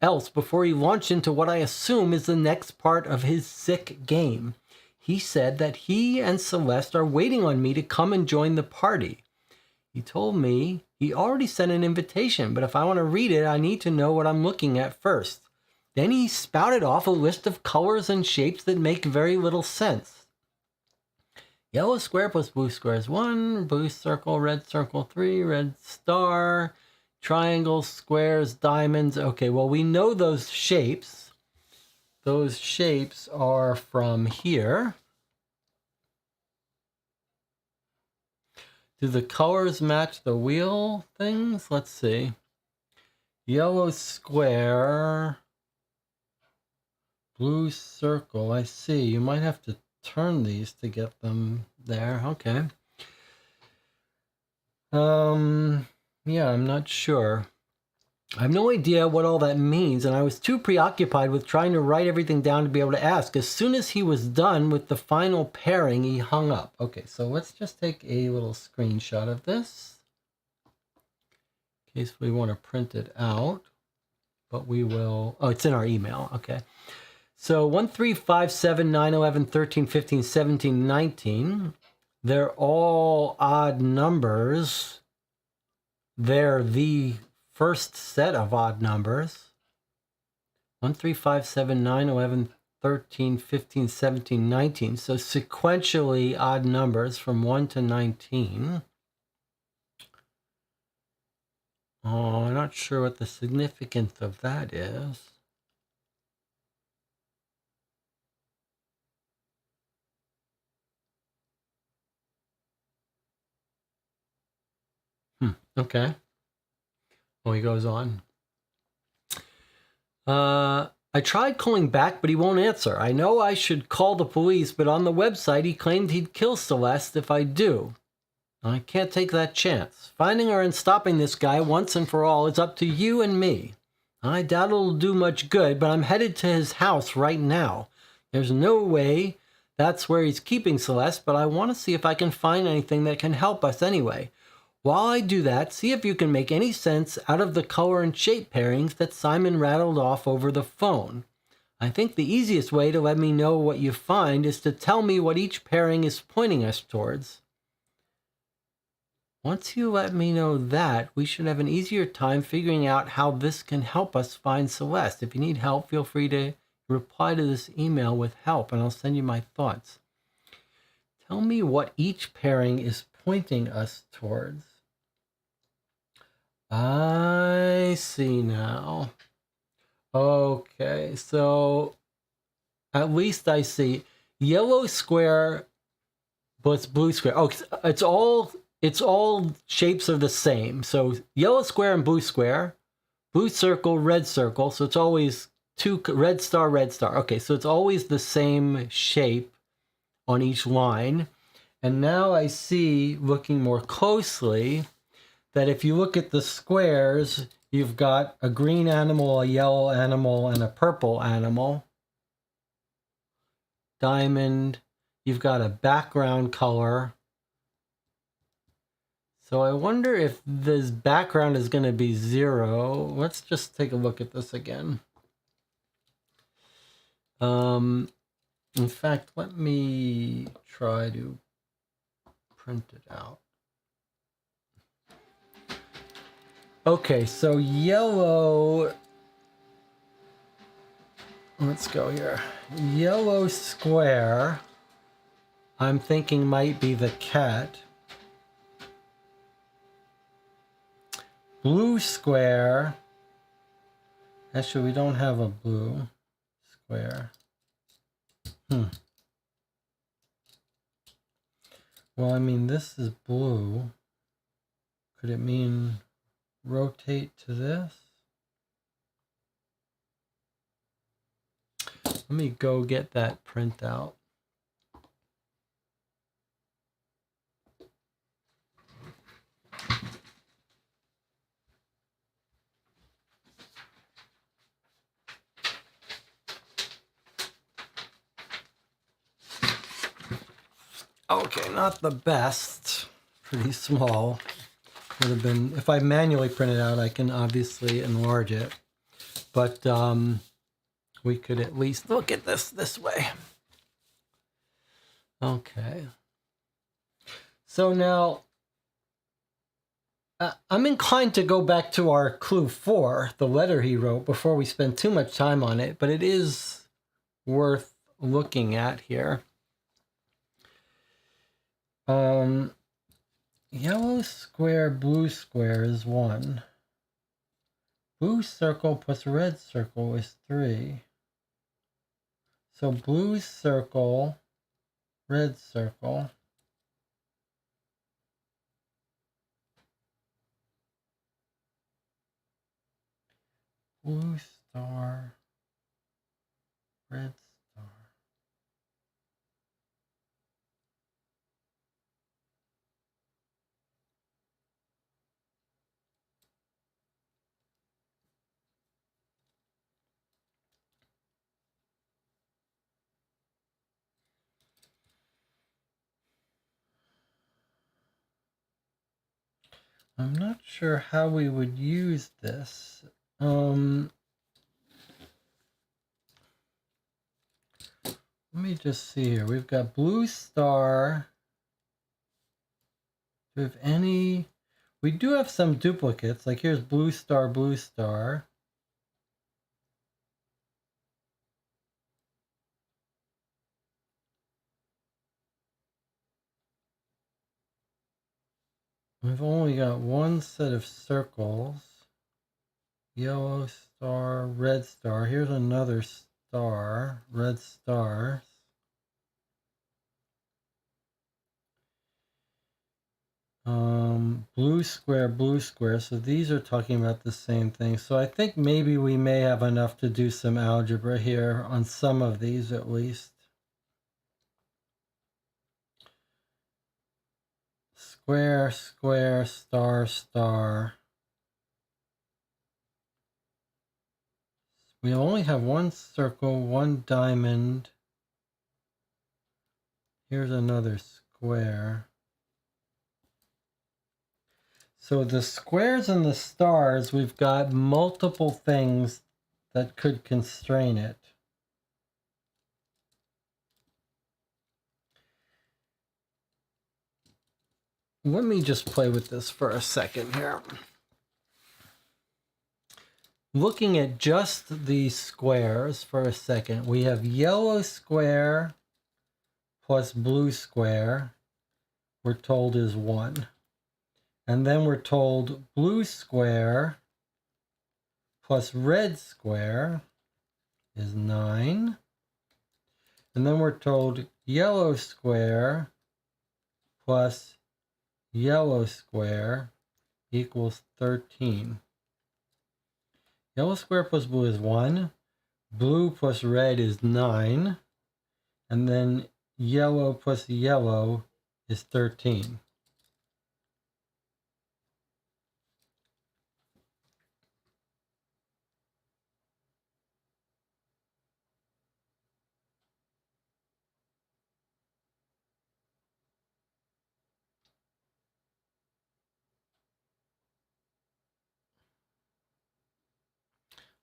else before he launched into what I assume is the next part of his sick game. He said that he and Celeste are waiting on me to come and join the party. He told me he already sent an invitation, but if I want to read it, I need to know what I'm looking at first. Then he spouted off a list of colors and shapes that make very little sense. Yellow square plus blue square is 1, blue circle, red circle 3, red star, triangles, squares, diamonds. Okay, well, we know those shapes. Those shapes are from here. Do the colors match the wheel things? Let's see. Yellow square, blue circle. I see. You might have to turn these to get them there. Okay. Yeah, I'm not sure. I have no idea what all that means, and I was too preoccupied with trying to write everything down to be able to ask. As soon as he was done with the final pairing, he hung up. Okay, so let's just take a little screenshot of this in case we want to print it out, but we will. Oh, it's in our email. Okay. So 1, 3, 5, 7, 9, 11, 13, 15, 17, 19. They're all odd numbers. They're the first set of odd numbers. 1, 3, 5, 7, 9, 11, 13, 15, 17, 19. So sequentially odd numbers from 1 to 19. Oh, I'm not sure what the significance of that is. Okay. Oh, he goes on. I tried calling back, but he won't answer. I know I should call the police, but on the website he claimed he'd kill Celeste if I do. I can't take that chance. Finding her and stopping this guy once and for all is up to you and me. I doubt it'll do much good, but I'm headed to his house right now. There's no way that's where he's keeping Celeste, but I want to see if I can find anything that can help us anyway. While I do that, see if you can make any sense out of the color and shape pairings that Simon rattled off over the phone. I think the easiest way to let me know what you find is to tell me what each pairing is pointing us towards. Once you let me know that, we should have an easier time figuring out how this can help us find Celeste. If you need help, feel free to reply to this email with help, and I'll send you my thoughts. Tell me what each pairing is pointing us towards. I see now. Okay, so at least I see yellow square plus blue square. Oh, it's all shapes are the same. So yellow square and blue square, blue circle, red circle. So it's always two red star, red star. Okay, so it's always the same shape on each line. And now I see, looking more closely, that if you look at the squares, you've got a green animal, a yellow animal, and a purple animal. Diamond, you've got a background color. So I wonder if this background is going to be 0. Let's just take a look at this again. In fact, let me try to print it out. Okay, so yellow, let's go here. Yellow square, I'm thinking might be the cat. Blue square, actually we don't have a blue square. Well, I mean, this is blue. Could it mean rotate to this? Let me go get that printout. Okay, not the best. Pretty small. Would have been, if I manually print it out, I can obviously enlarge it. But we could at least look at this way. Okay. So now, I'm inclined to go back to our clue 4, the letter he wrote, before we spend too much time on it, but it is worth looking at here. Yellow square, blue square is 1. Blue circle plus red circle is 3. So blue circle, red circle. Blue star, red star. I'm not sure how we would use this. Let me just see here. We've got blue star. Do we have any? We do have some duplicates. Like here's blue star, blue star. We've only got one set of circles. Yellow star, red star. Here's another star, red stars. Blue square, blue square. So these are talking about the same thing. So I think maybe we may have enough to do some algebra here on some of these at least. Square, square, star, star. We only have one circle, one diamond. Here's another square. So the squares and the stars, we've got multiple things that could constrain it. Let me just play with this for a second here. Looking at just these squares for a second, we have yellow square plus blue square, we're told is 1. And then we're told blue square plus red square is 9. And then we're told yellow square plus yellow square equals 13. Yellow square plus blue is 1. Blue plus red is 9. And then yellow plus yellow is 13.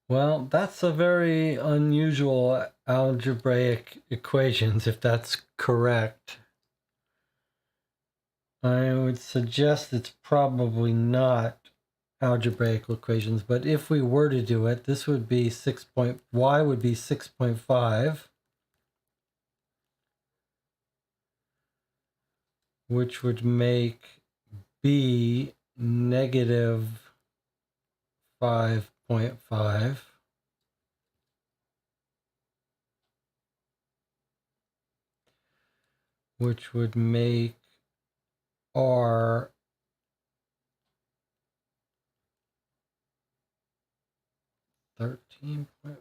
Well, that's a very unusual algebraic equations, if that's correct. I would suggest it's probably not algebraic equations, but if we were to do it, this would be y would be 6.5, which would make b negative 5.5. Which would make R 13.14.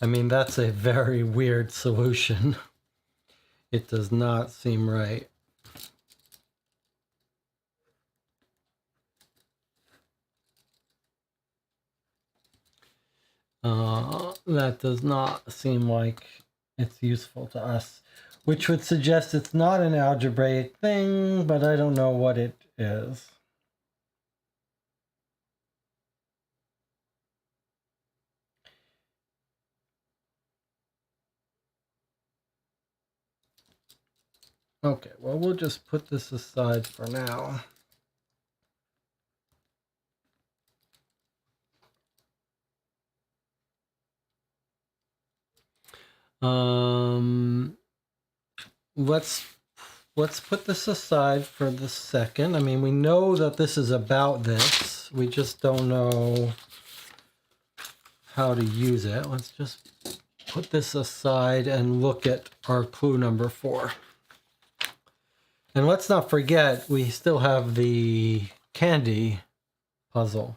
I mean, that's a very weird solution. It does not seem right. That does not seem like it's useful to us, which would suggest it's not an algebraic thing, but I don't know what it is. Okay, well, we'll just put this aside for now. Let's put this aside for the second. I mean, we know that this is about this. We just don't know how to use it. Let's just put this aside and look at our clue number 4. And let's not forget, we still have the candy puzzle.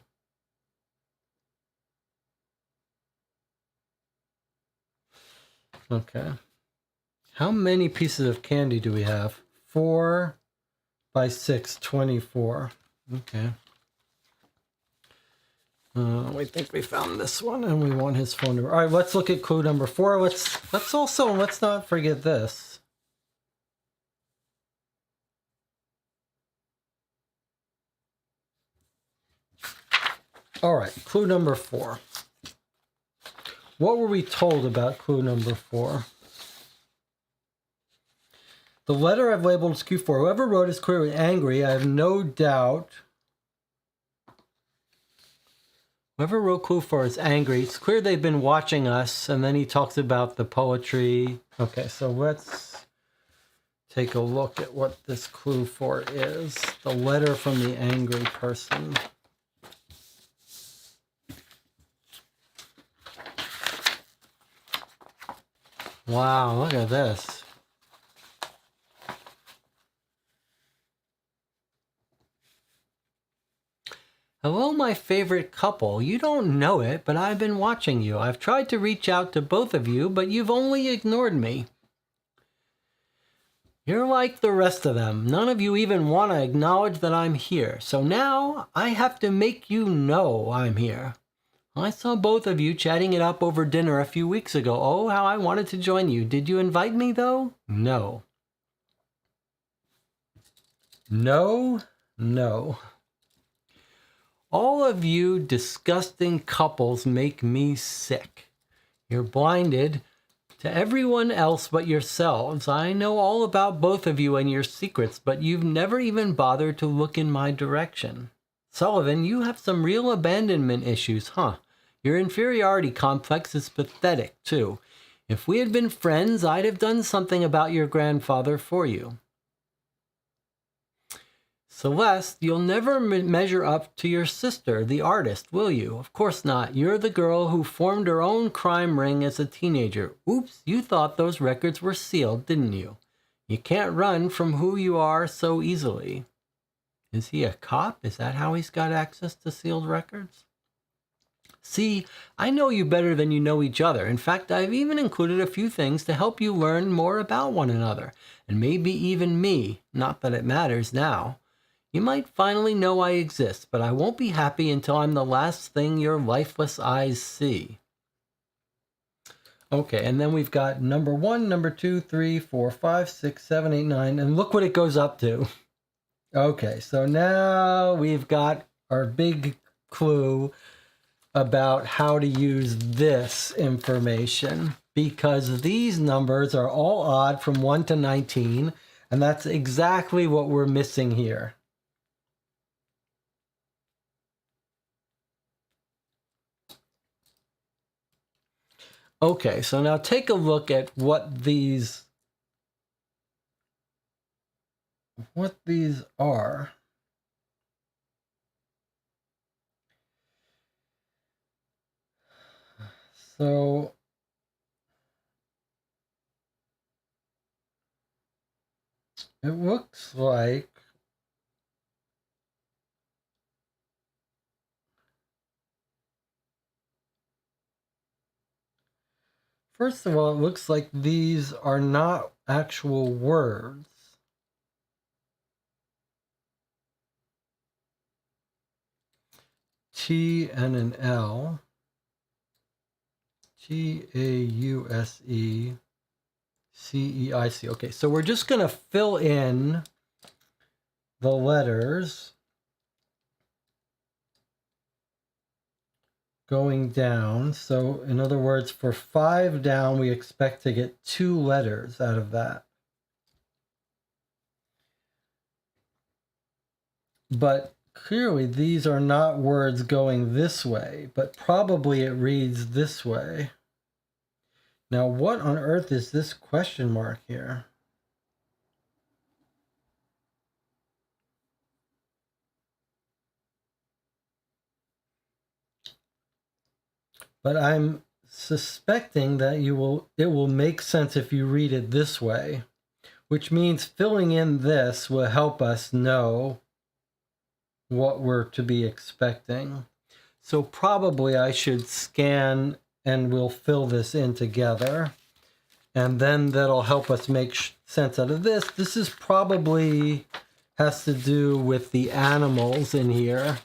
Okay. How many pieces of candy do we have? 4 by 6, 24. Okay. We think we found this one, and we want his phone number. All right, let's look at clue number 4. Let's not forget this. All right, clue number 4. What were we told about clue number 4? The letter I've labeled as Q4. Whoever wrote is clearly angry. I have no doubt. Whoever wrote clue 4 is angry. It's clear they've been watching us. And then he talks about the poetry. Okay, so let's take a look at what this clue 4 is. The letter from the angry person. Wow, look at this. Hello, my favorite couple. You don't know it, but I've been watching you. I've tried to reach out to both of you, but you've only ignored me. You're like the rest of them. None of you even want to acknowledge that I'm here. So now I have to make you know I'm here. I saw both of you chatting it up over dinner a few weeks ago. Oh, how I wanted to join you. Did you invite me, though? No. No. No. All of you disgusting couples make me sick. You're blinded to everyone else but yourselves. I know all about both of you and your secrets, but you've never even bothered to look in my direction. Sullivan, you have some real abandonment issues, huh? Your inferiority complex is pathetic, too. If we had been friends, I'd have done something about your grandfather for you. Celeste, you'll never measure up to your sister, the artist, will you? Of course not. You're the girl who formed her own crime ring as a teenager. Oops, you thought those records were sealed, didn't you? You can't run from who you are so easily. Is he a cop? Is that how he's got access to sealed records? See, I know you better than you know each other. In fact, I've even included a few things to help you learn more about one another, and maybe even me. Not that it matters now. You might finally know I exist, but I won't be happy until I'm the last thing your lifeless eyes see. Okay, and then we've got number 1, number 2, 3, 4, 5, 6, 7, 8, 9, and look what it goes up to. Okay, so now we've got our big clue about how to use this information, because these numbers are all odd from 1 to 19, and that's exactly what we're missing here. Okay, so now take a look at what these are. So it looks like first of all, it looks like these are not actual words. T and an L. Tauseceic. Okay, so we're just going to fill in the letters going down. So in other words, for 5 down, we expect to get 2 letters out of that. But clearly these are not words going this way, but probably it reads this way. Now, what on earth is this question mark here? But I'm suspecting that it will make sense if you read it this way, which means filling in this will help us know what we're to be expecting. So probably I should scan and we'll fill this in together. And then that'll help us make sense out of this. This is probably has to do with the animals in here,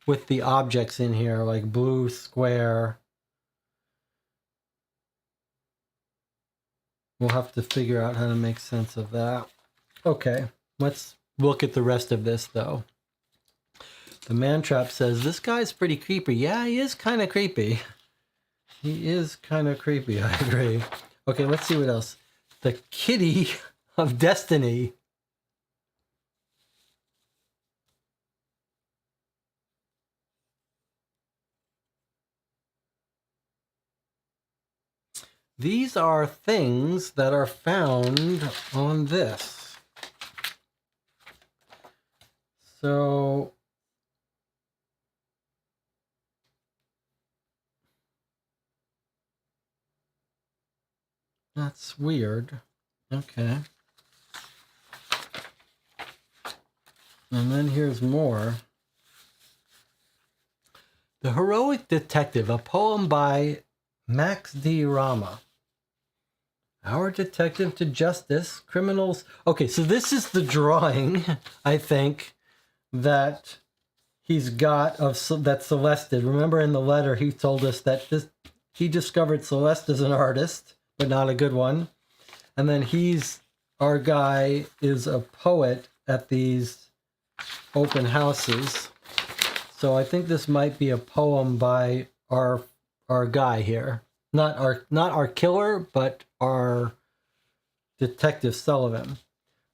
with the objects in here, like blue square. We'll have to figure out how to make sense of that. Okay, let's look at the rest of this, though. The man trap says, this guy's pretty creepy. Yeah, he is kind of creepy. He is kind of creepy, I agree. Okay, let's see what else. The Kitty of Destiny. These are things that are found on this. So that's weird. Okay. And then here's more. The Heroic Detective, a poem by Max D. Rama. Our detective to justice, criminals. Okay, so this is the drawing, I think, that he's got of that Celeste did. Remember in the letter he told us that he discovered Celeste as an artist, but not a good one. And then our guy is a poet at these open houses. So I think this might be a poem by our guy here. Not our killer, but our Detective Sullivan.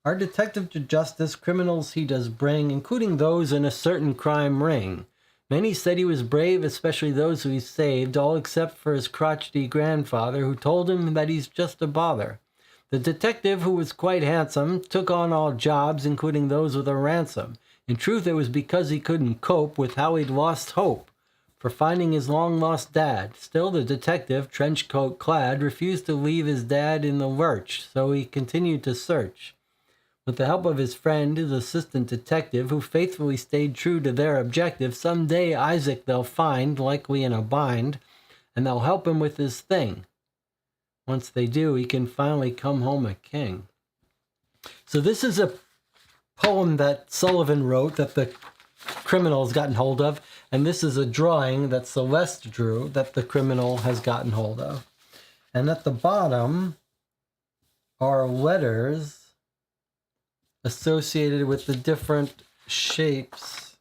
Our detective to justice, criminals he does bring, including those in a certain crime ring. Many said he was brave, especially those who he saved, all except for his crotchety grandfather, who told him that he's just a bother. The detective, who was quite handsome, took on all jobs, including those with a ransom. In truth, it was because he couldn't cope with how he'd lost hope for finding his long-lost dad. Still, the detective, trench coat clad, refused to leave his dad in the lurch, so he continued to search. With the help of his friend, his assistant detective, who faithfully stayed true to their objective, someday Isaac they'll find, likely in a bind, and they'll help him with his thing. Once they do, he can finally come home a king. So this is poem that Sullivan wrote that the criminal has gotten hold of. And this is a drawing that Celeste drew that the criminal has gotten hold of. And at the bottom are letters associated with the different shapes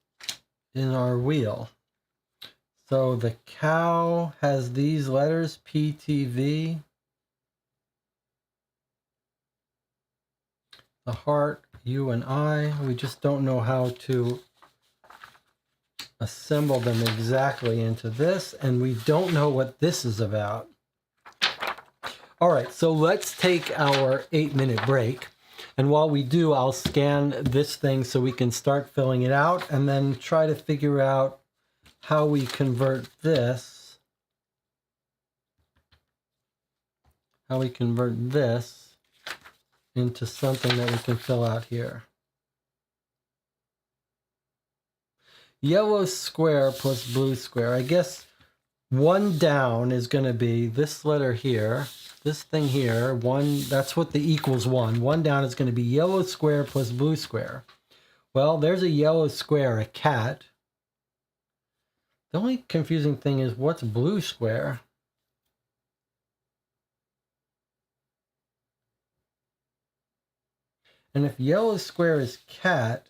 in our wheel. So the cow has these letters, PTV. The heart, you and I. We just don't know how to assemble them exactly into this, and we don't know what this is about. All right, so let's take our 8-minute break. And while we do, I'll scan this thing so we can start filling it out and then try to figure out how we convert this. How we convert this into something that we can fill out here. Yellow square plus blue square. I guess one down is going to be this letter here. This thing here, one, that's what the equals one. One down is going to be yellow square plus blue square. Well, there's a yellow square, a cat. The only confusing thing is what's blue square? And if yellow square is cat,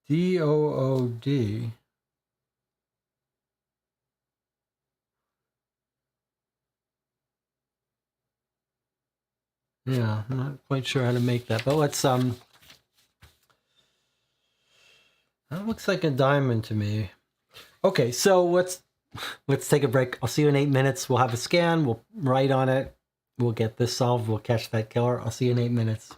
DOOD. Yeah, I'm not quite sure how to make that, but let's that looks like a diamond to me. Okay, so let's take a break. I'll see you in 8 minutes. We'll have a scan, we'll write on it, we'll get this solved, we'll catch that killer. I'll see you in 8 minutes.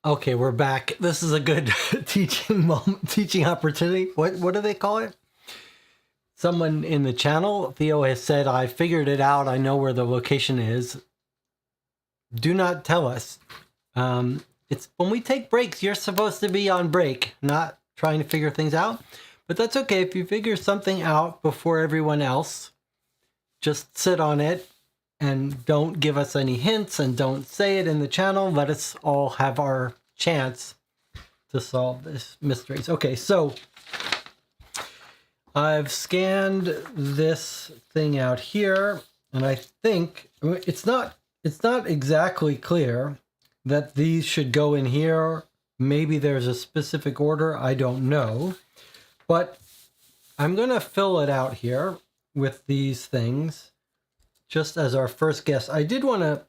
Okay, we're back. This is a good teaching moment, teaching opportunity. What do they call it? Someone in the channel, Theo, has said, I figured it out. I know where the location is. Do not tell us. It's when we take breaks, you're supposed to be on break, not trying to figure things out. But that's okay. If you figure something out before everyone else, just sit on it and don't give us any hints and don't say it in the channel. Let us all have our chance to solve this mysteries. Okay, so I've scanned this thing out here, and I think it's not exactly clear that these should go in here. Maybe there's a specific order, I don't know. But I'm going to fill it out here with these things just as our first guess. I did want to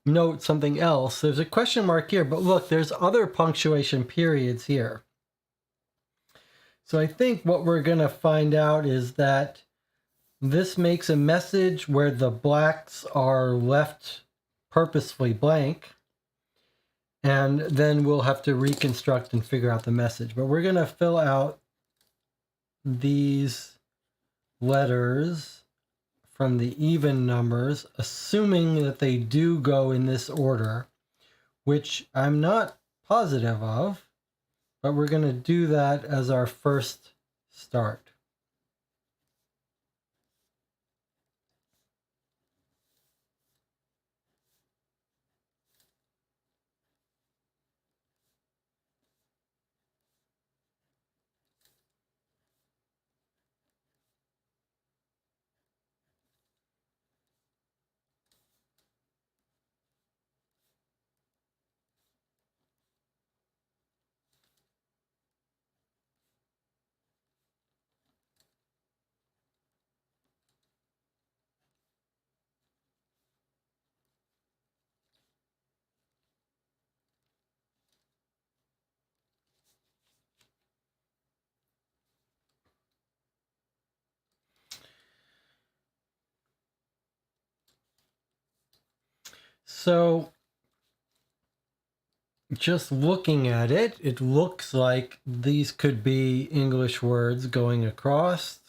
note something else. There's a question mark here, but look, there's other punctuation periods here. So I think what we're going to find out is that this makes a message where the blacks are left purposefully blank. And then we'll have to reconstruct and figure out the message. But we're going to fill out these letters from the even numbers, assuming that they do go in this order, which I'm not positive of, but we're going to do that as our first start. So just looking at it, it looks like these could be English words going across.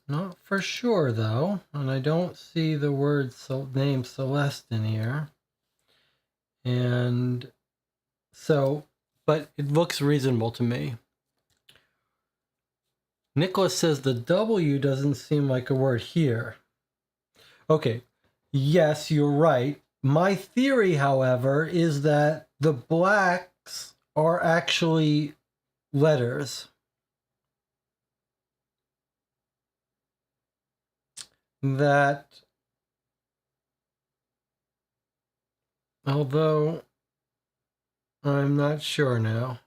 Not for sure though, and I don't see the word name Celeste in here. And so, but it looks reasonable to me. Nicholas says the W doesn't seem like a word here. Okay, yes, you're right. My theory, however, is that the blacks are actually letters. That, although I'm not sure now.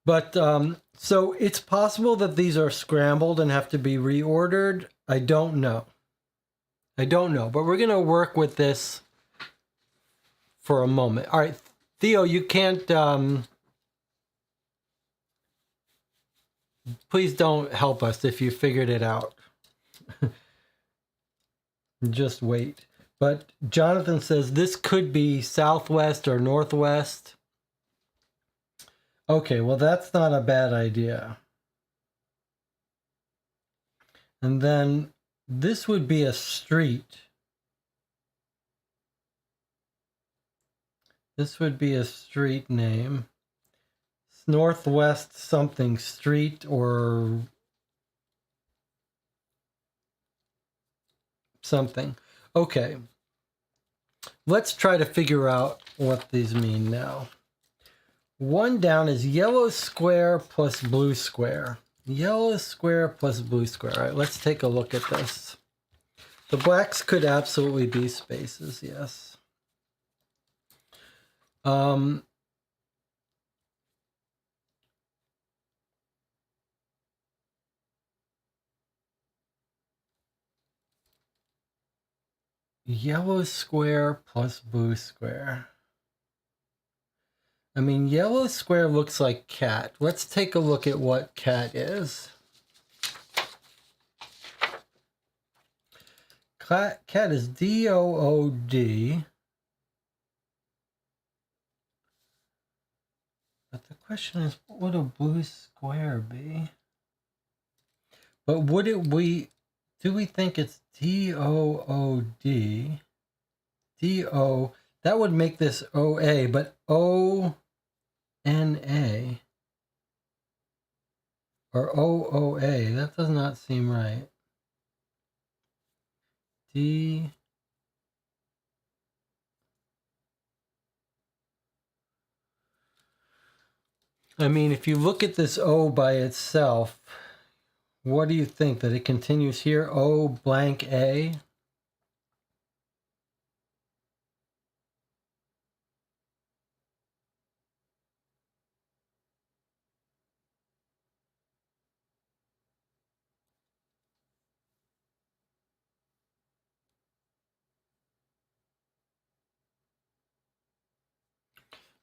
But so it's possible that these are scrambled and have to be reordered. I don't know. But we're going to work with this for a moment. All right, Theo, you can't, please don't help us if you figured it out. Just wait. But Jonathan says this could be southwest or northwest. Okay, well, that's not a bad idea. And then this would be a street. This would be a street name. Northwest something street or something. Okay. Let's try to figure out what these mean now. One down is yellow square plus blue square. Yellow square plus blue square. All right, let's take a look at this. The blacks could absolutely be spaces, yes. Yellow square plus blue square. I mean, yellow square looks like cat. Let's take a look at what cat is. Cat is D-O-O-D. But the question is, what would a blue square be? But would it be Do we think it's D-O-O-D? D-O, that would make this O-A, but O-N-A or O-O-A, that does not seem right. D, I mean, if you look at this O by itself, what do you think? That it continues here? O blank A?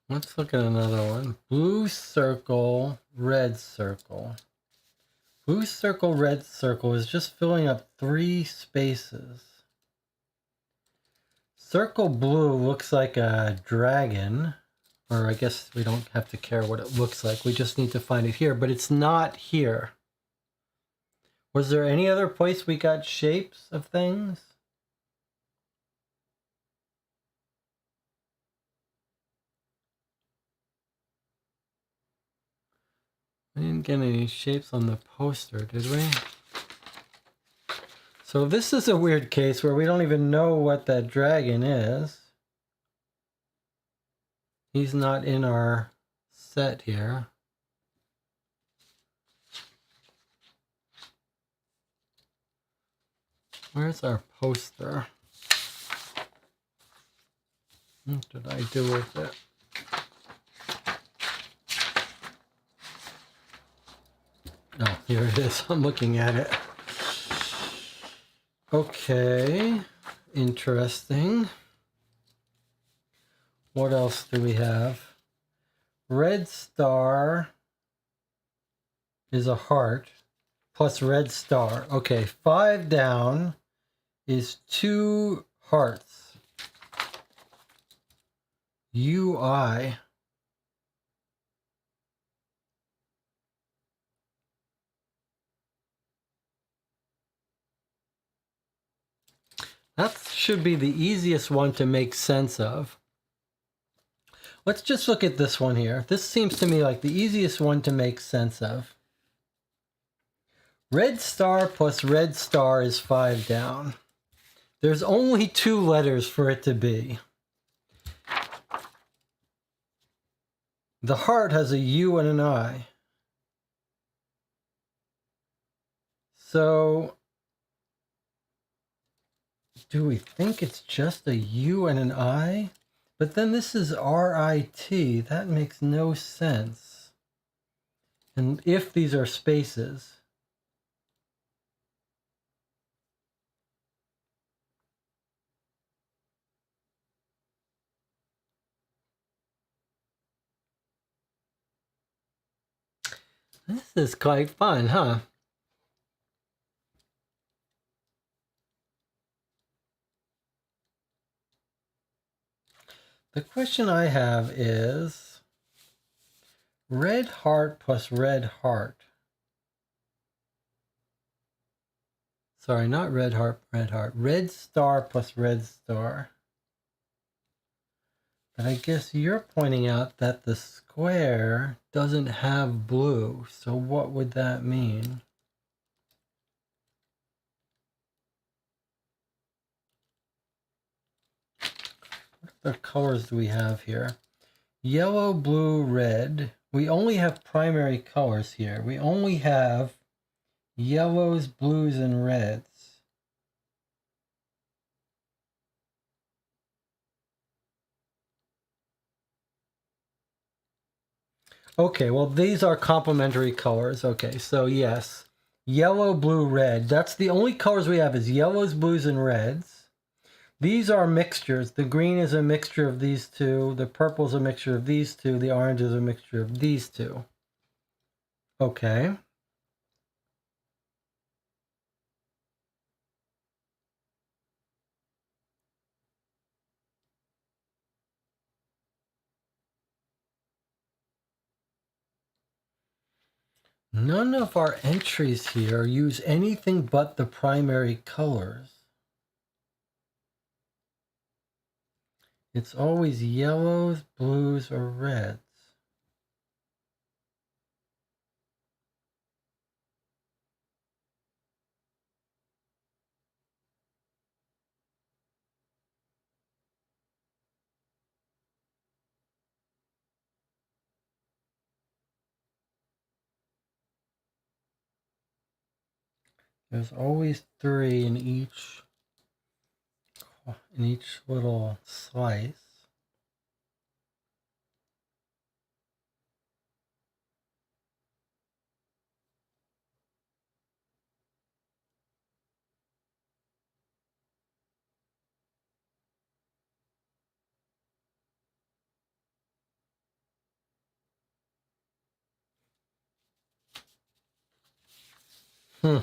Let's look at another one. Blue circle, red circle. Blue circle, red circle is just filling up 3 spaces. Circle blue looks like a dragon, or I guess we don't have to care what it looks like. We just need to find it here, but it's not here. Was there any other place we got shapes of things? We didn't get any shapes on the poster, did we? So this is a weird case where we don't even know what that dragon is. He's not in our set here. Where's our poster? What did I do with it? Oh, here it is. I'm looking at it. Okay, interesting. What else do we have? Red star is a heart plus red star. Okay, 5 down is 2 hearts. UI. That should be the easiest one to make sense of. Let's just look at this one here. This seems to me like the easiest one to make sense of. Red star plus red star is 5 down. There's only 2 letters for it to be. The heart has a U and an I. So, do we think it's just a U and an I? But then this is R-I-T. That makes no sense. And if these are spaces. This is quite fun, huh? The question I have is red heart plus red heart. Sorry, not red heart, red heart. Red star plus red star. But I guess you're pointing out that the square doesn't have blue. So what would that mean? What other colors do we have here? Yellow, blue, red. We only have primary colors here. We only have yellows, blues, and reds. Okay, well, these are complementary colors. Okay, so yes, yellow, blue, red. That's the only colors we have is yellows, blues, and reds. These are mixtures. The green is a mixture of these two. The purple is a mixture of these two. The orange is a mixture of these two. Okay. None of our entries here use anything but the primary colors. It's always yellows, blues, or reds. There's always 3 in each little slice. Hmm.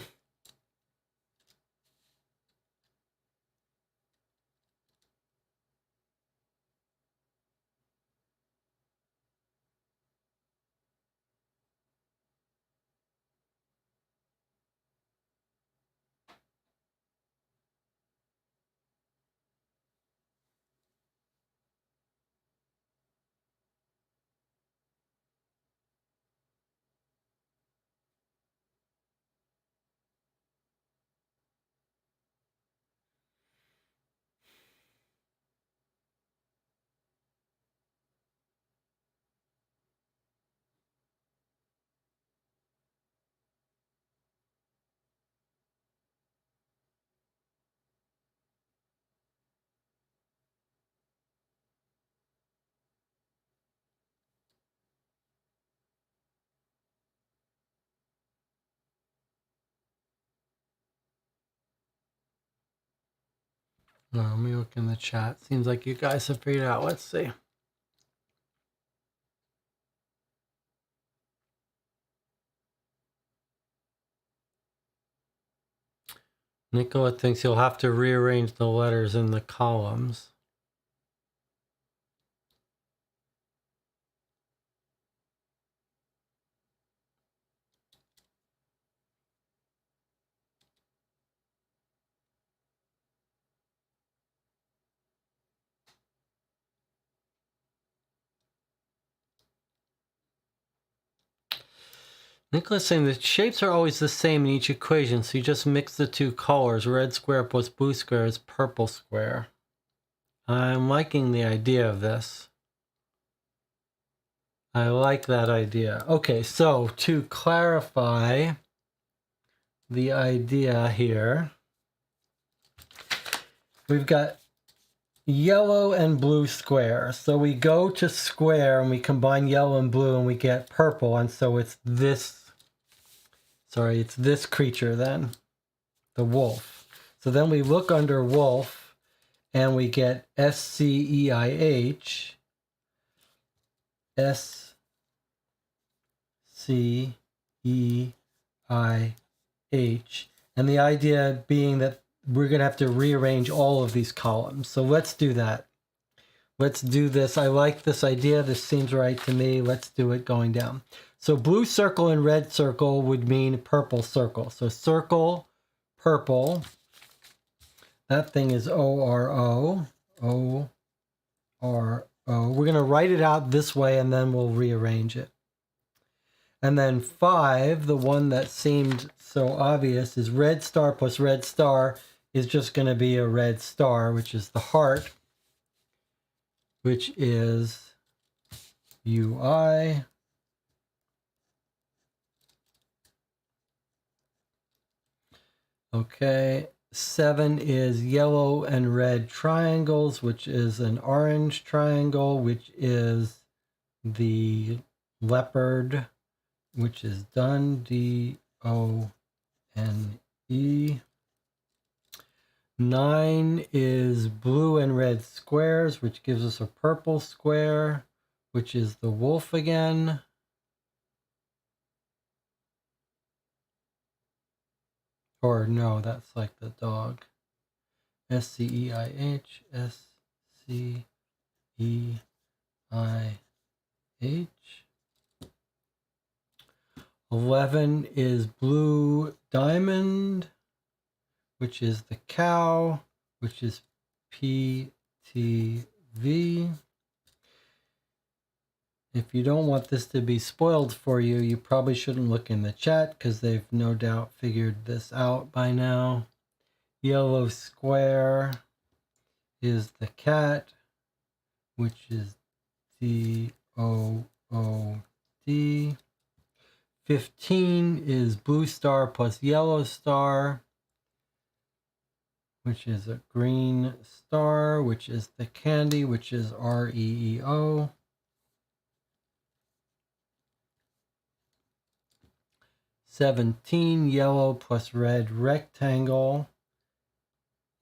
Let me look in the chat. Seems like you guys have figured it out. Let's see. Nicola thinks you'll have to rearrange the letters in the columns. Nicholas saying the shapes are always the same in each equation, so you just mix the 2 colors. Red square plus blue square is purple square. I'm liking the idea of this. I like that idea. Okay, so to clarify the idea here, we've got yellow and blue square. So we go to square and we combine yellow and blue and we get purple. And so it's this, it's this creature then, the wolf. So then we look under wolf and we get SCEIH, SCEIH. And the idea being that we're going to have to rearrange all of these columns. So let's do that. Let's do this. I like this idea. This seems right to me. Let's do it going down. So blue circle and red circle would mean purple circle. So circle, purple. That thing is O-R-O. O-R-O. We're going to write it out this way and then we'll rearrange it. And then 5, the one that seemed so obvious, is red star plus red star is just going to be a red star, which is the heart, which is UI. Okay, 7 is yellow and red triangles, which is an orange triangle, which is the leopard, which is done, D-O-N-E. 9 is blue and red squares, which gives us a purple square, which is the wolf again. Or no, that's like the dog. SCEIH, SCEIH. 11 is blue diamond, which is the cow, which is PTV. If you don't want this to be spoiled for you, you probably shouldn't look in the chat because they've no doubt figured this out by now. Yellow square is the cat, which is DOOD. 15 is blue star plus yellow star, which is a green star, which is the candy, which is REEO. 17, yellow plus red rectangle,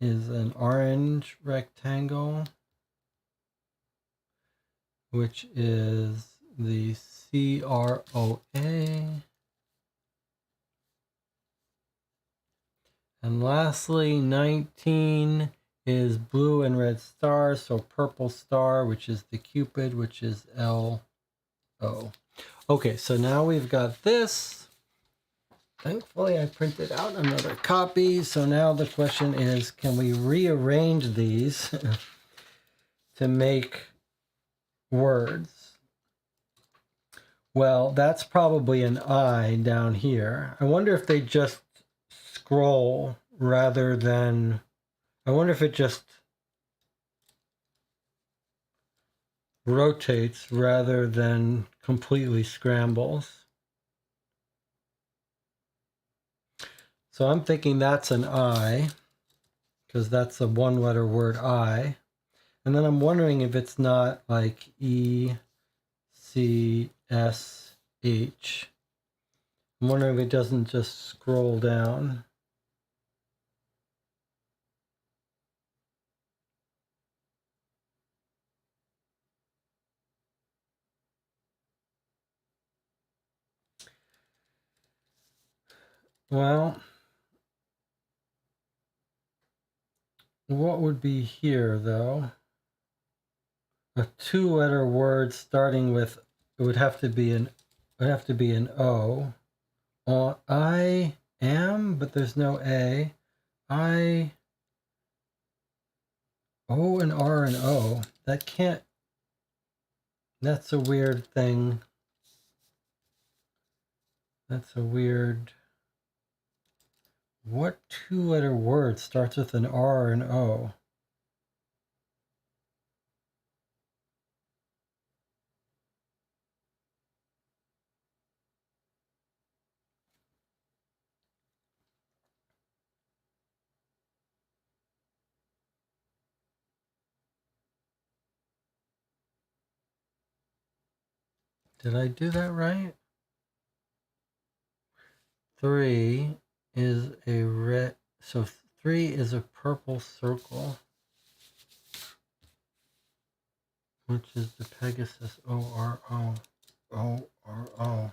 is an orange rectangle, which is the CROA. And lastly, 19 is blue and red star, so purple star, which is the Cupid, which is LO. Okay, so now we've got this. Thankfully, I printed out another copy. So now the question is, can we rearrange these to make words? Well, that's probably an I down here. I wonder if they just scroll rather than, I wonder if it just rotates rather than completely scrambles. So I'm thinking that's an I, because that's a one-letter word I. And then I'm wondering if it's not like ECSH. I'm wondering if it doesn't just scroll down. Well, what would be here though? A two-letter word starting with, it would have to be an O. I am, but there's no A. I, O and R and O. That can't, that's a weird thing. That's a weird, what two-letter word starts with an R and O? Did I do that right? 3 is a red, so 3 is a purple circle, which is the Pegasus ORO. ORO.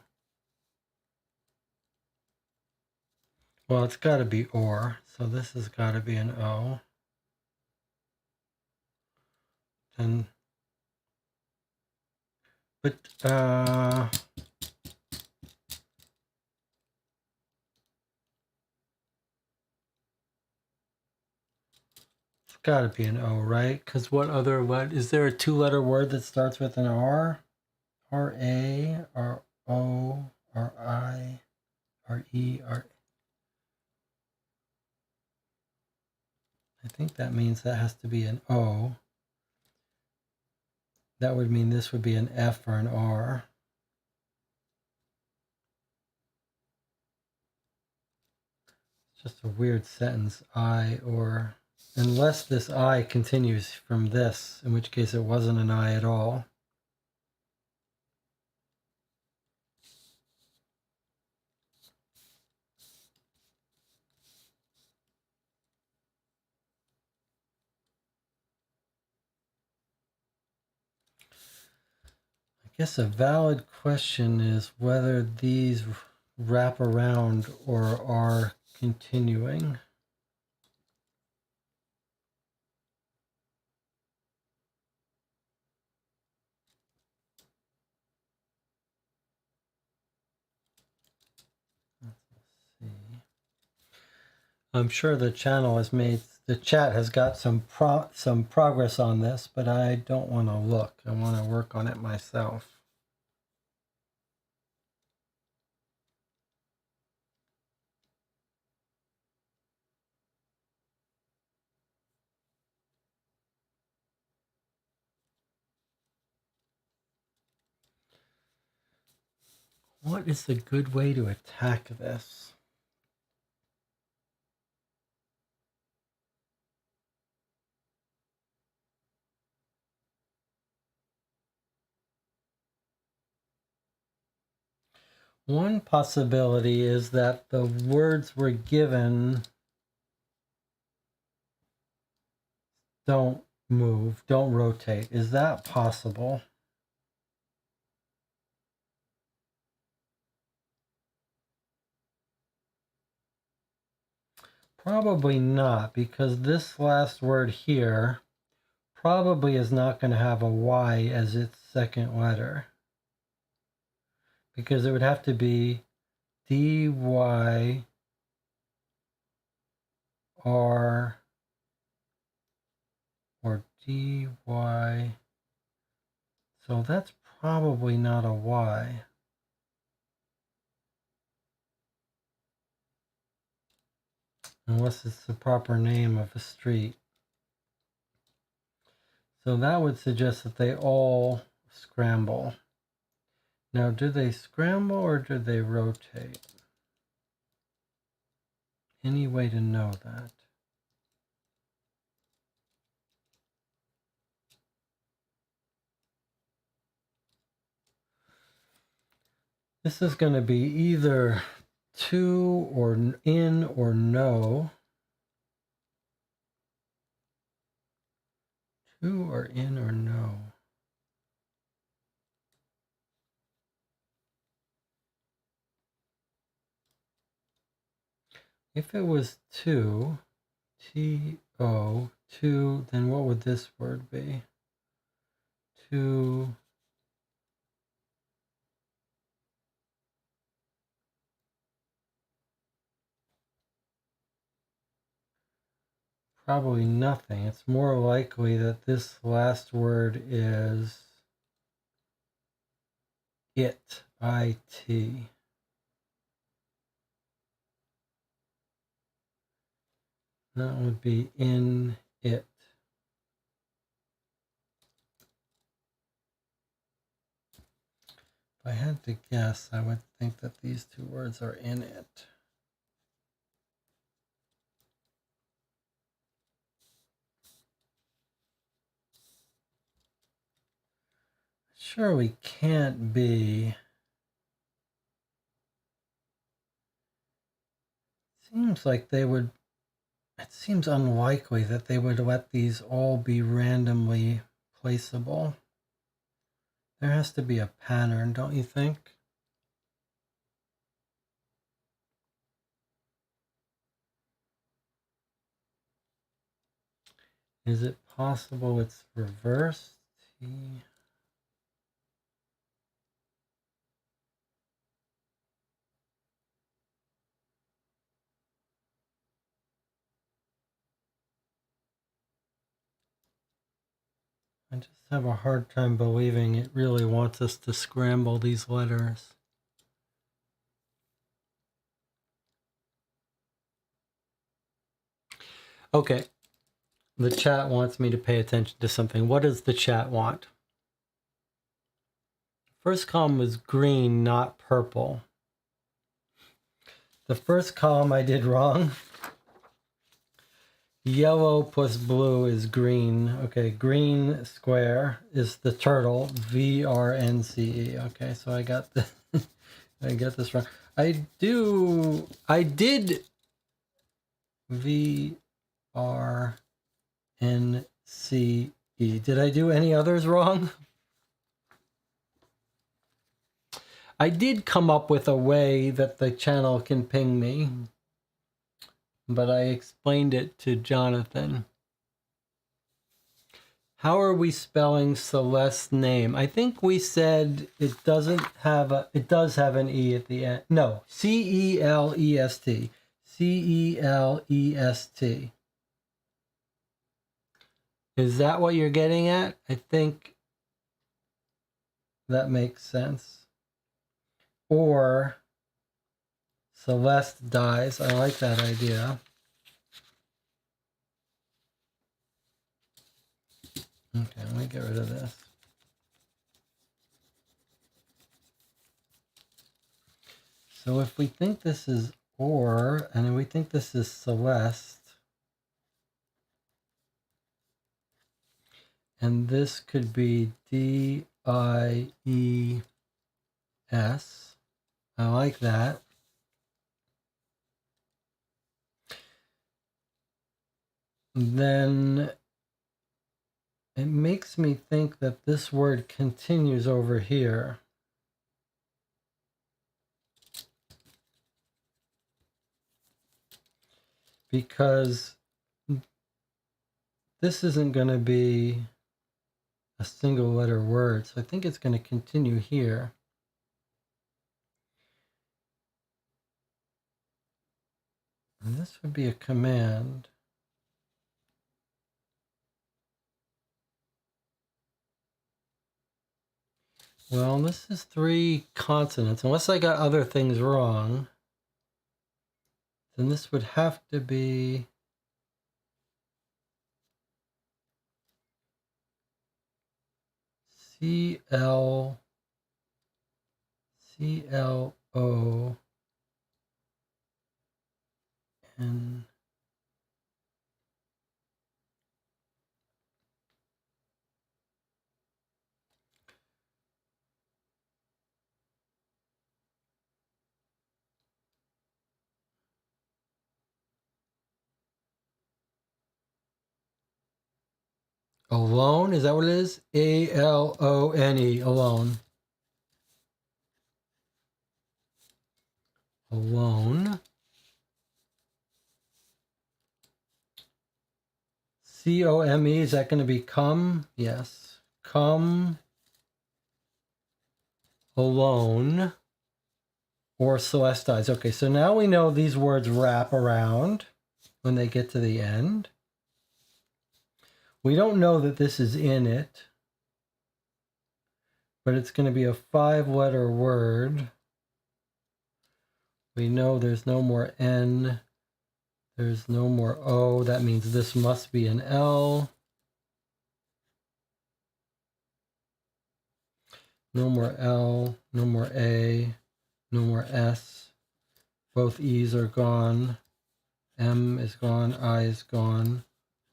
Well, it's got to be OR, so this has got to be an O. And, but, it's got to be an O, right? Because what is there a two-letter word that starts with an R? R-A, R-O, R-I, R-E, R. I think that means that has to be an O. That would mean this would be an F or an R. It's just a weird sentence, I or, unless this I continues from this, in which case it wasn't an I at all. I guess a valid question is whether these wrap around or are continuing. I'm sure the channel has made, the chat has got some progress on this, but I don't want to look. I want to work on it myself. What is a good way to attack this? One possibility is that the words we're given don't move, don't rotate. Is that possible? Probably not, because this last word here probably is not going to have a Y as its second letter, because it would have to be DY R or DY. So that's probably not a Y. Unless it's the proper name of a street. So that would suggest that they all scramble. Now, do they scramble or do they rotate? Any way to know that? This is going to be either to or in or no. To or in or no. If it was to, T-O, to, then what would this word be? To, probably nothing. It's more likely that this last word is it, I-T. That would be in it. If I had to guess, I would think that these two words are in it. Surely can't be. Seems like they would, it seems unlikely that they would let these all be randomly placeable. There has to be a pattern, don't you think? Is it possible it's reversed? T. I just have a hard time believing it really wants us to scramble these letters. Okay, the chat wants me to pay attention to something. What does the chat want? First column was green, not purple. The first column I did wrong. Yellow plus blue is green. Okay, green square is the turtle. VRNCE. Okay, so I got the I got this wrong. I did VRNCE. Did I do any others wrong? I did come up with a way that the channel can ping me, but I explained it to Jonathan. How are we spelling Celeste's name? I think we said it doesn't have a, it does have an E at the end. No, C-E-L-E-S-T. Celest. Is that what you're getting at? I think that makes sense. Or Celeste dies. I like that idea. Okay, let me get rid of this. So if we think this is or, and we think this is Celeste, and this could be DIES. I like that. Then it makes me think that this word continues over here. Because this isn't going to be a single letter word, so I think it's going to continue here. And this would be a command. Well, this is 3 consonants. Unless I got other things wrong, then this would have to be CLO N. Alone? Is that what it is? ALONE. Alone. Alone. COME. Is that going to be come? Yes. Come alone. Or Celestize. Okay, so now we know these words wrap around when they get to the end. We don't know that this is in it, but it's going to be a 5-letter word. We know there's no more N. There's no more O. That means this must be an L. No more L. No more A. No more S. Both E's are gone. M is gone. I is gone.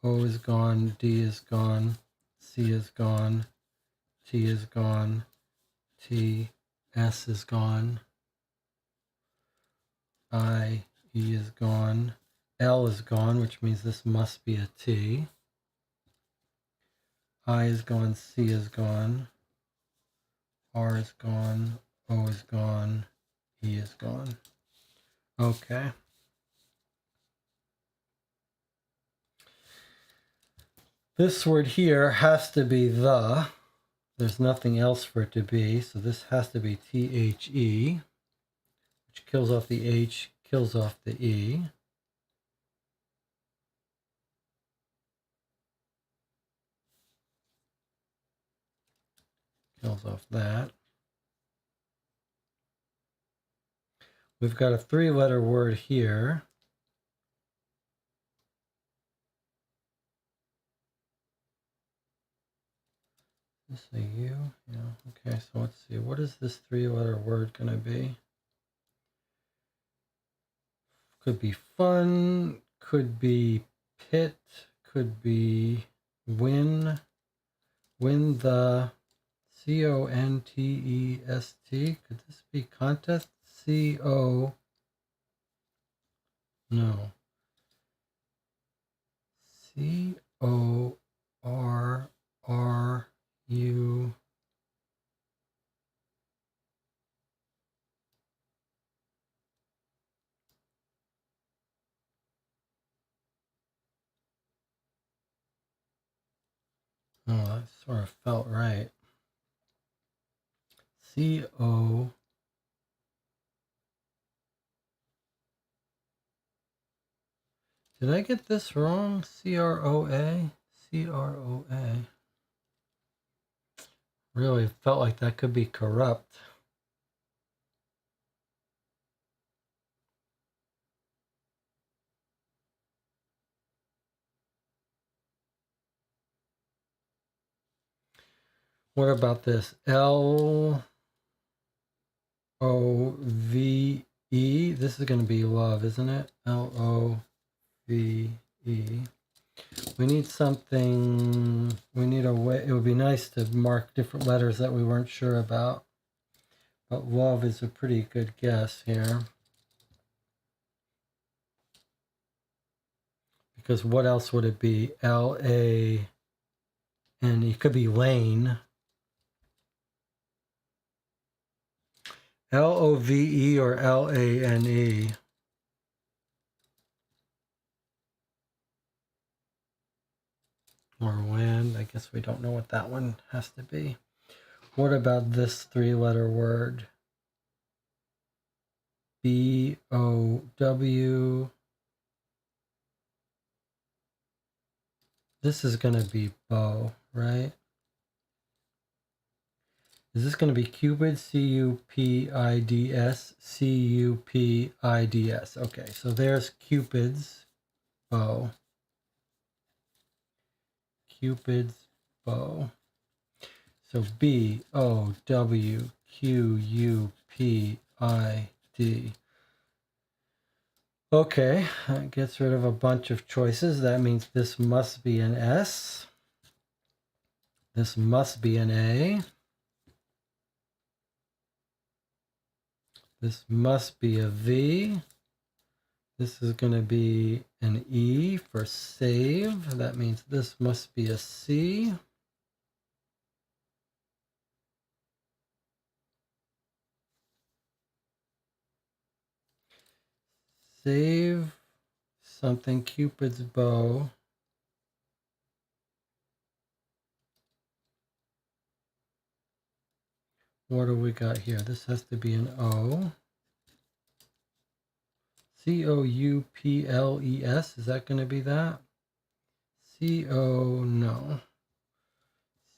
O is gone. D is gone. C is gone. T is gone. T. S is gone. I. E is gone. L is gone, which means this must be a T. I is gone. C is gone. R is gone. O is gone. E is gone. Okay. This word here has to be the. There's nothing else for it to be, so this has to be THE, which kills off the H, kills off the E. Kills off that. We've got a 3-letter word here. Is this a U? Yeah. Okay, so let's see. What is this 3-letter word going to be? Could be fun, could be pit, could be win. Win the CONTEST. Could this be contest? CO. No. CORRU. Oh, that sort of felt right. CO. Did I get this wrong? C-R-O-A? C-R-O-A. Really felt like that could be corrupt. What about this? L-O-V-E. This is going to be love, isn't it? L-O-V-E. We need something, we need a way, it would be nice to mark different letters that we weren't sure about. But love is a pretty good guess here. Because what else would it be? L-A, and it could be Lane. L-O-V-E or L-A-N-E. Or when, I guess we don't know what that one has to be. What about this three-letter word? B-O-W. This is going to be bow, right? Is this going to be Cupid? C-U-P-I-D-S. C-U-P-I-D-S. Okay, so there's Cupid's bow. Cupid's bow. So B-O-W-Q-U-P-I-D. Okay, that gets rid of a bunch of choices. That means this must be an S. This must be an A. This must be a V. This is going to be an E for save. That means this must be a C. Save something, Cupid's bow. What do we got here? This has to be an O. C-O-U-P-L-E-S. Is that going to be that? C-O, no.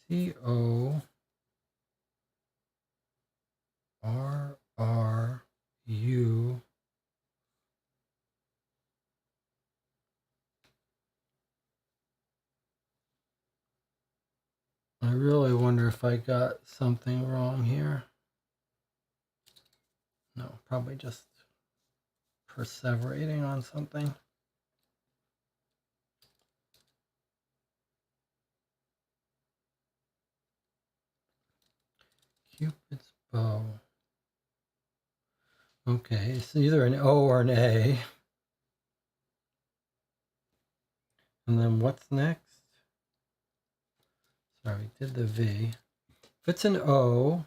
C-O-R-R-U. I really wonder if I got something wrong here. No, probably just perseverating on something. Cupid's bow. Okay, it's either an O or an A. And then what's next? Sorry, did the V. If it's an O,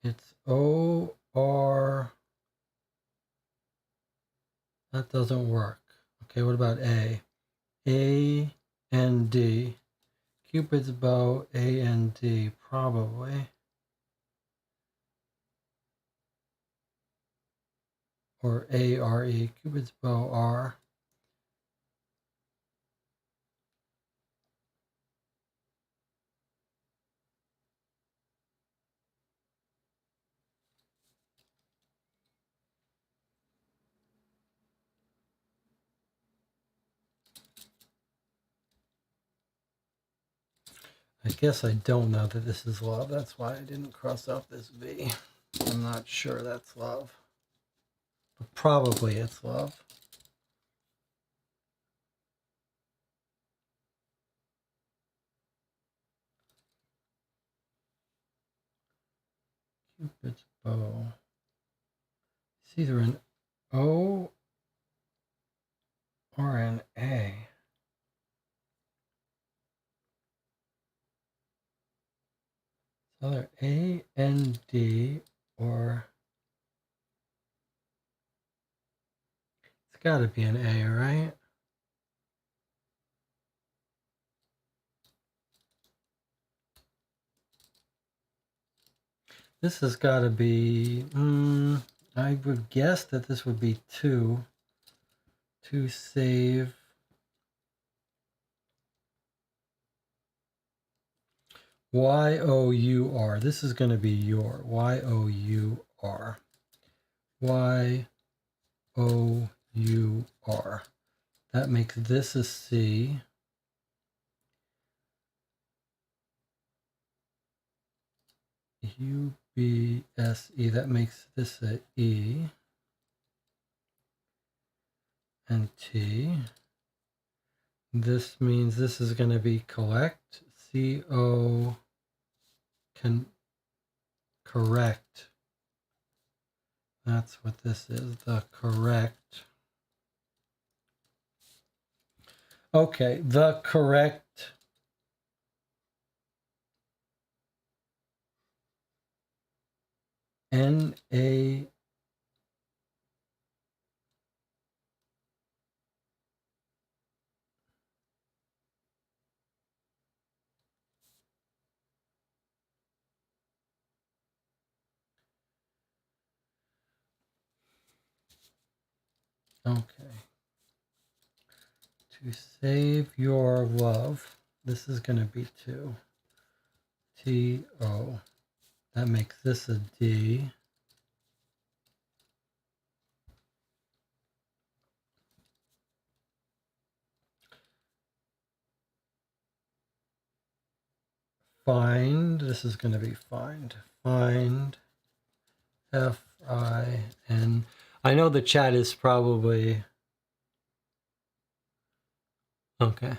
it's O-R. That doesn't work. Okay, what about A? A-N-D. Cupid's bow, A-N-D, probably. Or A-R-E, Cupid's bow, R. I guess I don't know that this is love. That's why I didn't cross off this V. I'm not sure that's love. But probably it's love. Cupid's bow. It's either an O or an A. It's either A, N, D, or it's got to be an A, right? This has got to be, I would guess that this would be 2. to save Y-O-U-R. This is going to be your Y-O-U-R. Y-O-U-R. That makes this a C. U-B-S-E. That makes this a E. And T. This means this is going to be collect. C-O can correct. That's what this is, the correct. Okay, the correct N-A. Okay. To save your love, this is going to be 2. T-O. That makes this a D. Find, this is going to be find. Find, F-I-N. I know the chat is probably... Okay.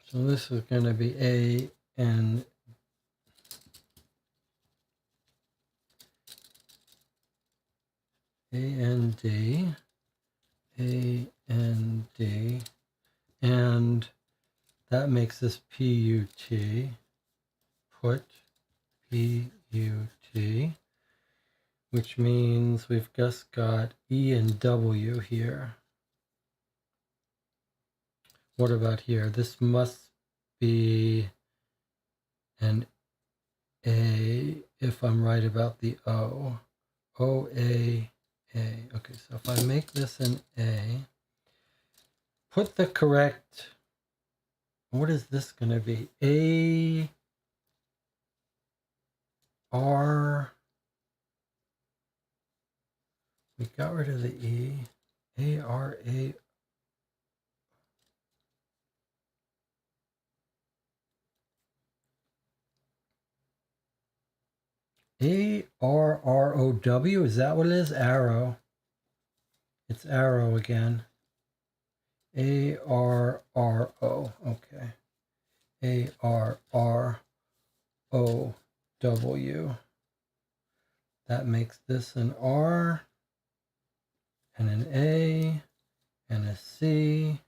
So this is going to be A-N. A-N-D. A-N-D. And that makes this P-U-T. Put P-U-T. Which means we've just got E and W here. What about here? This must be an A if I'm right about the O. O-A-A. Okay, so if I make this an A, put the correct, what is this going to be? A-R, we got rid of the E. A-R-A. A-R-R-O-W, is that what it is? Arrow. It's arrow again. A-R-R-O, okay. A-R-R-O-W. That makes this an R, and an A, and a C.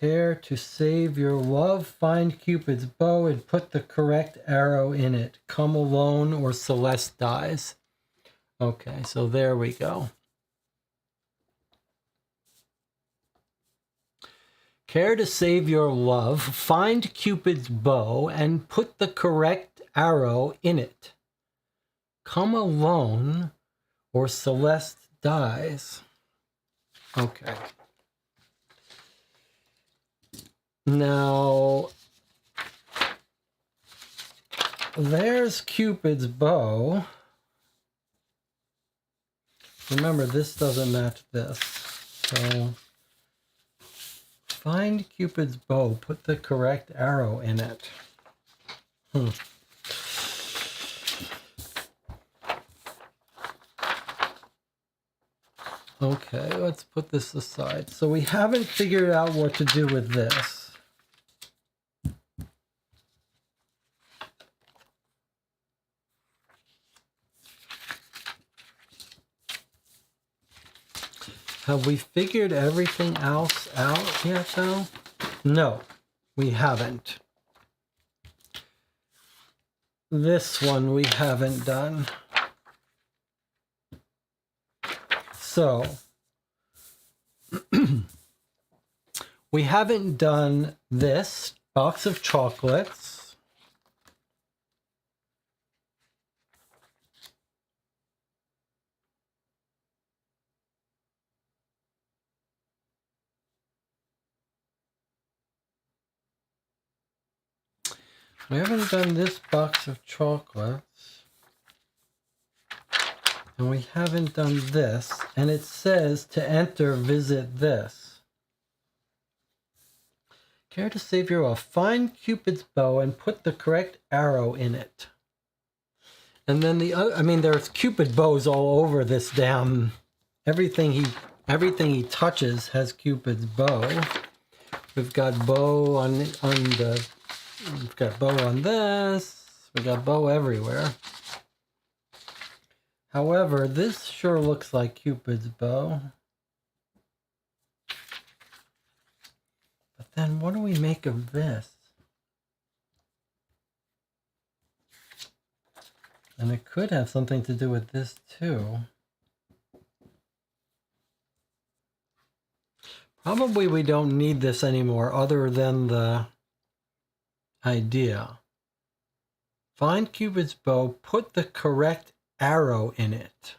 Care to save your love, find Cupid's bow and put the correct arrow in it. Come alone or Celeste dies. Okay, so there we go. Care to save your love, find Cupid's bow and put the correct arrow in it. Come alone or Celeste dies. Okay. Now, there's Cupid's bow. Remember, this doesn't match this. So, find Cupid's bow, put the correct arrow in it. Okay, let's put this aside. So we haven't figured out what to do with this. Have we figured everything else out yet, though? No, we haven't. This one we haven't done. So, we haven't done this box of chocolates. We haven't done this box of chocolates. And we haven't done this. And it says to enter, visit this. Care to save your life? Find Cupid's bow and put the correct arrow in it. And then the other, I mean, there's Cupid bows all over this damn, everything he touches has Cupid's bow. We've got bow on the, we've got bow on this, we got bow everywhere. However, this sure looks like Cupid's bow. But then what do we make of this? And it could have something to do with this too. Probably we don't need this anymore other than the idea. Find Cupid's bow, put the correct arrow in it.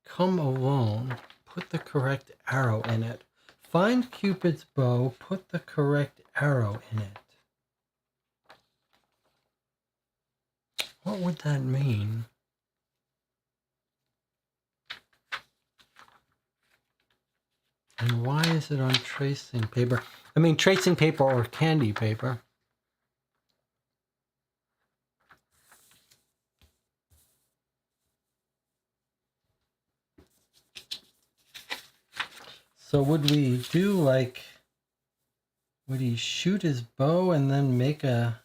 Come alone, put the correct arrow in it. Find Cupid's bow, put the correct arrow in it. What would that mean? And why is it on tracing paper? I mean, tracing paper or candy paper. So would we do like, would he shoot his bow and then make a...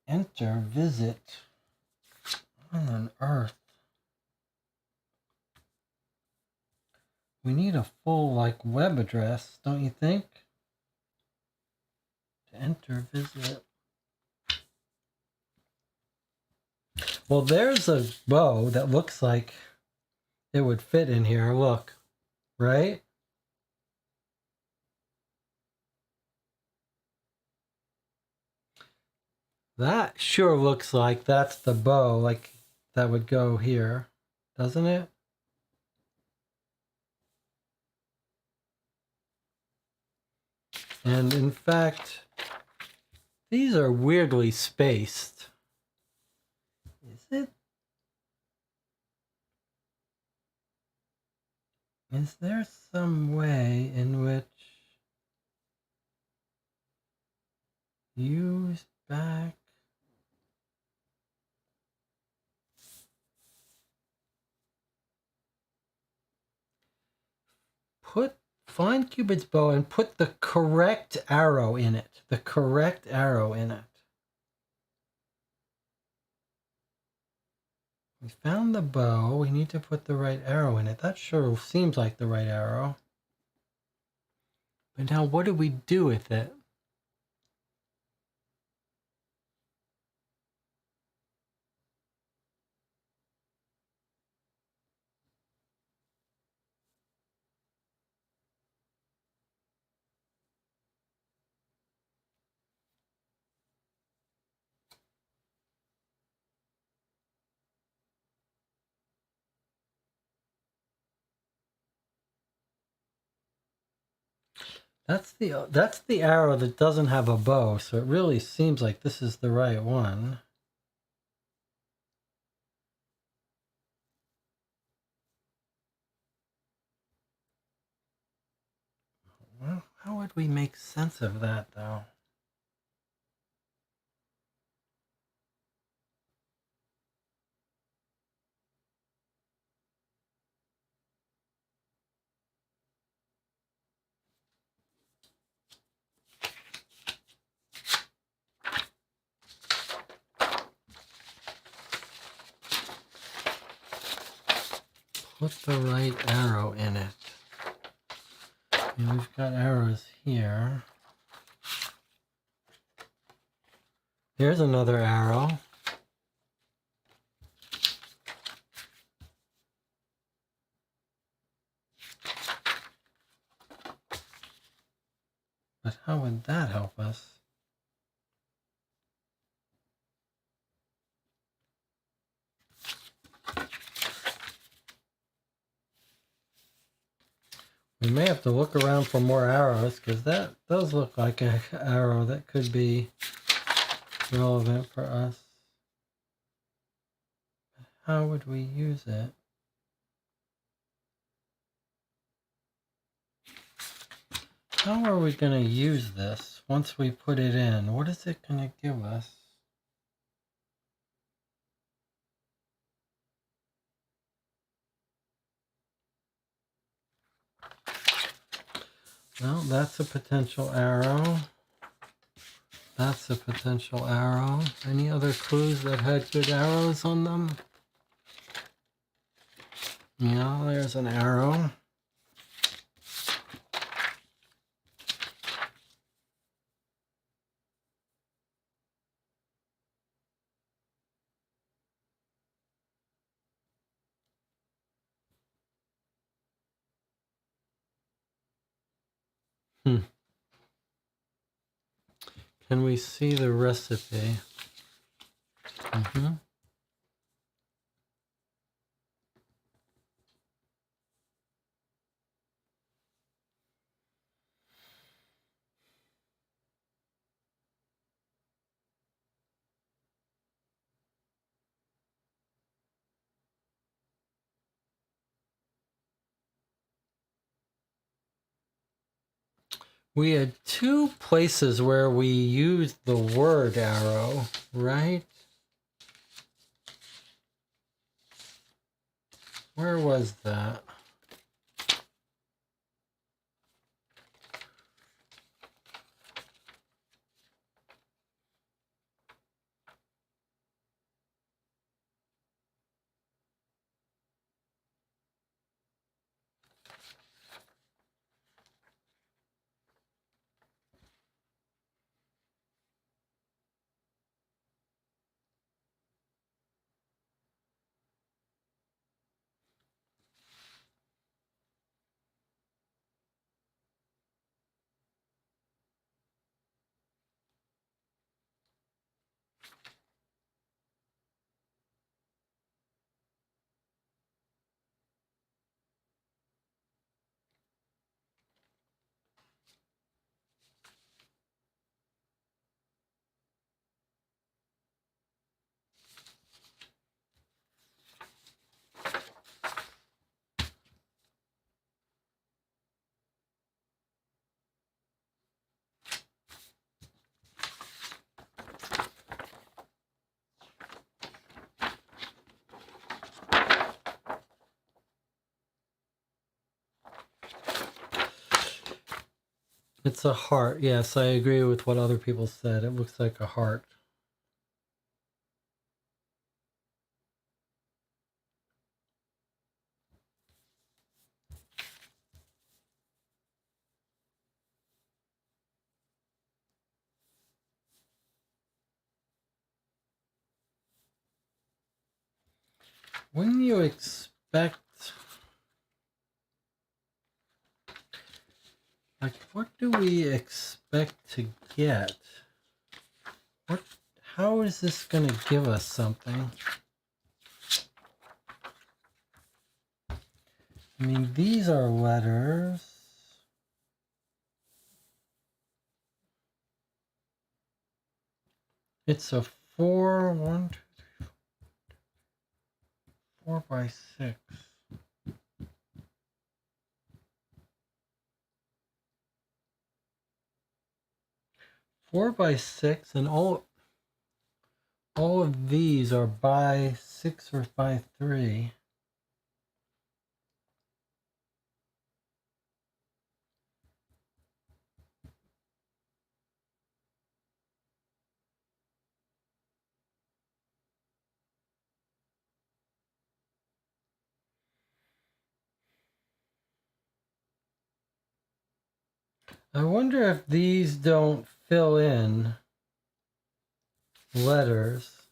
Enter, visit. What on earth? We need a full, like, web address, don't you think? To enter, visit. Well, there's a bow that looks like it would fit in here. Look, right? That sure looks like that's the bow, like that would go here, doesn't it? And in fact, these are weirdly spaced. Is it? Is there some way in which use back? Find Cupid's bow and put the correct arrow in it. The correct arrow in it. We found the bow. We need to put the right arrow in it. That sure seems like the right arrow. But now what do we do with it? That's the arrow that doesn't have a bow, so it really seems like this is the right one. Well, how would we make sense of that, though? Put the right arrow in it. And we've got arrows here. Here's another arrow. But How would that help us? We may have to look around for more arrows because that does look like an arrow that could be relevant for us. How would we use it? How are we going to use this once we put it in? What is it going to give us? Well, that's a potential arrow. That's a potential arrow. Any other clues that had good arrows on them? Yeah, there's an arrow. Can we see the recipe? We had two places where we used the word arrow, right? Where was that? It's a heart. Yes, I agree with what other people said. It looks like a heart. Wouldn't you expect... Like, what do we expect to get? How is this going to give us something? I mean, these are letters. It's a 4 by 6. 4 by 6, and all of these are by 6 or by 3. I wonder if these don't fill in letters.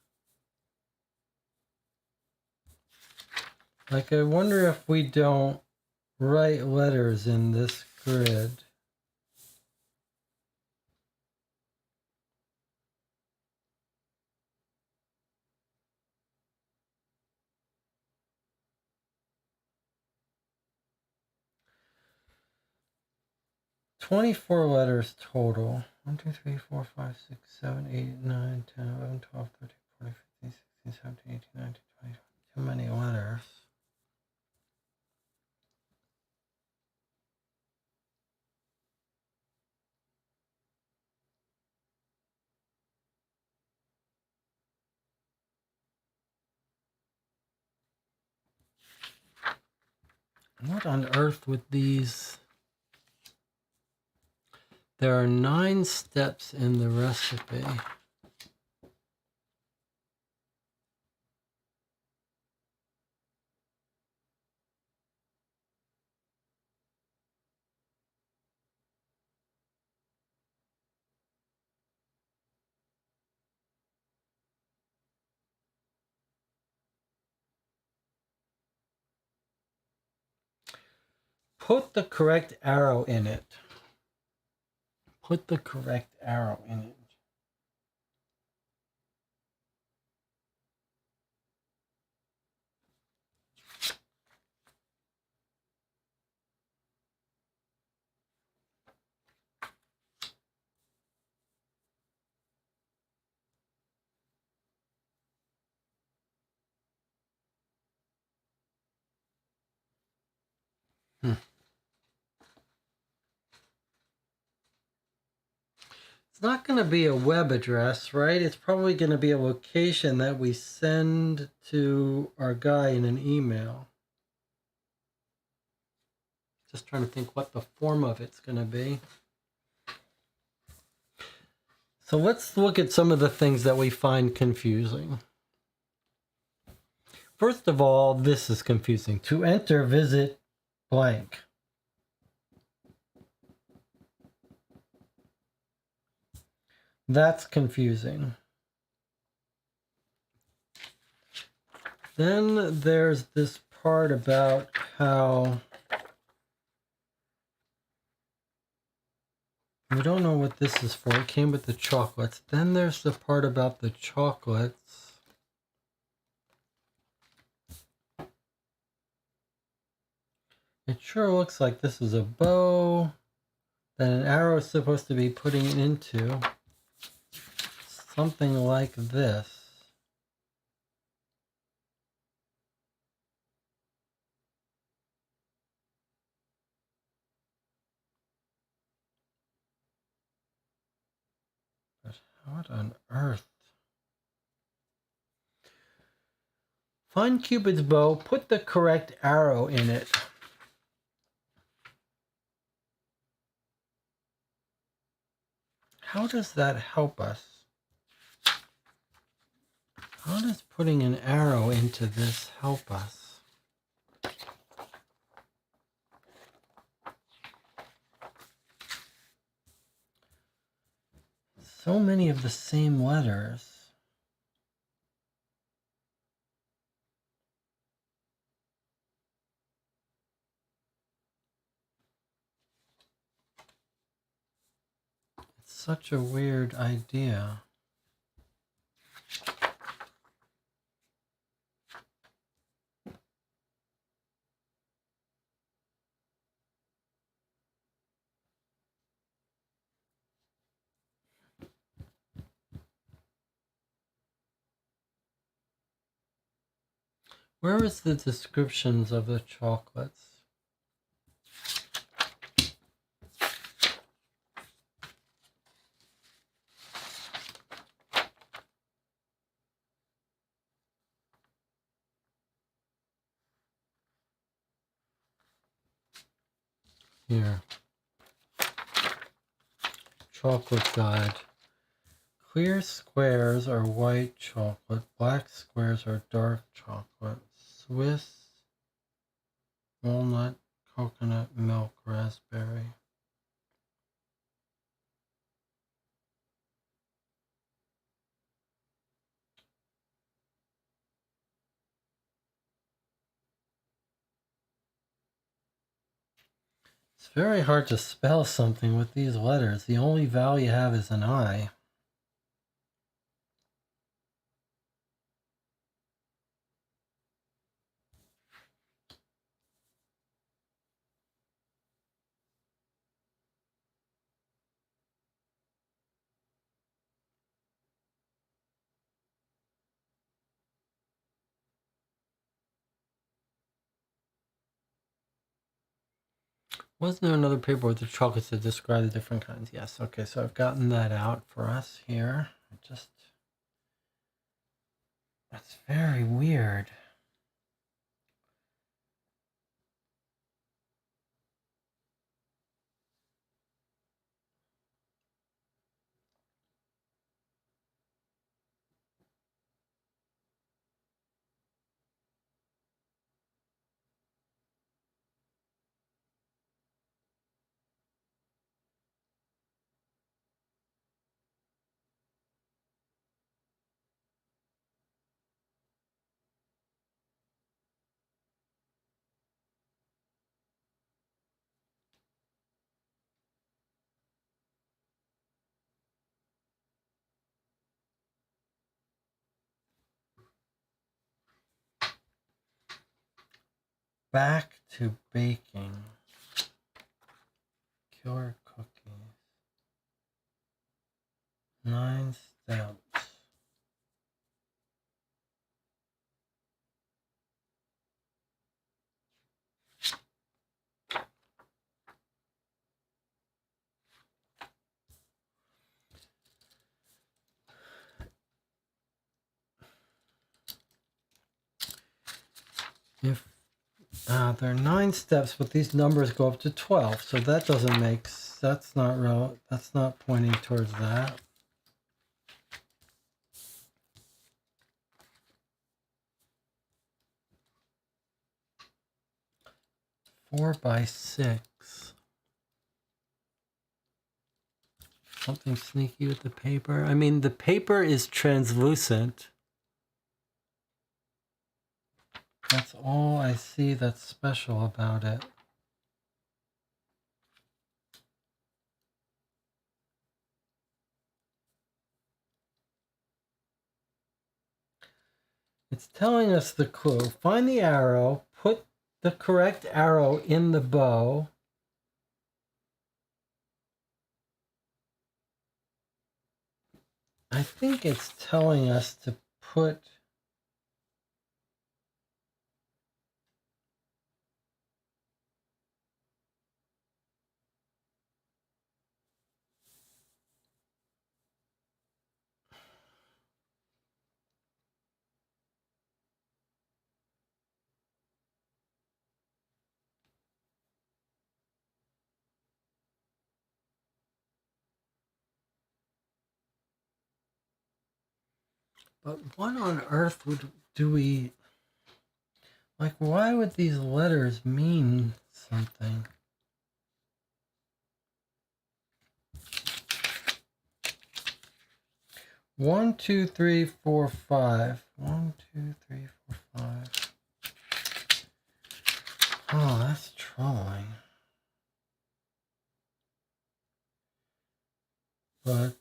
Like, I wonder if we don't write letters in this grid. 24 letters total. 1, 2, 3, 4, 5, 6, 7, 8, 9, 10, 11, 12, 13, 14, 15, 16, 17, 18, 19, 20. Too many letters. What on earth with these? There are 9 steps in the recipe. Put the correct arrow in it. Put the correct arrow in it. It's not going to be a web address, right? It's probably going to be a location that we send to our guy in an email. Just trying to think what the form of it's going to be. So let's look at some of the things that we find confusing. First of all, this is confusing. To enter, visit blank. That's confusing. Then there's this part about how we don't know what this is for. It came with the chocolates. Then there's the part about the chocolates. It sure looks like this is a bow that an arrow is supposed to be putting into. Something like this. But what on earth? Find Cupid's bow, put the correct arrow in it. How does that help us? How does putting an arrow into this help us? So many of the same letters. It's such a weird idea. Where is the descriptions of the chocolates? Here. Chocolate guide. Clear squares are white chocolate. Black squares are dark chocolate. Swiss, walnut, coconut, milk, raspberry. It's very hard to spell something with these letters. The only vowel you have is an I. Wasn't there another paper with the chocolates that describe the different kinds? Yes. Okay, so I've gotten that out for us here. That's very weird. Back to baking. Killer cookies. 9 steps. If there are 9 steps, but these numbers go up to 12, so that doesn't make. That's not real. That's not pointing towards that. 4 by 6. Something sneaky with the paper. I mean, the paper is translucent. That's all I see that's special about it. It's telling us the clue. Find the arrow, put the correct arrow in the bow. I think it's telling us to put... But what on earth do we... Like, why would these letters mean something? One, two, three, four, five. 1, 2, 3, 4, 5. Oh, that's troubling. But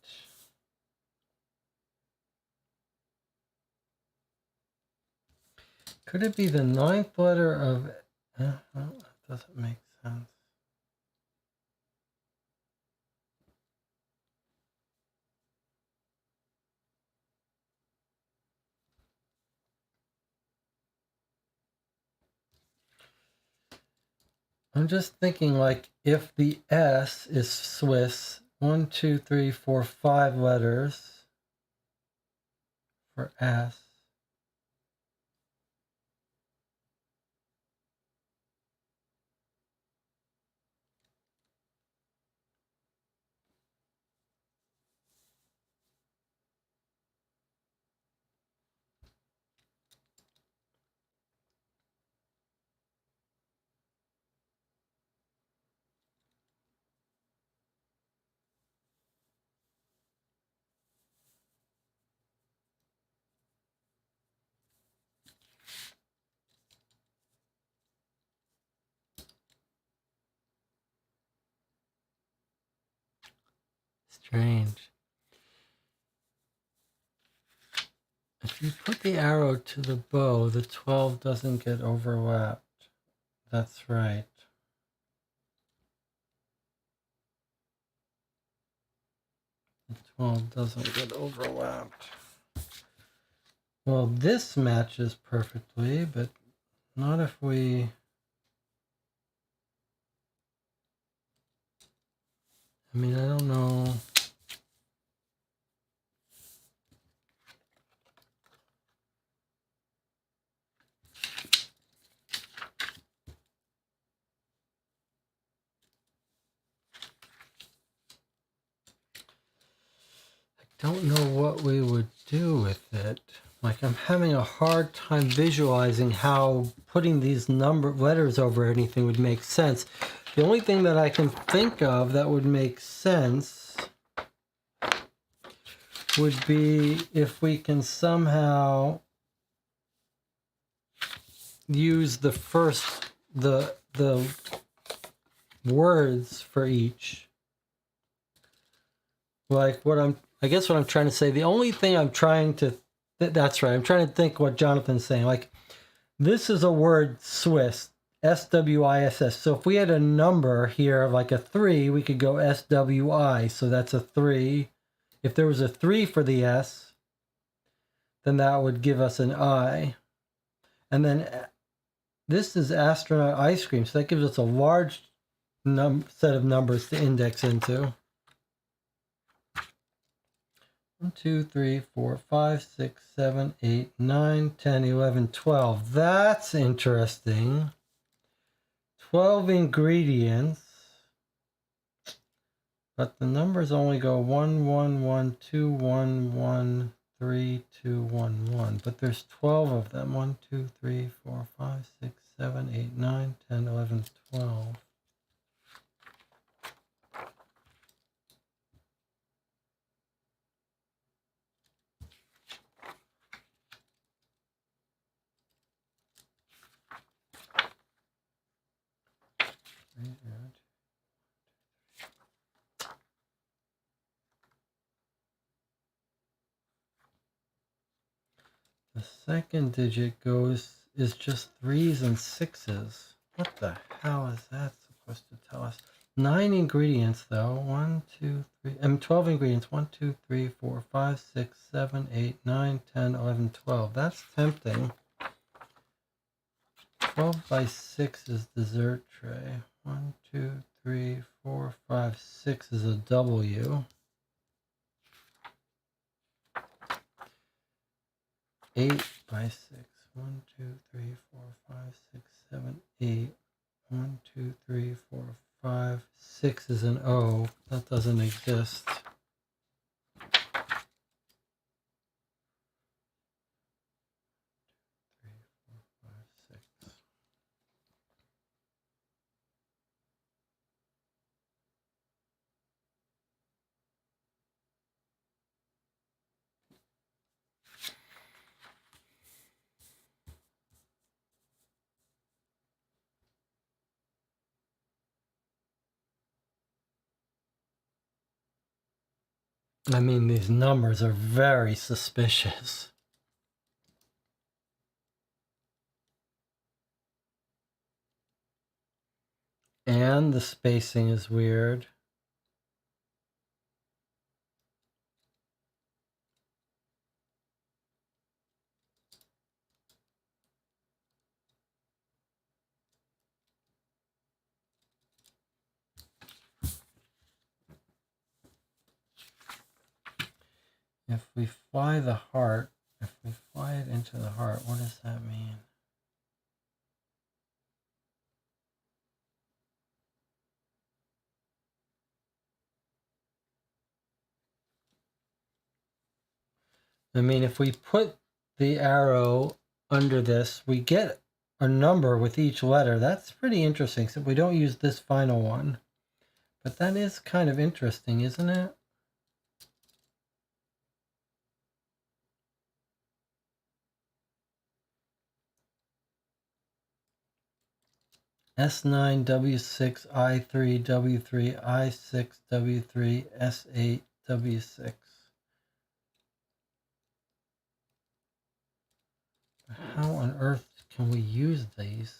could it be the 9th letter of... well, that doesn't make sense. I'm just thinking, like, if the S is Swiss, 1, 2, 3, 4, 5 letters for S. Strange. If you put the arrow to the bow, the 12 doesn't get overlapped. That's right. The 12 doesn't get overlapped. Well, this matches perfectly, but not if we... I mean, I don't know. Don't know what we would do with it. Like, I'm having a hard time visualizing how putting these letters over anything would make sense. The only thing that I can think of that would make sense would be if we can somehow use the words for each. Like I guess what I'm trying to say, the only thing I'm trying to, that's right, I'm trying to think what Jonathan's saying. Like, this is a word Swiss, SWISS. So if we had a number here of like a 3, we could go SWI. So that's a 3. If there was a 3 for the S, then that would give us an I. And then this is astronaut ice cream. So that gives us a large set of numbers to index into. 1, 2, 3, 4, 5, 6, 7, 8, 9, 10, 11, 12. That's interesting. 12 ingredients. But the numbers only go 1, 1, 1, 2, 1, 1, 3, 2, 1, 1. But there's 12 of them. 1, 2, 3, 4, 5, 6, 7, 8, 9, 10, 11, 12. The second digit is just 3s and 6s. What the hell is that supposed to tell us? 9 ingredients though. 1, 2, 3. 12 ingredients. 1, 2, 3, 4, 5, 6, 7, 8, 9, 10, 11, 12. That's tempting. 12 by 6 is dessert tray. 1, 2, 3, 4, 5, 6 is a W. 8 by 6. 1, 2, 3, 4, 5, 6, 7, 8. 1, 2, 3, 4, 5. 6 is an O. That doesn't exist. 3, 4, 5, 6. I mean, these numbers are very suspicious. And the spacing is weird. If we fly the heart, if we fly it into the heart, what does that mean? I mean, if we put the arrow under this, we get a number with each letter. That's pretty interesting, except we don't use this final one. But that is kind of interesting, isn't it? S9, W6, I3, W3, I6, W3, S8, W6. How on earth can we use these?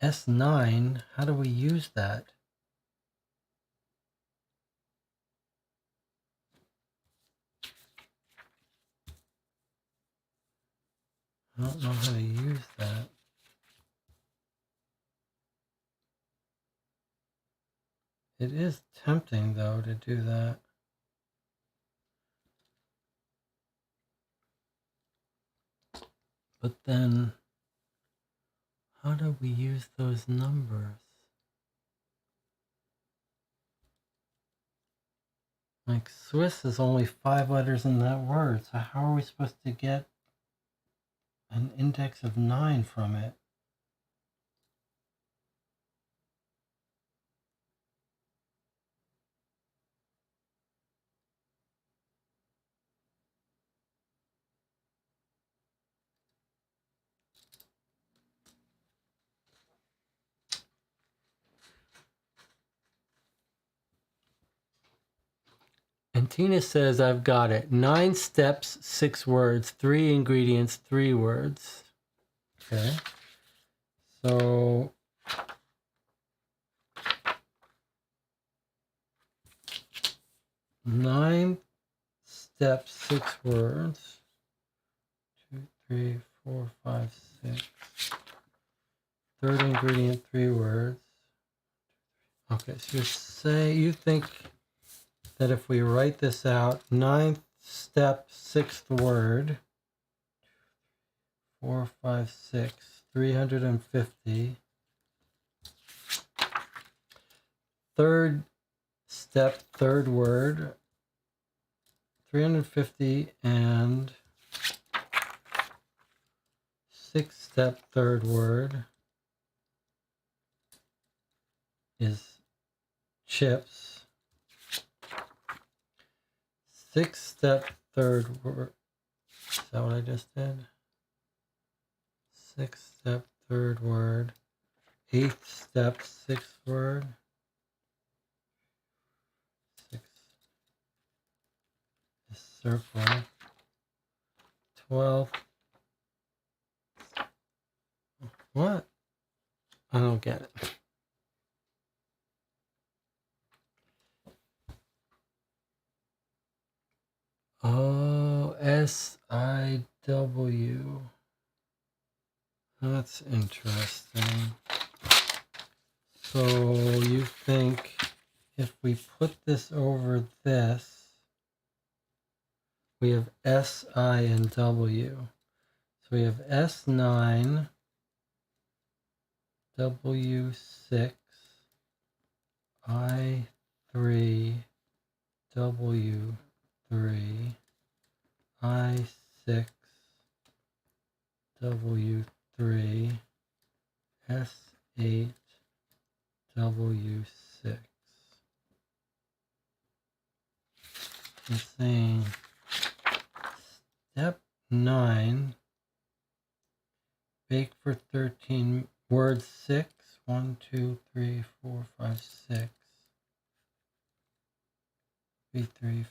S9, how do we use that? I don't know how to use that. It is tempting, though, to do that. But then, how do we use those numbers? Like, Swiss is only 5 letters in that word, so how are we supposed to get an index of 9 from it? And Tina says, I've got it. 9 steps, 6 words, 3 ingredients, 3 words. Okay. So 9 steps, 6 words. 2, 3, 4, 5, 6. Third ingredient, 3 words. Okay, so you think that if we write this out, 9th step, 6th word, 4, 5, 6, 350. Third step, third word, 350, and 6th step, third word is chips. 6th step, third word. Is that what I just did? 6th step, third word. 8th step, 6th word. 6 is circle. 12th. What? I don't get it. Oh, SIW. That's interesting. So you think if we put this over this, we have S, I, and W. So we have S9, W6, I3, W3, I6, W3, S8, W6. It's saying step 9, bake for 13, word 6, 1, 2, 3, 4, 5, 6, 350.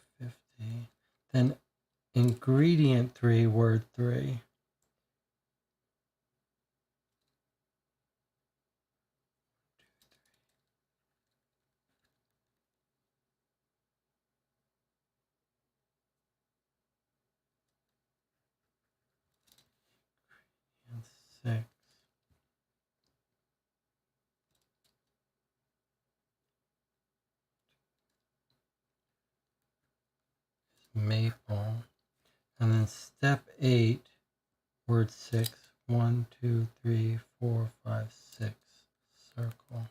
Then ingredient 3, word 3. And 6. Maple. And then step 8, word 6, 1, 2, 3, 4, 5, 6, circle.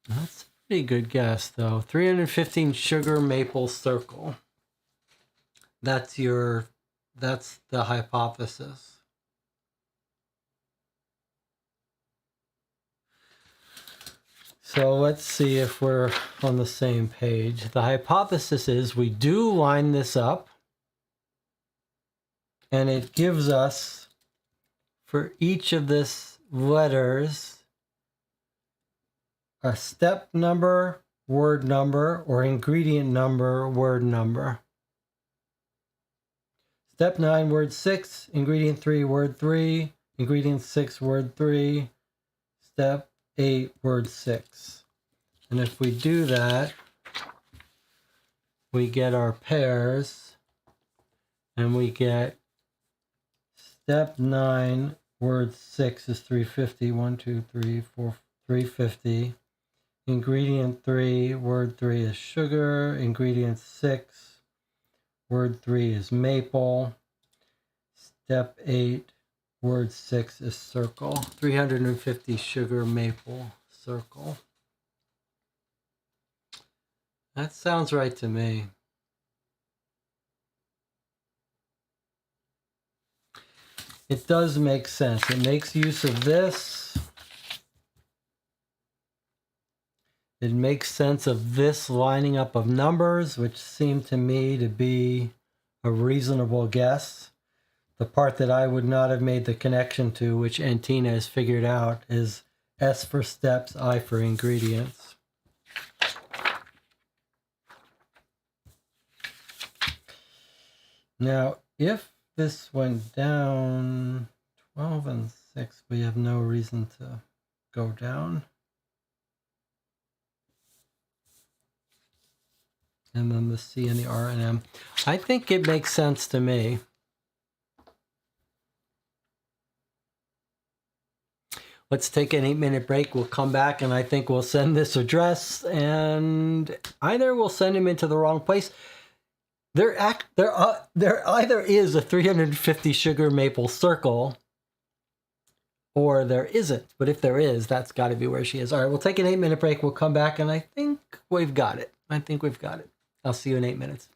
That's a pretty good guess, though. 315 sugar maple circle. That's the hypothesis. So let's see if we're on the same page. The hypothesis is we do line this up, and it gives us, for each of this letters, a step number, word number, or ingredient number, word number. Step 9, word 6, ingredient 3, word 3, ingredient 6, word 3, step 8, word 6. And if we do that, we get our pairs, and we get step 9, Word 6 is 350. 1, 2, 3, 4, 350. Ingredient 3, word 3 is sugar. Ingredient 6, word 3 is maple. Step 8, word 6 is circle. 350 sugar, maple, circle. That sounds right to me. It does make sense. It makes use of this. It makes sense of this lining up of numbers, which seem to me to be a reasonable guess. The part that I would not have made the connection to, which Antina has figured out, is S for steps, I for ingredients. Now, if this went down 12 and 6, we have no reason to go down. And then the C and the R and M. I think it makes sense to me. Let's take an 8-minute break. We'll come back and I think we'll send this address, and either we'll send him into the wrong place. There either is a 350 sugar maple circle or there isn't. But if there is, that's got to be where she is. All right, we'll take an 8-minute break. We'll come back and I think we've got it. I'll see you in 8 minutes.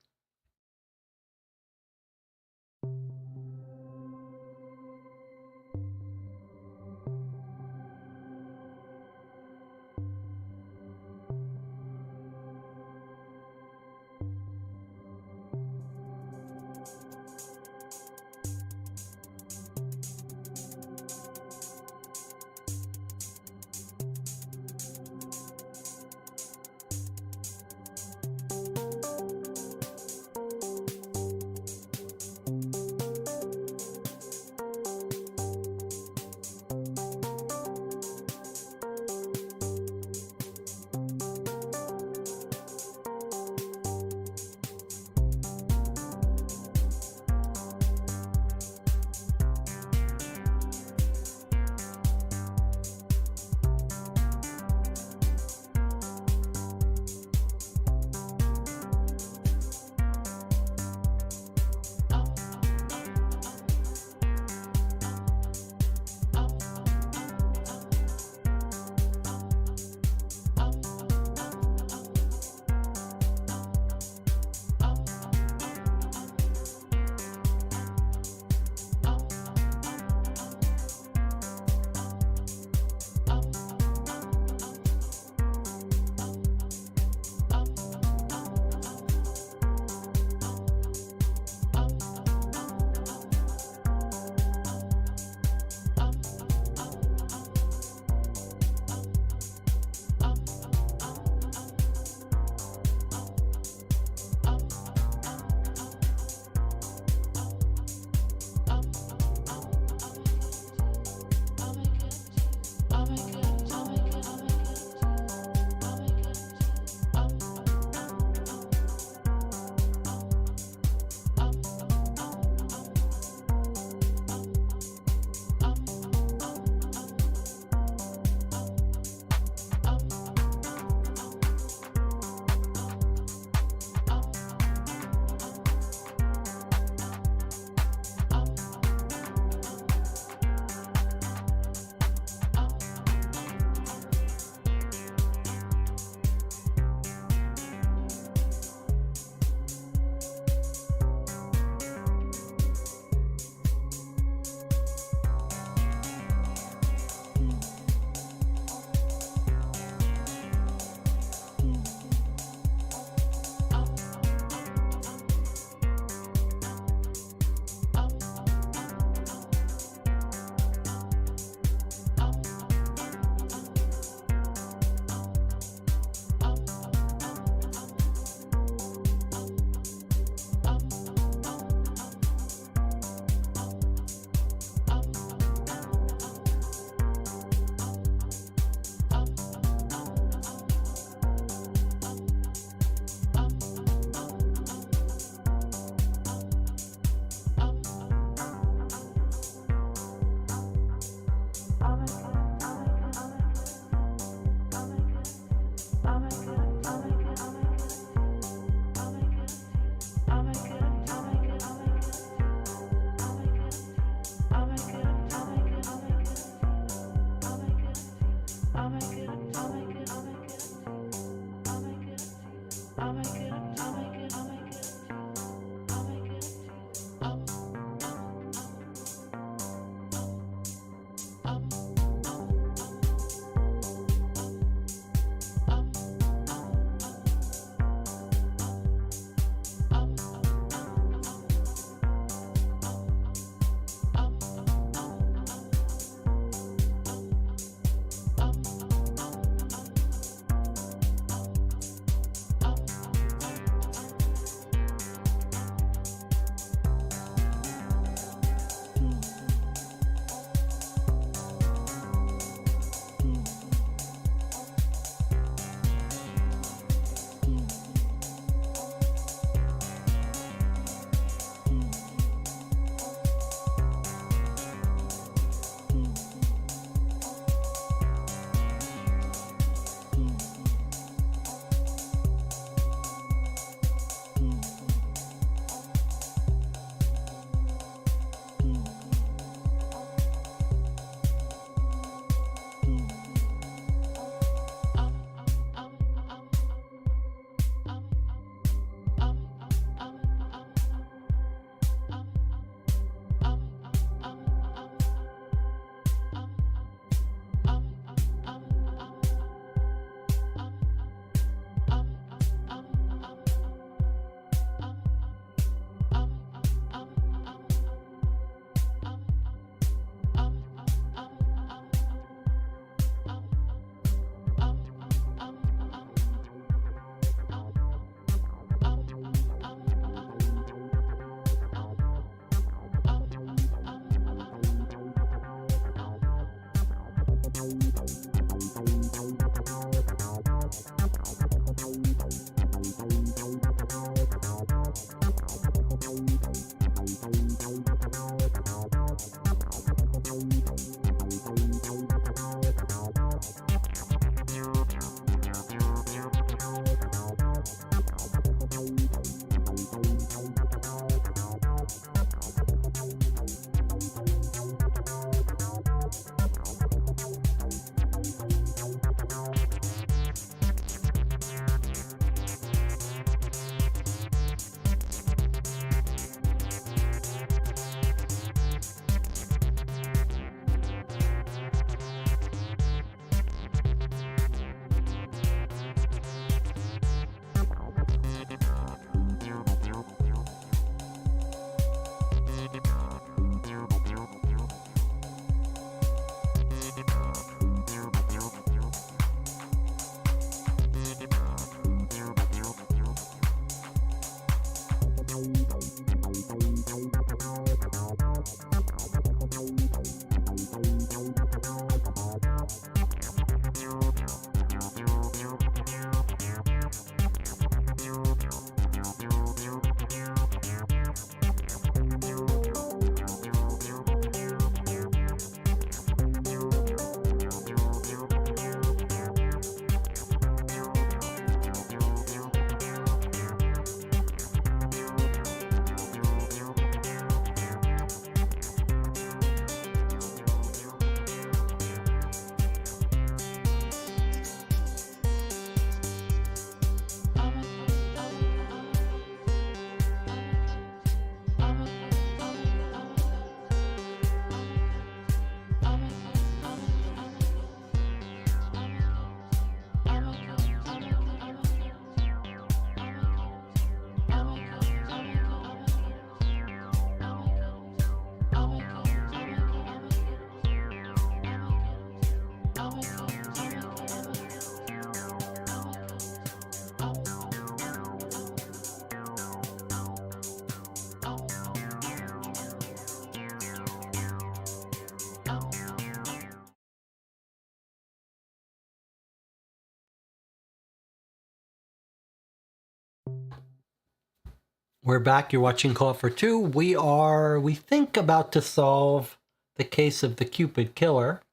We're back. You're watching Call for Two. We think, about to solve the case of the Cupid Killer.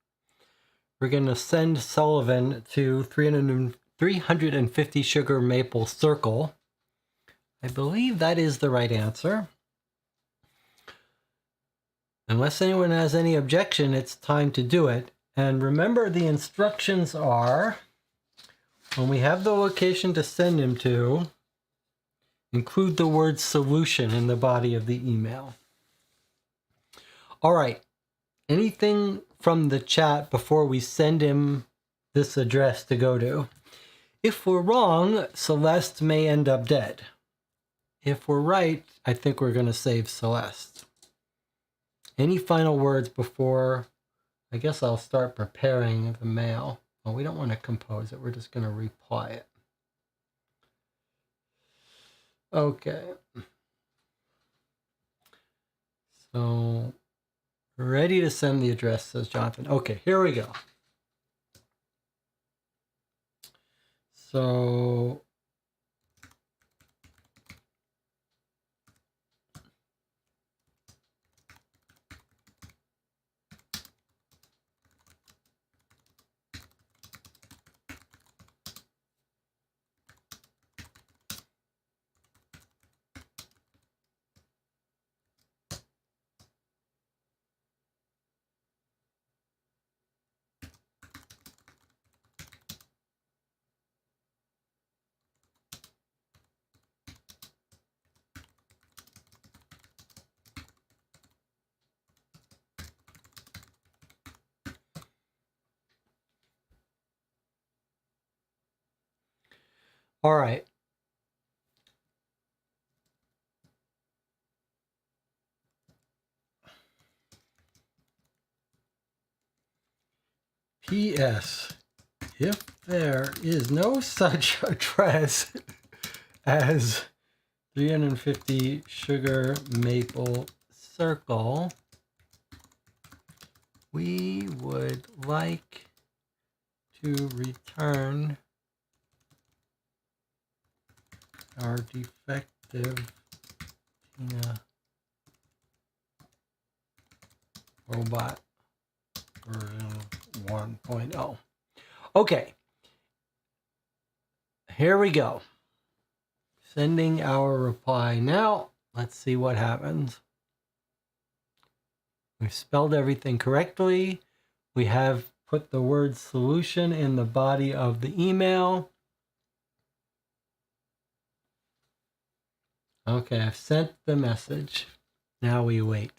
We're going to send Sullivan to 350 Sugar Maple Circle. I believe that is the right answer. Unless anyone has any objection, it's time to do it. And remember, the instructions are, when we have the location to send him to, include the word solution in the body of the email. All right. Anything from the chat before we send him this address to go to? If we're wrong, Celeste may end up dead. If we're right, I think we're going to save Celeste. Any final words before? I guess I'll start preparing the mail. Well, we don't want to compose it. We're just going to reply it. Okay. So, ready to send the address, says Jonathan. Okay, here we go. So, all right. P.S. If there is no such address as 350 Sugar Maple Circle, we would like to return our defective Tina robot version 1.0. Okay, here we go. Sending our reply now. Let's see what happens. We've spelled everything correctly. We have put the word solution in the body of the email. Okay, I've sent the message. Now we wait.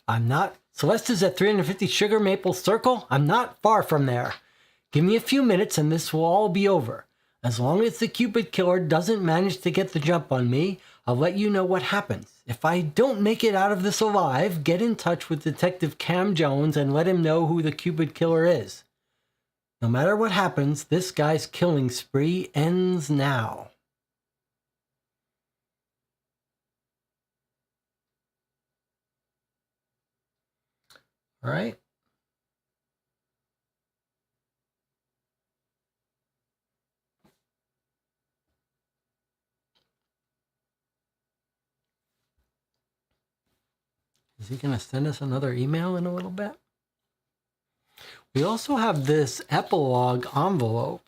I'm not. Celeste is at 350 Sugar Maple Circle. I'm not far from there. Give me a few minutes and this will all be over. As long as the Cupid Killer doesn't manage to get the jump on me, I'll let you know what happens. If I don't make it out of this alive, get in touch with Detective Cam Jones and let him know who the Cupid Killer is. No matter what happens, this guy's killing spree ends now. All right. Is he going to send us another email in a little bit? We also have this epilog envelope.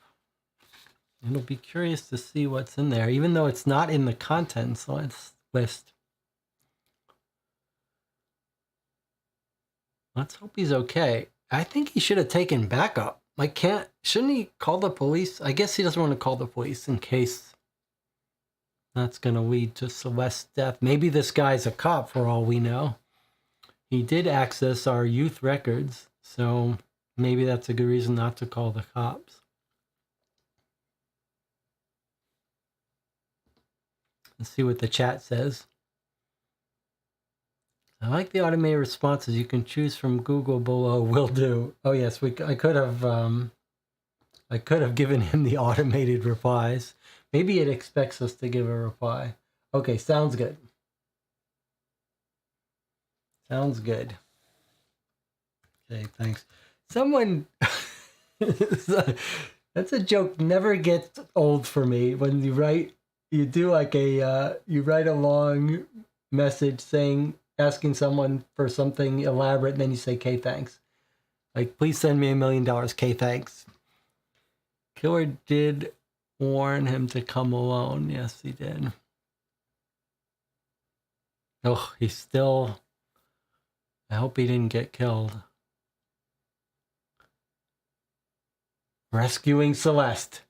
It'll be curious to see what's in there, even though it's not in the contents list. Let's hope he's okay. I think he should have taken backup. Like, shouldn't he call the police? I guess he doesn't want to call the police in case that's going to lead to Celeste's death. Maybe this guy's a cop for all we know. He did access our youth records, so maybe that's a good reason not to call the cops. Let's see what the chat says. I like the automated responses. You can choose from Google below. Will do. Oh yes, I could have given him the automated replies. Maybe it expects us to give a reply. Okay, sounds good. Sounds good. Okay, thanks. Someone, that's a joke never gets old for me. When you do like you write a long message asking someone for something elaborate, and then you say, "K, thanks." Like, please send me $1 million. K, thanks. Killer did warn him to come alone. Yes, he did. Oh, I hope he didn't get killed. Rescuing Celeste.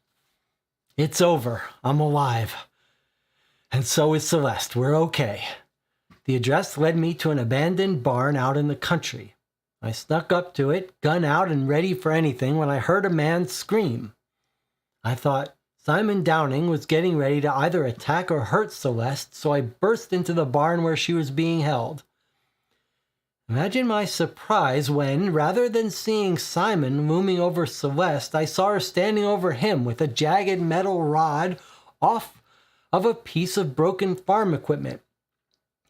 It's over. I'm alive. And so is Celeste. We're okay. The address led me to an abandoned barn out in the country. I snuck up to it, gun out and ready for anything, when I heard a man scream. I thought Simon Downing was getting ready to either attack or hurt Celeste, so I burst into the barn where she was being held. Imagine my surprise when, rather than seeing Simon looming over Celeste, I saw her standing over him with a jagged metal rod off of a piece of broken farm equipment.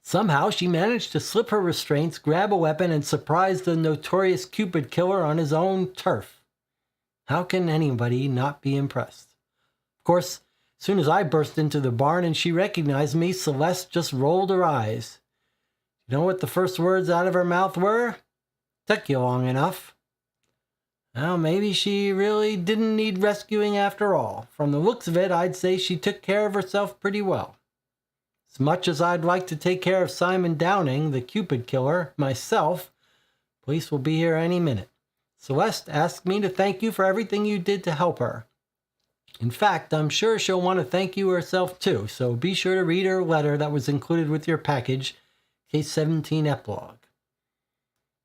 Somehow she managed to slip her restraints, grab a weapon, and surprise the notorious Cupid Killer on his own turf. How can anybody not be impressed? Of course, as soon as I burst into the barn and she recognized me, Celeste just rolled her eyes. You know what the first words out of her mouth were? Took you long enough. Well, maybe she really didn't need rescuing after all. From the looks of it, I'd say she took care of herself pretty well. As much as I'd like to take care of Simon Downing, the Cupid Killer, myself, police will be here any minute. Celeste asked me to thank you for everything you did to help her. In fact, I'm sure she'll want to thank you herself too, so be sure to read her letter that was included with your package, Case 17 Epilog.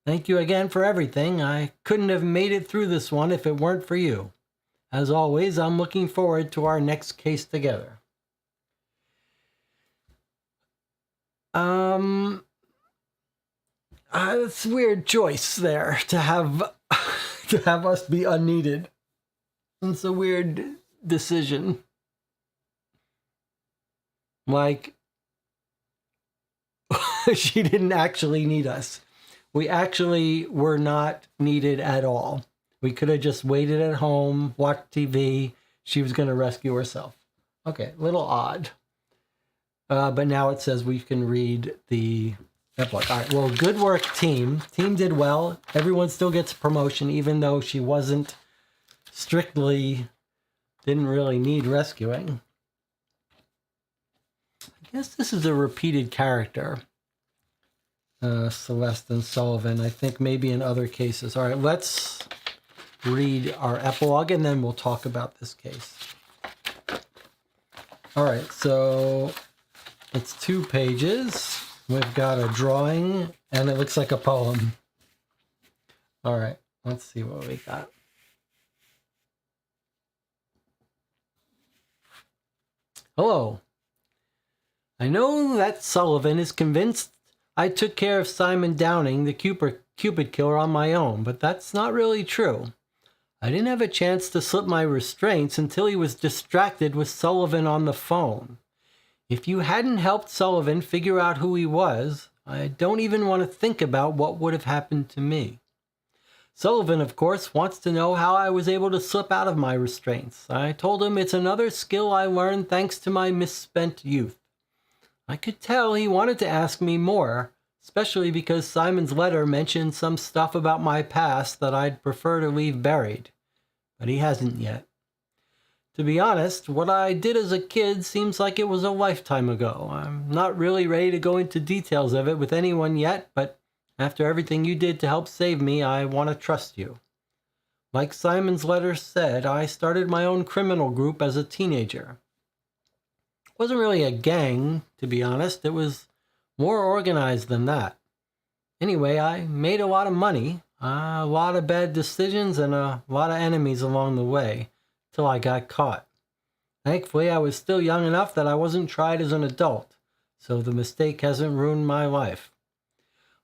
Thank you again for everything. I couldn't have made it through this one if it weren't for you. As always, I'm looking forward to our next case together. It's a weird choice there to have us be unneeded. It's a weird decision. Like, she didn't actually need us. We actually were not needed at all. We could have just waited at home, watched TV. She was going to rescue herself. Okay, a little odd. But now it says we can read the epilogue. All right, well, good work, team. Team did well. Everyone still gets a promotion, even though she didn't really need rescuing. I guess this is a repeated character. Celeste and Sullivan, I think maybe in other cases. All right, let's read our epilogue and then we'll talk about this case. All right, so it's 2 pages. We've got a drawing and it looks like a poem. All right, let's see what we got. Hello. I know that Sullivan is convinced I took care of Simon Downing, the Cupid Killer, on my own, but that's not really true. I didn't have a chance to slip my restraints until he was distracted with Sullivan on the phone. If you hadn't helped Sullivan figure out who he was, I don't even want to think about what would have happened to me. Sullivan, of course, wants to know how I was able to slip out of my restraints. I told him it's another skill I learned thanks to my misspent youth. I could tell he wanted to ask me more, especially because Simon's letter mentioned some stuff about my past that I'd prefer to leave buried, but he hasn't yet. To be honest, what I did as a kid seems like it was a lifetime ago. I'm not really ready to go into details of it with anyone yet, but after everything you did to help save me, I want to trust you. Like Simon's letter said, I started my own criminal group as a teenager. It wasn't really a gang, to be honest. It was more organized than that. Anyway, I made a lot of money, a lot of bad decisions, and a lot of enemies along the way, till I got caught. Thankfully, I was still young enough that I wasn't tried as an adult, so the mistake hasn't ruined my life.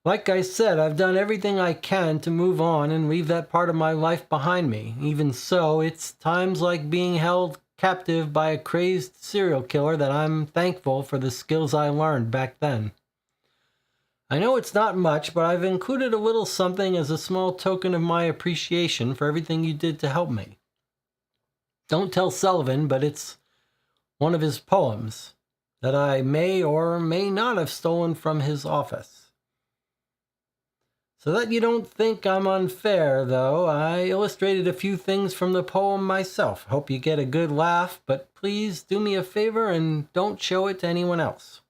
Like I said, I've done everything I can to move on and leave that part of my life behind me. Even so, it's times like being held captive by a crazed serial killer that I'm thankful for the skills I learned back then. I know it's not much, but I've included a little something as a small token of my appreciation for everything you did to help me. Don't tell Sullivan, but it's one of his poems that I may or may not have stolen from his office. So that you don't think I'm unfair, though, I illustrated a few things from the poem myself. Hope you get a good laugh, but please do me a favor and don't show it to anyone else.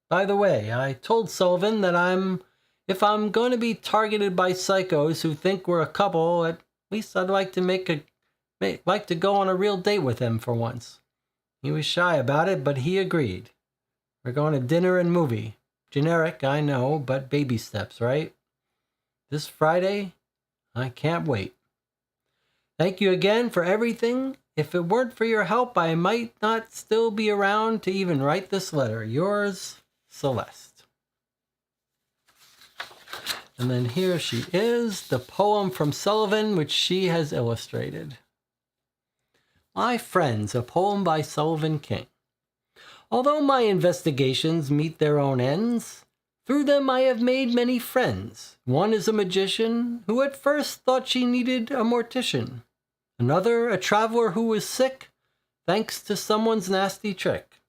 By the way, I told Sullivan that if I'm going to be targeted by psychos who think we're a couple, at least I'd like to go on a real date with him for once. He was shy about it, but he agreed. We're going to dinner and movie. Generic, I know, but baby steps, right? This Friday, I can't wait. Thank you again for everything. If it weren't for your help, I might not still be around to even write this letter. Yours, Celeste. And then here she is, the poem from Sullivan, which she has illustrated. My Friends, a poem by Sullivan King. Although my investigations meet their own ends, through them I have made many friends. One is a magician who at first thought she needed a mortician. Another, a traveler who was sick, thanks to someone's nasty trick.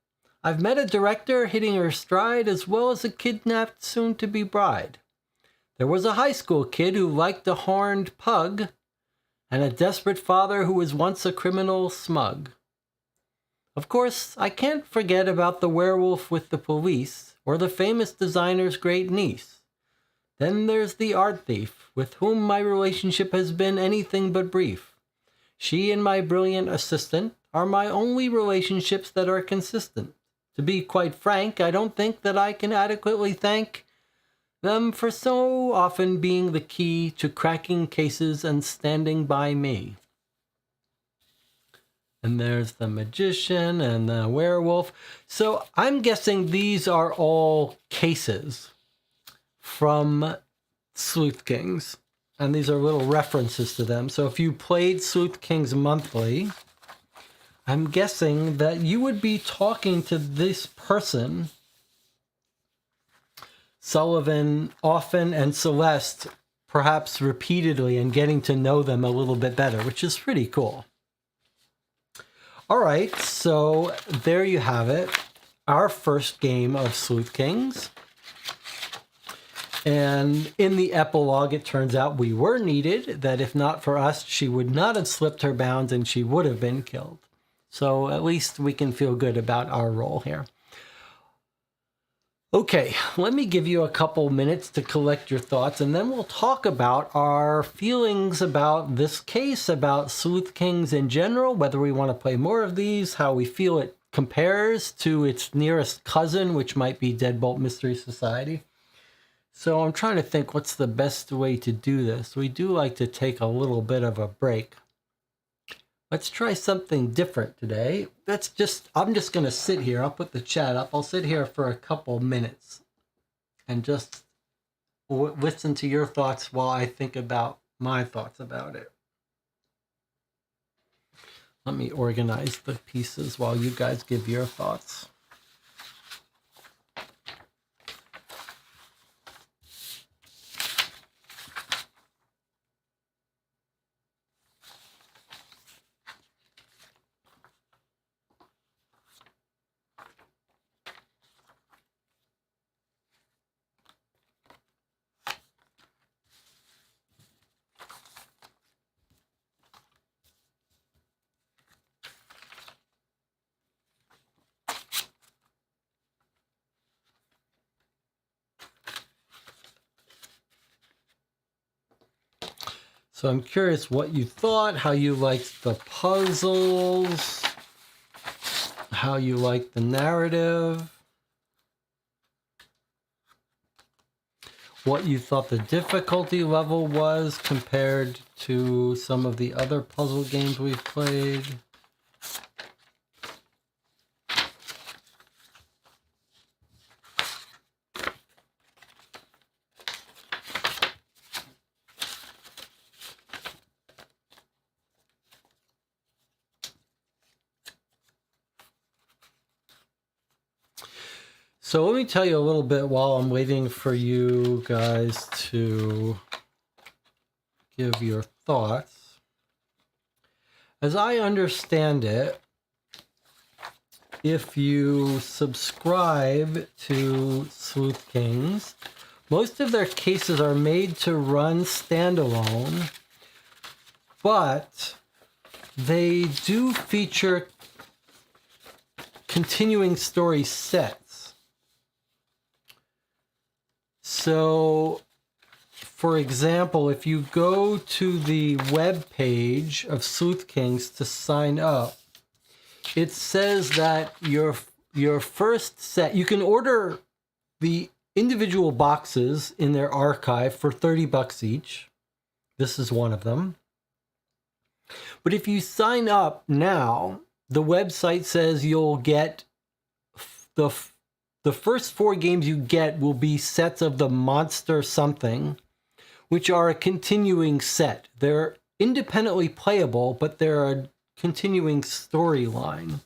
I've met a director hitting her stride as well as a kidnapped soon-to-be bride. There was a high school kid who liked a horned pug, and a desperate father who was once a criminal smug. Of course, I can't forget about the werewolf with the police, or the famous designer's great niece. Then there's the art thief, with whom my relationship has been anything but brief. She and my brilliant assistant are my only relationships that are consistent. To be quite frank, I don't think that I can adequately thank them for so often being the key to cracking cases and standing by me. And there's the magician and the werewolf. So I'm guessing these are all cases from Sleuth Kings. And these are little references to them. So if you played Sleuth Kings monthly, I'm guessing that you would be talking to this person, Sullivan, often, and Celeste, perhaps repeatedly, and getting to know them a little bit better, which is pretty cool. All right, so there you have it. Our first game of Sleuth Kings. And in the epilogue, it turns out we were needed, that if not for us, she would not have slipped her bounds and she would have been killed. So at least we can feel good about our role here. Okay, let me give you a couple minutes to collect your thoughts, and then we'll talk about our feelings about this case, about Sleuth Kings in general, whether we want to play more of these, how we feel it compares to its nearest cousin, which might be Deadbolt Mystery Society. So I'm trying to think what's the best way to do this. We do like to take a little bit of a break. Let's try something different today. I'm just going to sit here. I'll put the chat up. I'll sit here for a couple minutes and just listen to your thoughts while I think about my thoughts about it. Let me organize the pieces while you guys give your thoughts. So I'm curious what you thought, how you liked the puzzles, how you liked the narrative, what you thought the difficulty level was compared to some of the other puzzle games we've played. So let me tell you a little bit while I'm waiting for you guys to give your thoughts. As I understand it, if you subscribe to Sleuth Kings, most of their cases are made to run standalone, but they do feature continuing story sets. So, for example, if you go to the web page of Sleuth Kings to sign up, it says that your first set, you can order the individual boxes in their archive for $30 each. This is one of them. But if you sign up now, the website says you'll get the first 4 games you get will be sets of the monster something, which are a continuing set. They're independently playable, but they're a continuing storyline.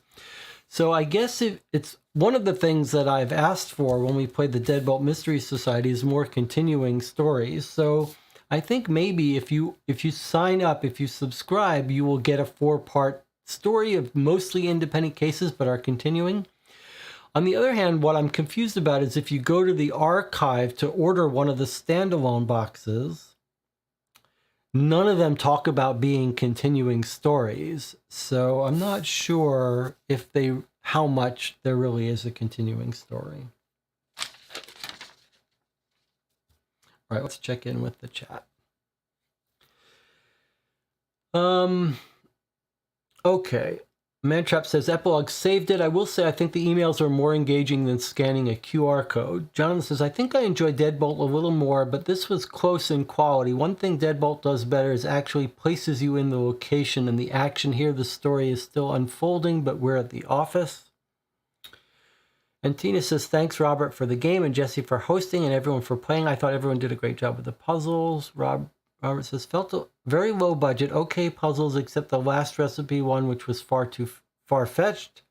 So I guess it's one of the things that I've asked for when we played the Deadbolt Mystery Society is more continuing stories. So I think maybe if you sign up, if you subscribe, you will get a 4-part story of mostly independent cases but are continuing. On the other hand, what I'm confused about is if you go to the archive to order one of the standalone boxes, none of them talk about being continuing stories. So I'm not sure if how much there really is a continuing story. All right, let's check in with the chat. Okay. Mantrap says, Epilog saved it. I will say I think the emails are more engaging than scanning a QR code. Jonathan says, I think I enjoyed Deadbolt a little more, but this was close in quality. One thing Deadbolt does better is actually places you in the location and the action. Here the story is still unfolding, but we're at the office. And Tina says, thanks, Robert, for the game, and Jesse for hosting, and everyone for playing. I thought everyone did a great job with the puzzles. Robert says, felt a very low budget, okay puzzles, except the last recipe one, which was far too far-fetched.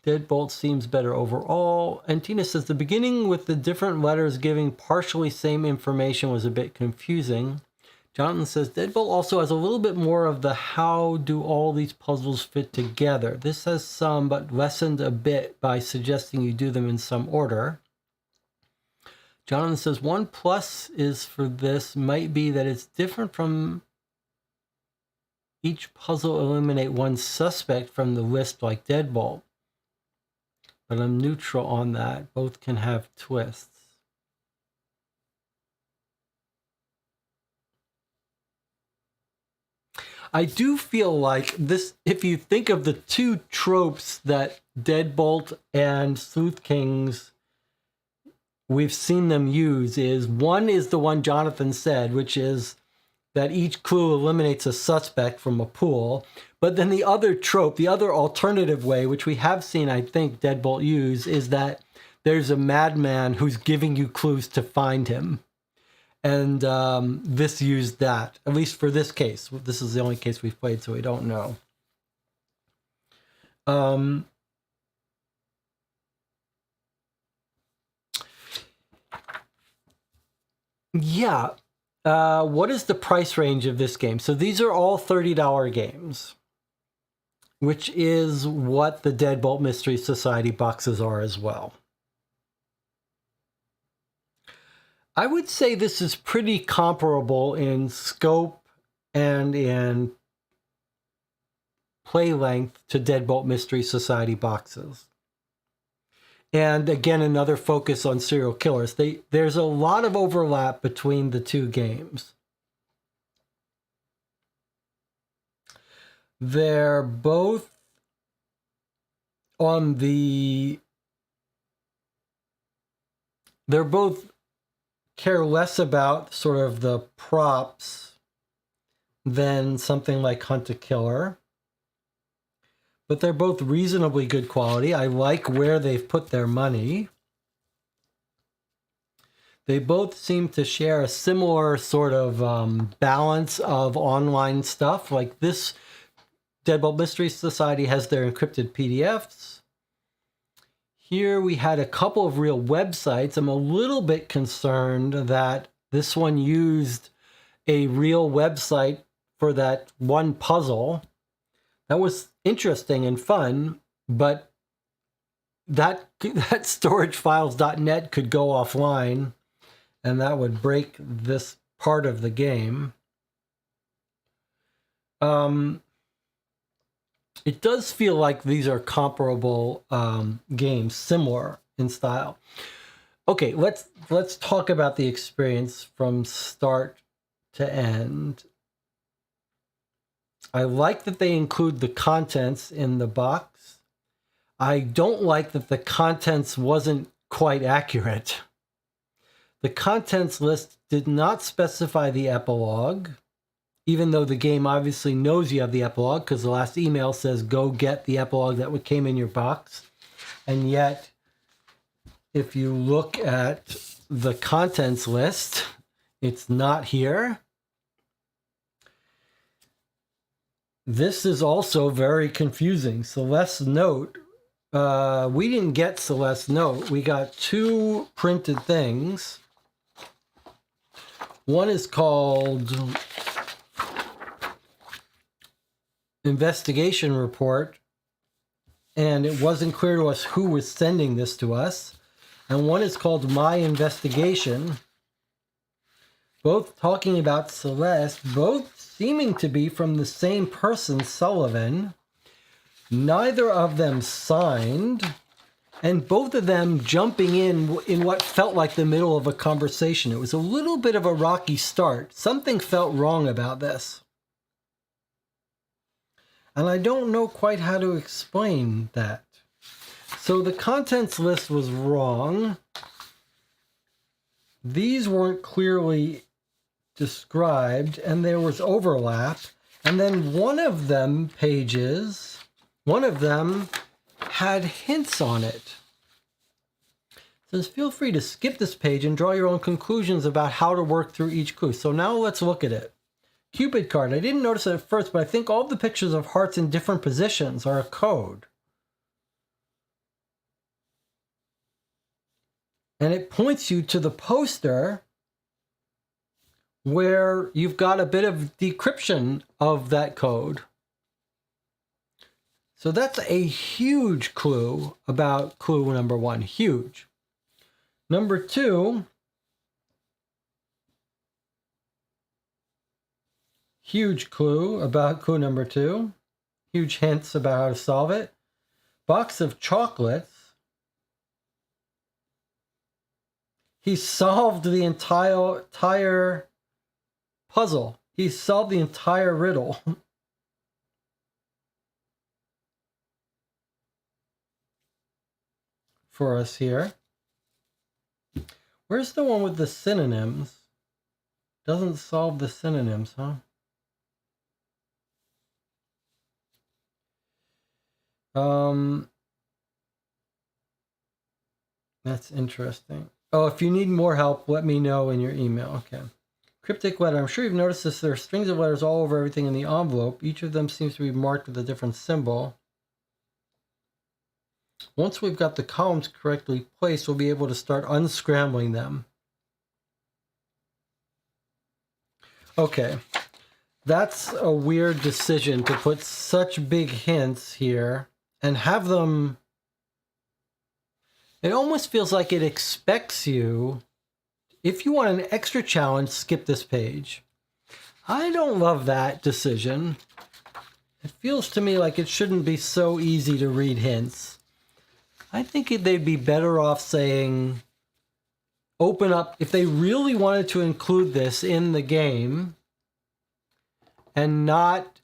Deadbolt seems better overall. And Tina says, the beginning with the different letters giving partially same information was a bit confusing. Jonathan says, Deadbolt also has a little bit more of the how do all these puzzles fit together. This has some, but lessened a bit by suggesting you do them in some order. Jonathan says, one plus is for this might be that it's different from each puzzle eliminate one suspect from the list like Deadbolt. But I'm neutral on that. Both can have twists. I do feel like this, if you think of the 2 tropes that Deadbolt and Sleuth Kings, we've seen them use, is one is the one Jonathan said, which is that each clue eliminates a suspect from a pool. But then the other trope, the other alternative way, which we have seen, I think, Deadbolt use, is that there's a madman who's giving you clues to find him. And this used that, at least for this case. This is the only case we've played, so we don't know. Yeah. What is the price range of this game? So these are all $30 games, which is what the Deadbolt Mystery Society boxes are as well. I would say this is pretty comparable in scope and in play length to Deadbolt Mystery Society boxes. And again, another focus on serial killers. There's a lot of overlap between the 2 games. They're both on the... They're both care less about sort of the props than something like Hunt a Killer. But they're both reasonably good quality. I like where they've put their money. They both seem to share a similar sort of balance of online stuff. Like this Deadbolt Mystery Society has their encrypted PDFs. Here we had a couple of real websites. I'm a little bit concerned that this one used a real website for that one puzzle. That was interesting and fun, but that storagefiles.net could go offline, and that would break this part of the game. It does feel like these are comparable games, similar in style. Okay, let's talk about the experience from start to end. I like that they include the contents in the box. I don't like that the contents wasn't quite accurate. The contents list did not specify the epilogue, even though the game obviously knows you have the epilogue because the last email says go get the epilogue that came in your box. And yet, if you look at the contents list, it's not here. This is also very confusing. Celeste's note, we didn't get Celeste's note. We got two printed things. One is called Investigation Report, and it wasn't clear to us who was sending this to us. And one is called My Investigation. Both talking about Celeste, both seeming to be from the same person, Sullivan. Neither of them signed, and both of them jumping in what felt like the middle of a conversation. It was a little bit of a rocky start. Something felt wrong about this. And I don't know quite how to explain that. So the contents list was wrong. These weren't clearly described, and there was overlap. And then one of them pages, one of them had hints on it. It says, feel free to skip this page and draw your own conclusions about how to work through each clue. So now let's look at it. Cupid card. I didn't notice it at first, but I think all the pictures of hearts in different positions are a code. And it points you to the poster where you've got a bit of decryption of that code. So that's a huge clue about clue number one. Huge. Number two, huge clue about clue number two. Huge hints about how to solve it. Box of chocolates. He solved the entire puzzle. He solved the entire riddle. For us here. Where's the one with the synonyms? Doesn't solve the synonyms, huh? That's interesting. Oh, if you need more help, let me know in your email. Okay. Cryptic letter. I'm sure you've noticed this. There are strings of letters all over everything in the envelope. Each of them seems to be marked with a different symbol. Once we've got the columns correctly placed, we'll be able to start unscrambling them. Okay. That's a weird decision to put such big hints here and have them. It almost feels like it expects you, if you want an extra challenge, skip this page. I don't love that decision. It feels to me like it shouldn't be so easy to read hints. I think they'd be better off saying, open up, if they really wanted to include this in the game and not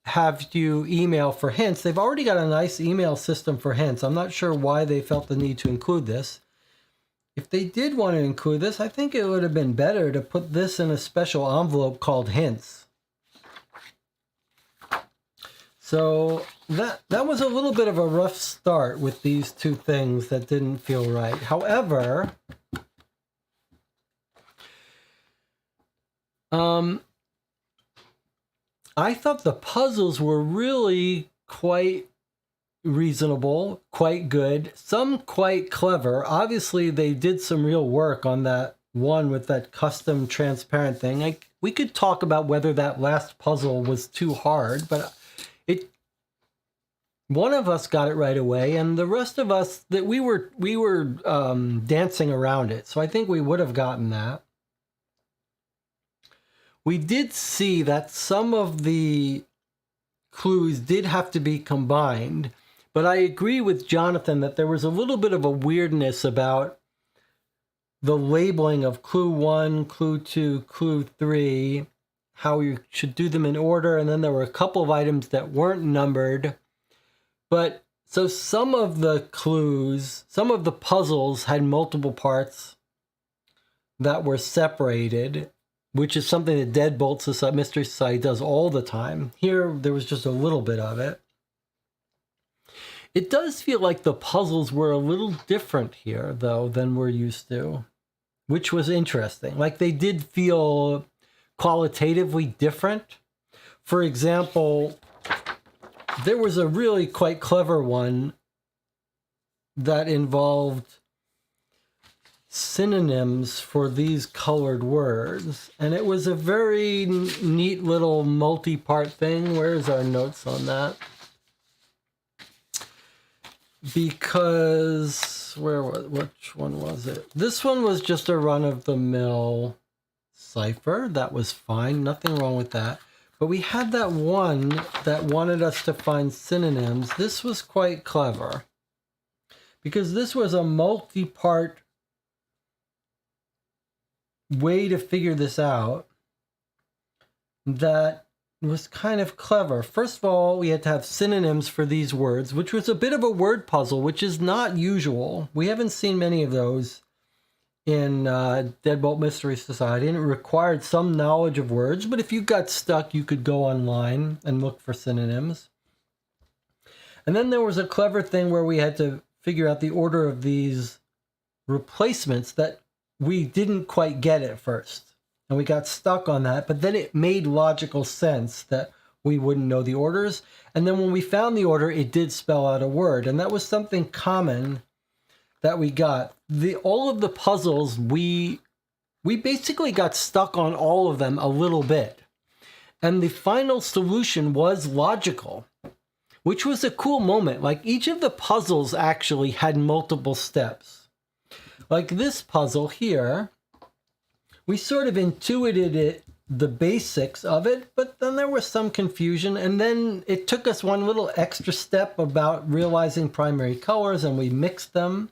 have you email for hints. They've already got a nice email system for hints. I'm not sure why they felt the need to include this. If they did want to include this, I think it would have been better to put this in a special envelope called hints. So that was a little bit of a rough start with these two things that didn't feel right. However, I thought the puzzles were really quite reasonable, quite good, some quite clever. Obviously, they did some real work on that one with that custom transparent thing. We could talk about whether that last puzzle was too hard, but one of us got it right away, and the rest of us, that we were dancing around it. So I think we would have gotten that. We did see that some of the clues did have to be combined, but I agree with Jonathan that there was a little bit of a weirdness about the labeling of clue 1, clue 2, clue 3, how you should do them in order, and then there were a couple of items that weren't numbered. But so some of the clues, some of the puzzles had multiple parts that were separated, which is something that Deadbolt Society, Mystery Society does all the time. Here, there was just a little bit of it. It does feel like the puzzles were a little different here, though, than we're used to, which was interesting. Like, they did feel qualitatively different. For example, there was a really quite clever one that involved synonyms for these colored words, and it was a very neat little multi-part thing. Where's our notes on that? Because which one was it? This one was just a run-of-the-mill cipher. That was fine, nothing wrong with that. But we had that one that wanted us to find synonyms. This was quite clever, because this was a multi-part way to figure this out that was kind of clever. First of all, we had to have synonyms for these words, which was a bit of a word puzzle, which is not usual. We haven't seen many of those in Deadbolt Mystery Society, and it required some knowledge of words, but if you got stuck, you could go online and look for synonyms. And then there was a clever thing where we had to figure out the order of these replacements that we didn't quite get at first, and we got stuck on that, but then it made logical sense that we wouldn't know the orders. And then when we found the order, it did spell out a word, and that was something common that we got. All of the puzzles, we basically got stuck on all of them a little bit. And the final solution was logical, which was a cool moment. Like, each of the puzzles actually had multiple steps. Like this puzzle here, we sort of intuited the basics of it, but then there was some confusion, and then it took us one little extra step about realizing primary colors, and we mixed them.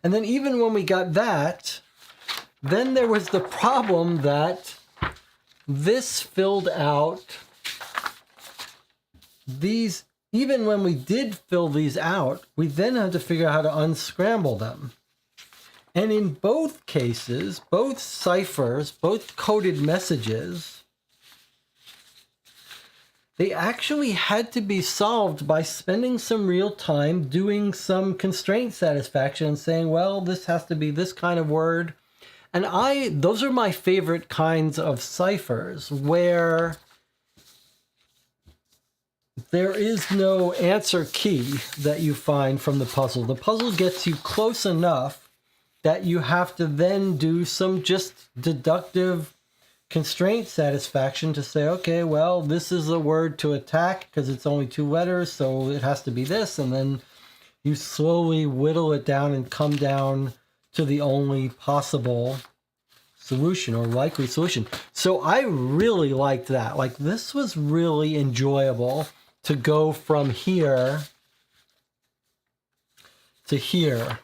And then even when we got that, then there was the problem that this filled out these. Even when we did fill these out, we then had to figure out how to unscramble them. And in both cases, both ciphers, both coded messages, they actually had to be solved by spending some real time doing some constraint satisfaction and saying, well, this has to be this kind of word. And those are my favorite kinds of ciphers, where there is no answer key that you find from the puzzle. The puzzle gets you close enough that you have to then do some just deductive constraint satisfaction to say, okay, well, this is the word to attack because it's only 2 letters, so it has to be this. And then you slowly whittle it down and come down to the only possible solution or likely solution. So I really liked that. Like, this was really enjoyable to go from here to here.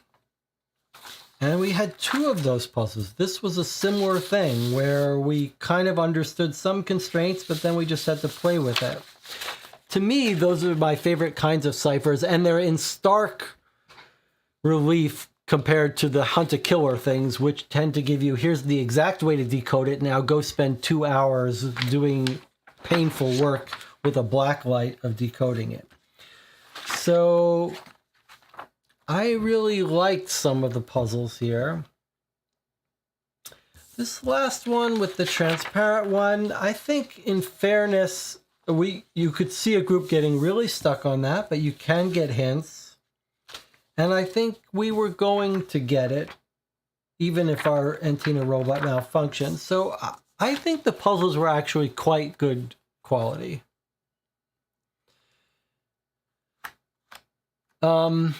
And we had 2 of those puzzles. This was a similar thing where we kind of understood some constraints, but then we just had to play with it. To me, those are my favorite kinds of ciphers, and they're in stark relief compared to the hunt a killer things, which tend to give you, here's the exact way to decode it. Now go spend 2 hours doing painful work with a black light of decoding it. So I really liked some of the puzzles here. This last one with the transparent one, I think in fairness, you could see a group getting really stuck on that, but you can get hints. And I think we were going to get it, even if our Antenna robot malfunctioned. So I think the puzzles were actually quite good quality. And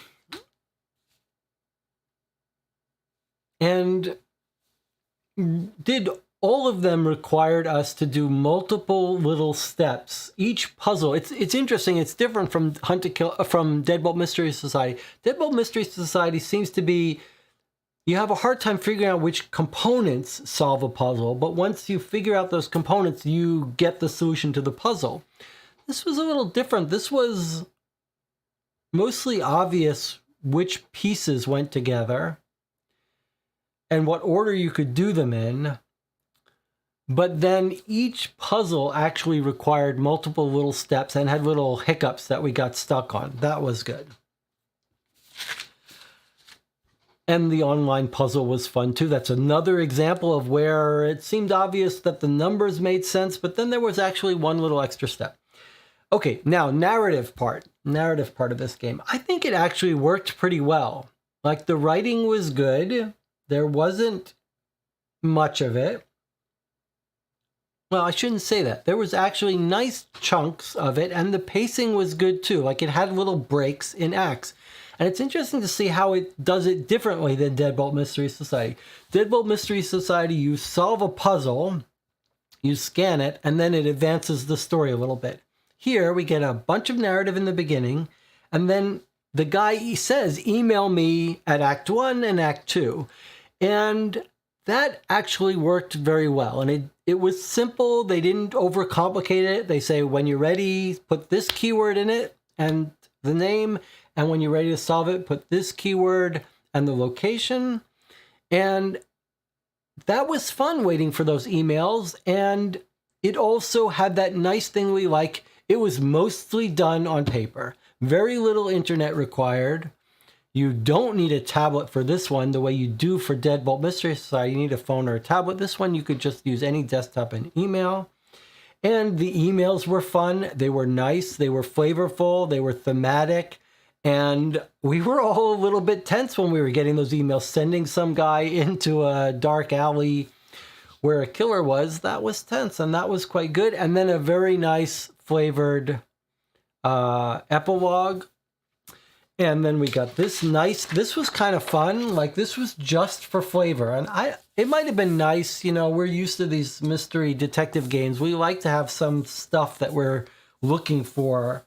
did all of them required us to do multiple little steps. Each puzzle, it's interesting. It's different from Hunt to Kill, from Deadbolt Mystery Society. Deadbolt Mystery Society seems to be, you have a hard time figuring out which components solve a puzzle, but once you figure out those components, you get the solution to the puzzle. This was a little different. This was mostly obvious which pieces went together and what order you could do them in. But then each puzzle actually required multiple little steps and had little hiccups that we got stuck on. That was good. And the online puzzle was fun too. That's another example of where it seemed obvious that the numbers made sense, but then there was actually one little extra step. Okay, now narrative part of this game. I think it actually worked pretty well. Like, the writing was good. There wasn't much of it. Well, I shouldn't say that. There was actually nice chunks of it, and the pacing was good too. Like, it had little breaks in acts. And it's interesting to see how it does it differently than Deadbolt Mystery Society. Deadbolt Mystery Society, you solve a puzzle, you scan it, and then it advances the story a little bit. Here, we get a bunch of narrative in the beginning, and then the guy says, email me at Act 1 and Act 2. And that actually worked very well. And it was simple. They didn't overcomplicate it. They say, when you're ready, put this keyword in it and the name. And when you're ready to solve it, put this keyword and the location. And that was fun waiting for those emails. And it also had that nice thing we like. It was mostly done on paper. Very little internet required. You don't need a tablet for this one the way you do for Deadbolt Mystery Society. You need a phone or a tablet. This one, you could just use any desktop and email. And the emails were fun. They were nice. They were flavorful. They were thematic. And we were all a little bit tense when we were getting those emails, sending some guy into a dark alley where a killer was. That was tense, and that was quite good. And then a very nice flavored epilogue. And then we got this was kind of fun. Like, this was just for flavor. And it might have been nice, we're used to these mystery detective games. We like to have some stuff that we're looking for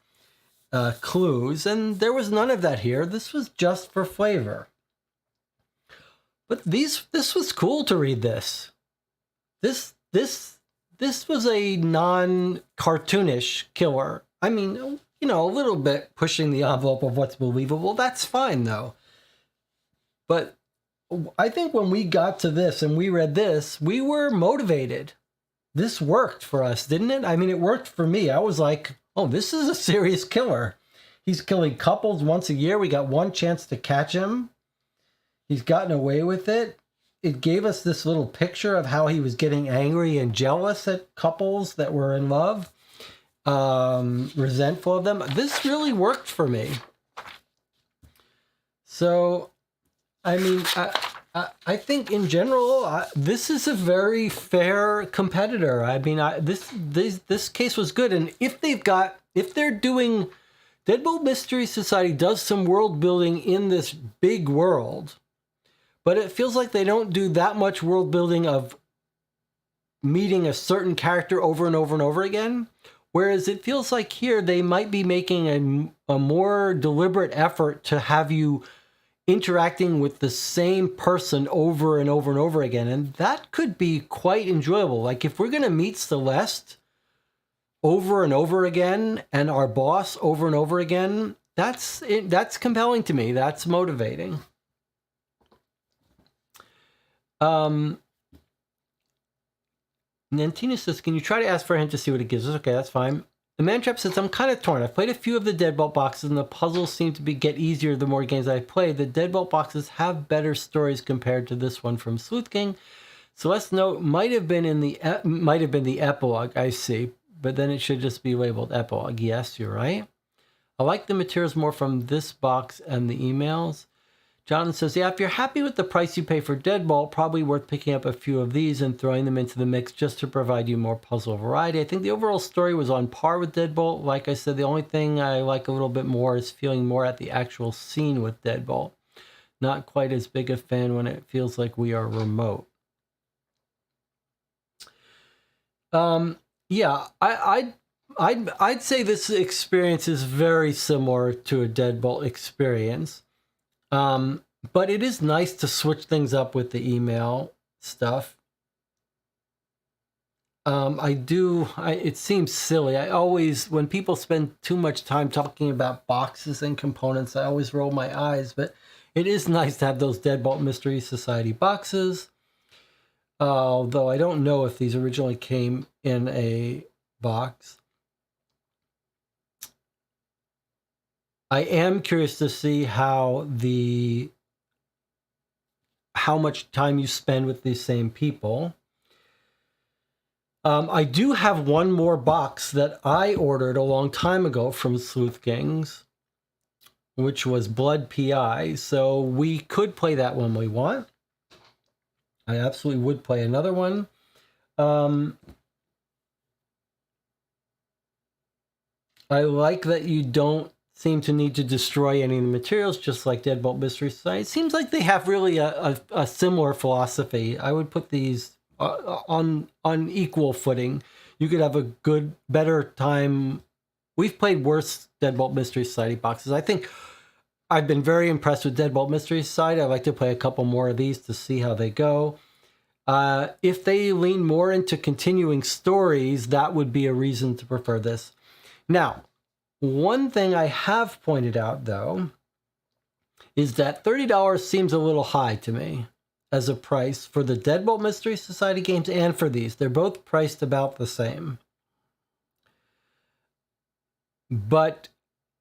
clues. And there was none of that here. This was just for flavor. But this was cool to read this. This was a non-cartoonish killer. I mean, a little bit pushing the envelope of what's believable. That's fine, though. But I think when we got to this and we read this, we were motivated. This worked for us, didn't it? I mean, it worked for me. I was like, oh, this is a serious killer. He's killing couples once a year. We got one chance to catch him. He's gotten away with it. It gave us this little picture of how he was getting angry and jealous at couples that were in love. Resentful of them. This really worked for me. So, I mean, I think in general, this is a very fair competitor. I mean, this case was good. And if they're doing, Deadbolt Mystery Society does some world building in this big world, but it feels like they don't do that much world building of meeting a certain character over and over and over again. Whereas it feels like here they might be making a more deliberate effort to have you interacting with the same person over and over and over again. And that could be quite enjoyable. Like, if we're going to meet Celeste over and over again and our boss over and over again, that's compelling to me. That's motivating. Nantina says, can you try to ask for a hint to see what it gives us? Okay, that's fine. The Mantrap says, I'm kind of torn. I've played a few of the Deadbolt boxes, and the puzzles seem to get easier the more games I play. The Deadbolt boxes have better stories compared to this one from Sleuth King. Celeste's note might have been the epilogue, I see. but then it should just be labeled epilog. Yes, you're right. I like the materials more from this box and the emails. Jonathan says, yeah, if you're happy with the price you pay for Deadbolt, probably worth picking up a few of these and throwing them into the mix just to provide you more puzzle variety. I think the overall story was on par with Deadbolt. Like I said, the only thing I like a little bit more is feeling more at the actual scene with Deadbolt. Not quite as big a fan when it feels like we are remote. Yeah, I'd say this experience is very similar to a Deadbolt experience. But it is nice to switch things up with the email stuff. It seems silly. I always, when people spend too much time talking about boxes and components, I always roll my eyes, but it is nice to have those Deadbolt Mystery Society boxes. Although I don't know if these originally came in a box. I am curious to see how much time you spend with these same people. I do have one more box that I ordered a long time ago from Sleuth Kings, which was Blood PI. So we could play that when we want. I absolutely would play another one. I like that you don't seem to need to destroy any of the materials, just like Deadbolt Mystery Society. It seems like they have really a similar philosophy. I would put these on equal footing. You could have a better time. We've played worse Deadbolt Mystery Society boxes. I think I've been very impressed with Deadbolt Mystery Society. I'd like to play a couple more of these to see how they go. If they lean more into continuing stories, that would be a reason to prefer this. Now, one thing I have pointed out, though, is that $30 seems a little high to me as a price for the Deadbolt Mystery Society games and for these. They're both priced about the same. But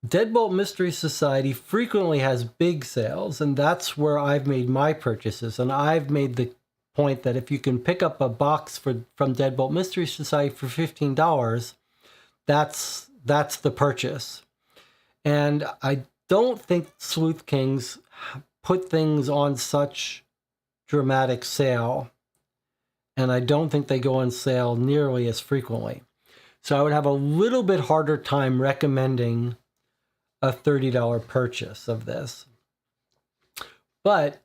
Deadbolt Mystery Society frequently has big sales, and that's where I've made my purchases. And I've made the point that if you can pick up a box from Deadbolt Mystery Society for $15, that's the purchase. And I don't think Sleuth Kings put things on such dramatic sale, and I don't think they go on sale nearly as frequently. So I would have a little bit harder time recommending a $30 purchase of this. But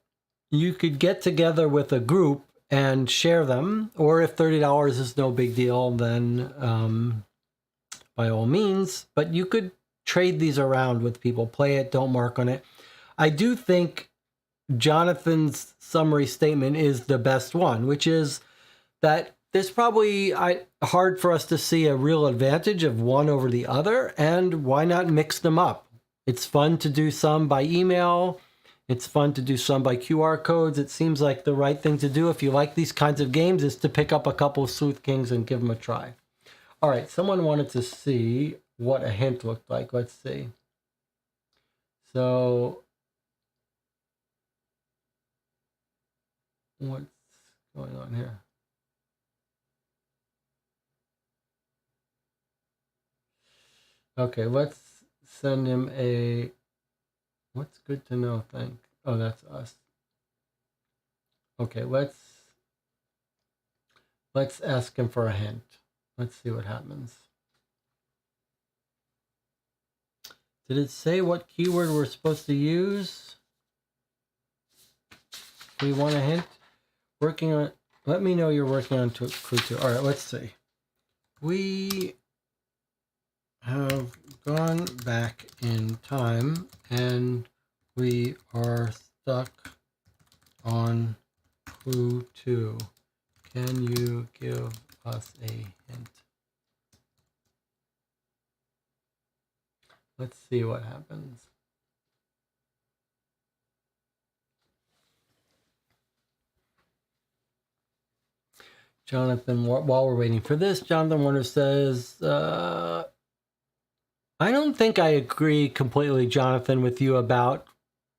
you could get together with a group and share them, or if $30 is no big deal, then by all means, but you could trade these around with people. Play it, don't mark on it. I do think Jonathan's summary statement is the best one, which is that there's probably hard for us to see a real advantage of one over the other, and why not mix them up? It's fun to do some by email. It's fun to do some by QR codes. It seems like the right thing to do if you like these kinds of games is to pick up a couple of Sleuth Kings and give them a try. All right, someone wanted to see what a hint looked like. Let's see. So, what's going on here? Okay, let's send him a, what's good to know, oh, that's us. Okay, let's ask him for a hint. Let's see what happens. Did it say what keyword we're supposed to use? Do we want a hint? Working on, let me know you're working on Clue 2. All right, let's see. We have gone back in time and we are stuck on Clue 2. Can you give us a hint? Let's see what happens. Jonathan, while we're waiting for this, Jonathan Warner says, I don't think I agree completely, Jonathan, with you about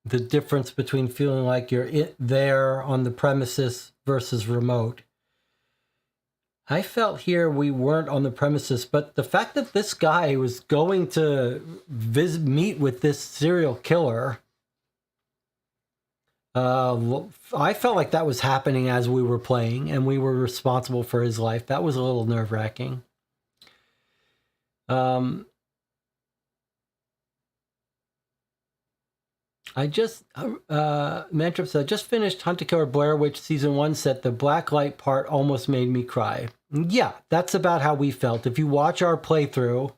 the difference between feeling like you're there on the premises versus remote. I felt here we weren't on the premises, but the fact that this guy was going to meet with this serial killer, I felt like that was happening as we were playing, and we were responsible for his life. That was a little nerve-wracking. Mantrip said, just finished Hunt to Killer Blair Witch Season 1 set. The blacklight part almost made me cry. Yeah, that's about how we felt. If you watch our playthrough,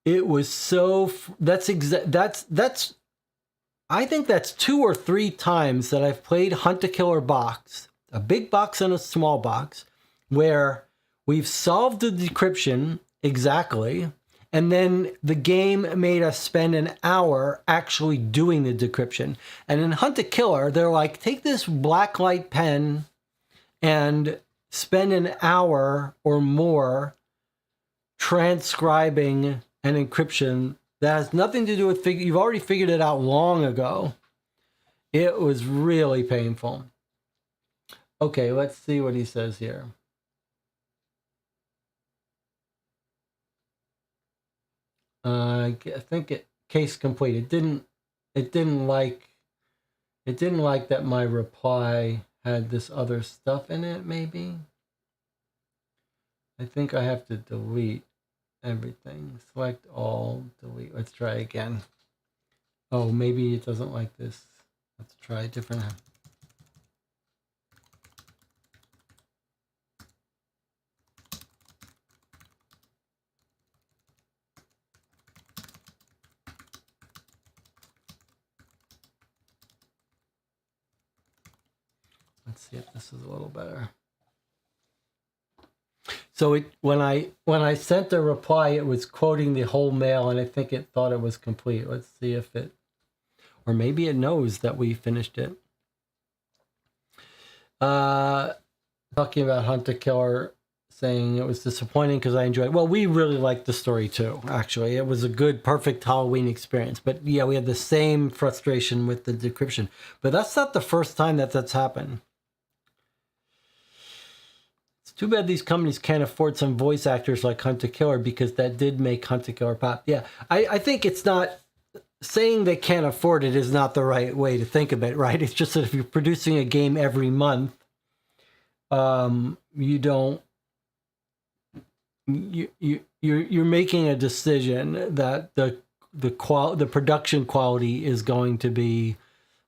it was so... I think that's 2 or 3 times that I've played Hunt to Killer box, a big box and a small box, where we've solved the decryption exactly, and then the game made us spend an hour actually doing the decryption. And in Hunt to Killer, they're like, take this blacklight pen and spend an hour or more transcribing an encryption that has nothing to do with you've already figured it out long ago. It was really painful. Okay, let's see what he says here. I think case complete. It didn't like that my reply had this other stuff in it, maybe. I think I have to delete everything. Select all, delete. Let's try again. Oh, maybe it doesn't like this. Let's try a different. Let's see if this is a little better. So when I sent a reply, it was quoting the whole mail, and I think it thought it was complete. Let's see if it, or maybe it knows that we finished it. Talking about Hunt to Killer, saying it was disappointing because I enjoyed it. Well, we really liked the story too, actually. It was a good, perfect Halloween experience. But yeah, we had the same frustration with the decryption. But that's not the first time that's happened. It's too bad these companies can't afford some voice actors like Hunt to Killer, because that did make Hunt to Killer pop. Yeah, I think it's not... Saying they can't afford it is not the right way to think of it, right? It's just that if you're producing a game every month, you're making a decision that the production quality is going to be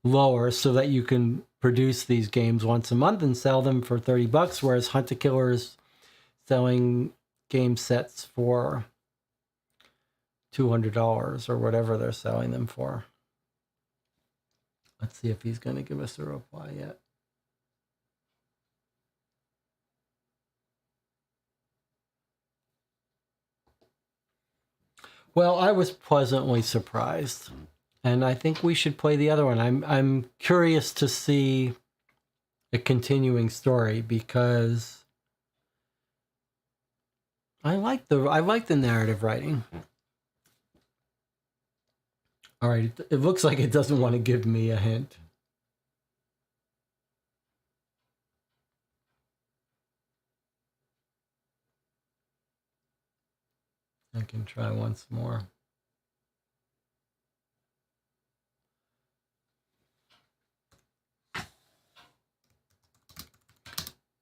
lower, so that you can produce these games once a month and sell them for $30, whereas Hunt to Killer is selling game sets for $200 or whatever they're selling them for. Let's see if he's going to give us a reply yet. Well, I was pleasantly surprised, and I think we should play the other one. I'm curious to see a continuing story, because I like the narrative writing. All right, it looks like it doesn't want to give me a hint. I can try once more.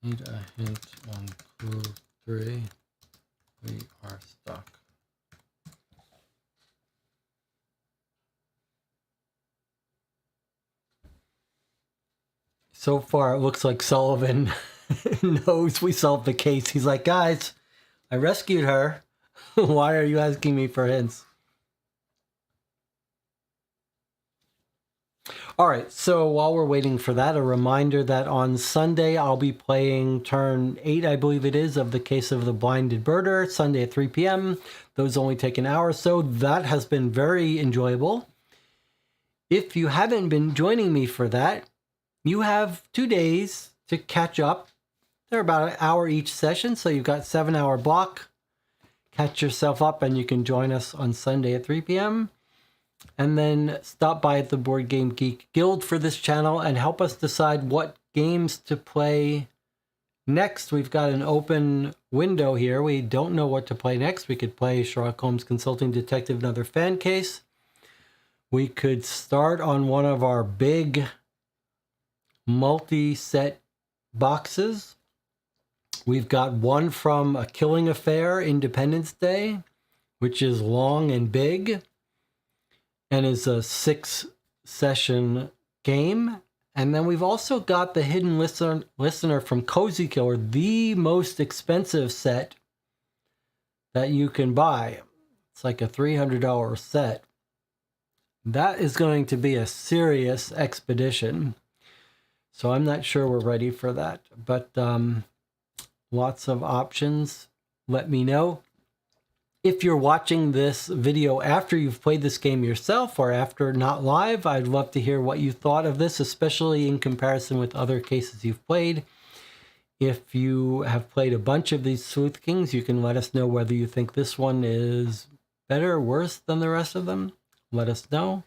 Need a hint on clue 3. We are stuck. So far, it looks like Sullivan knows we solved the case. He's like, guys, I rescued her. Why are you asking me for hints? All right, so while we're waiting for that, a reminder that on Sunday I'll be playing turn 8, I believe it is, of The Case of the Blinded Birder, Sunday at 3 p.m. Those only take an hour or so. That has been very enjoyable. If you haven't been joining me for that, you have 2 days to catch up. They're about an hour each session, so you've got 7-hour block. Catch yourself up, and you can join us on Sunday at 3 p.m. And then stop by at the Board Game Geek Guild for this channel and help us decide what games to play Next, we've got an open window here. We don't know what to play next. We could play Sherlock Holmes Consulting Detective, another fan case. We could start on one of our big multi-set boxes. We've got one from A Killing Affair, Independence Day, which is long and big and is a 6-session game. And then we've also got the Hidden Listener from Cupid Killer, the most expensive set that you can buy. It's like a $300 set. That is going to be a serious expedition. So I'm not sure we're ready for that. But lots of options. Let me know. If you're watching this video after you've played this game yourself or after not live, I'd love to hear what you thought of this, especially in comparison with other cases you've played. If you have played a bunch of these Sleuth Kings, you can let us know whether you think this one is better or worse than the rest of them. Let us know.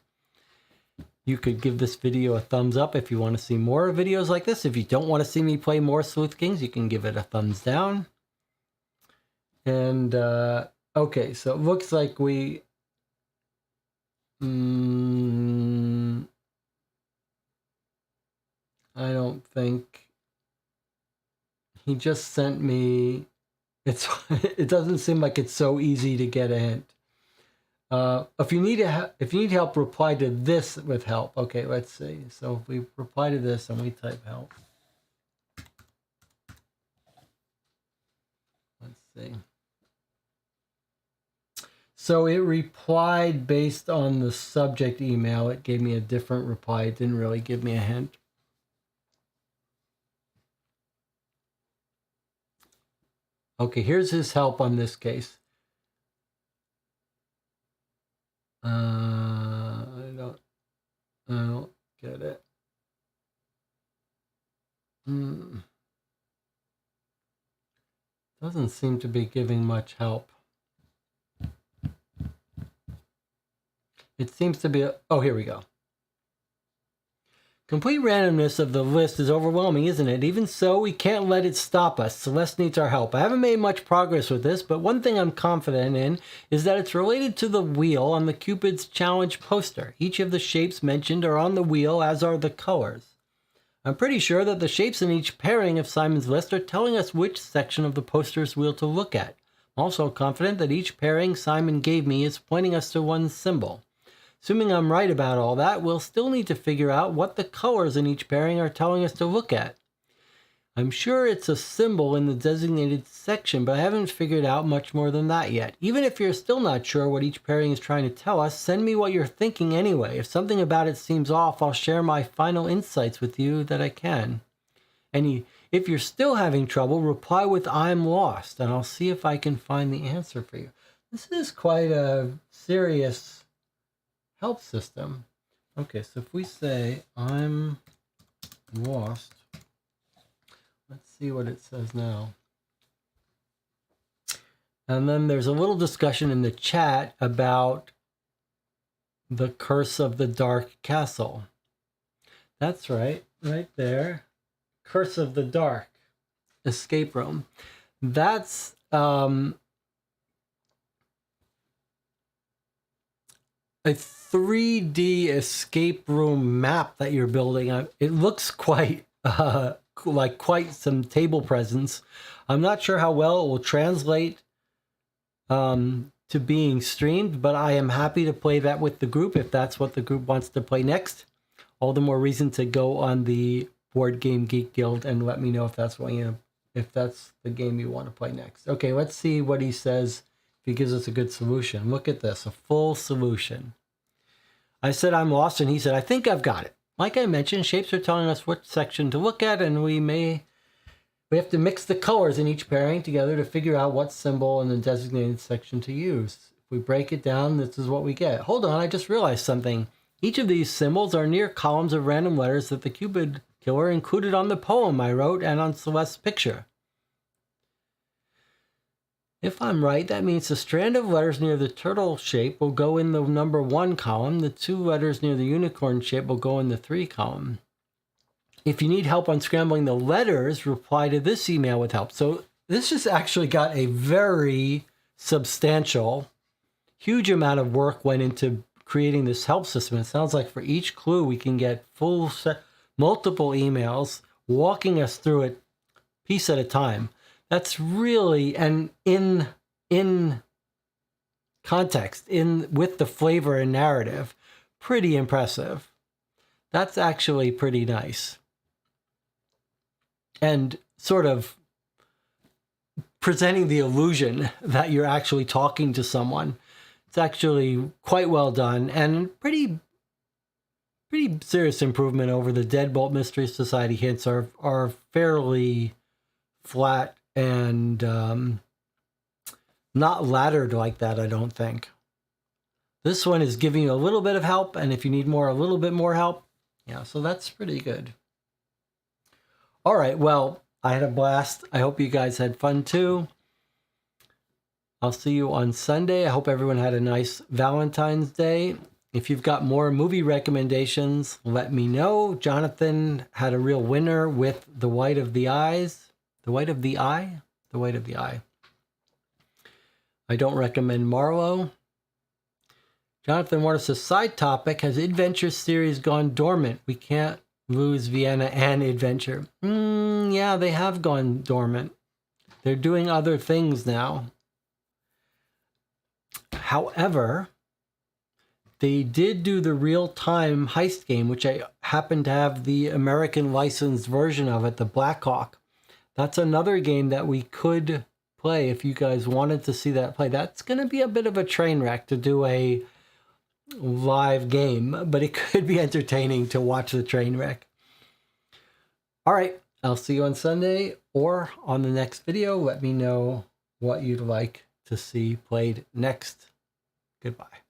You could give this video a thumbs up if you want to see more videos like this. If you don't want to see me play more Sleuth Kings, you can give it a thumbs down. And okay, so it looks like we... I don't think... He just sent me... It doesn't seem like it's so easy to get a hint. If you need help, reply to this with help. Okay, let's see. So if we reply to this and we type help. Let's see. So it replied based on the subject email. It gave me a different reply. It didn't really give me a hint. Okay, here's his help on this case. I don't get it. Doesn't seem to be giving much help. It seems to be oh, here we go. Complete randomness of the list is overwhelming, isn't it? Even so, we can't let it stop us. Celeste needs our help. I haven't made much progress with this, but one thing I'm confident in is that it's related to the wheel on the Cupid's Challenge poster. Each of the shapes mentioned are on the wheel, as are the colors. I'm pretty sure that the shapes in each pairing of Simon's list are telling us which section of the poster's wheel to look at. I'm also confident that each pairing Simon gave me is pointing us to one symbol. Assuming I'm right about all that, we'll still need to figure out what the colors in each pairing are telling us to look at. I'm sure it's a symbol in the designated section, but I haven't figured out much more than that yet. Even if you're still not sure what each pairing is trying to tell us, send me what you're thinking anyway. If something about it seems off, I'll share my final insights with you that I can. And if you're still having trouble, reply with "I'm lost," and I'll see if I can find the answer for you. This is quite a serious help system. Okay, so if we say "I'm lost," let's see what it says now. And then there's a little discussion in the chat about the Curse of the Dark Castle. That's right, right there. Curse of the Dark escape room. That's a 3D escape room map that you're building. It looks quite like quite some table presence. I'm not sure how well it will translate to being streamed, but I am happy to play that with the group if that's what the group wants to play next. All the more reason to go on the Board Game Geek Guild and let me know if that's what if that's the game you want to play next. Okay, let's see what he says. If he gives us a good solution. Look at this, a full solution. I said I'm lost, and he said I think I've got it. Like I mentioned, shapes are telling us which section to look at, and we have to mix the colors in each pairing together to figure out what symbol in the designated section to use. If we break it down, this is what we get. Hold on, I just realized something. Each of these symbols are near columns of random letters that the Cupid Killer included on the poem I wrote and on Celeste's picture. If I'm right, that means the strand of letters near the turtle shape will go in the number 1 column. The 2 letters near the unicorn shape will go in the 3 column. If you need help unscrambling the letters, reply to this email with help. So this just actually got a very substantial, huge amount of work went into creating this help system. It sounds like for each clue, we can get multiple emails walking us through it piece at a time. That's really, and in context, with the flavor and narrative, pretty impressive. That's actually pretty nice. And sort of presenting the illusion that you're actually talking to someone. It's actually quite well done and pretty serious improvement over the Deadbolt Mystery Society hints are fairly flat and not laddered like that, I don't think. This one is giving you a little bit of help, and if you need a little bit more help, yeah, so that's pretty good. All right, well, I had a blast. I hope you guys had fun too. I'll see you on Sunday. I hope everyone had a nice Valentine's Day. If you've got more movie recommendations, let me know. Jonathan had a real winner with The White of the Eyes. The White of the Eye? The White of the Eye. I don't recommend Marlowe. Jonathan Mortis, a side topic, has Adventure series gone dormant? We can't lose Vienna and Adventure. Yeah, they have gone dormant. They're doing other things now. However, they did do the real-time heist game, which I happen to have the American licensed version of it, the Blackhawk. That's another game that we could play if you guys wanted to see that play. That's going to be a bit of a train wreck to do a live game, but it could be entertaining to watch the train wreck. All right, I'll see you on Sunday or on the next video. Let me know what you'd like to see played next. Goodbye.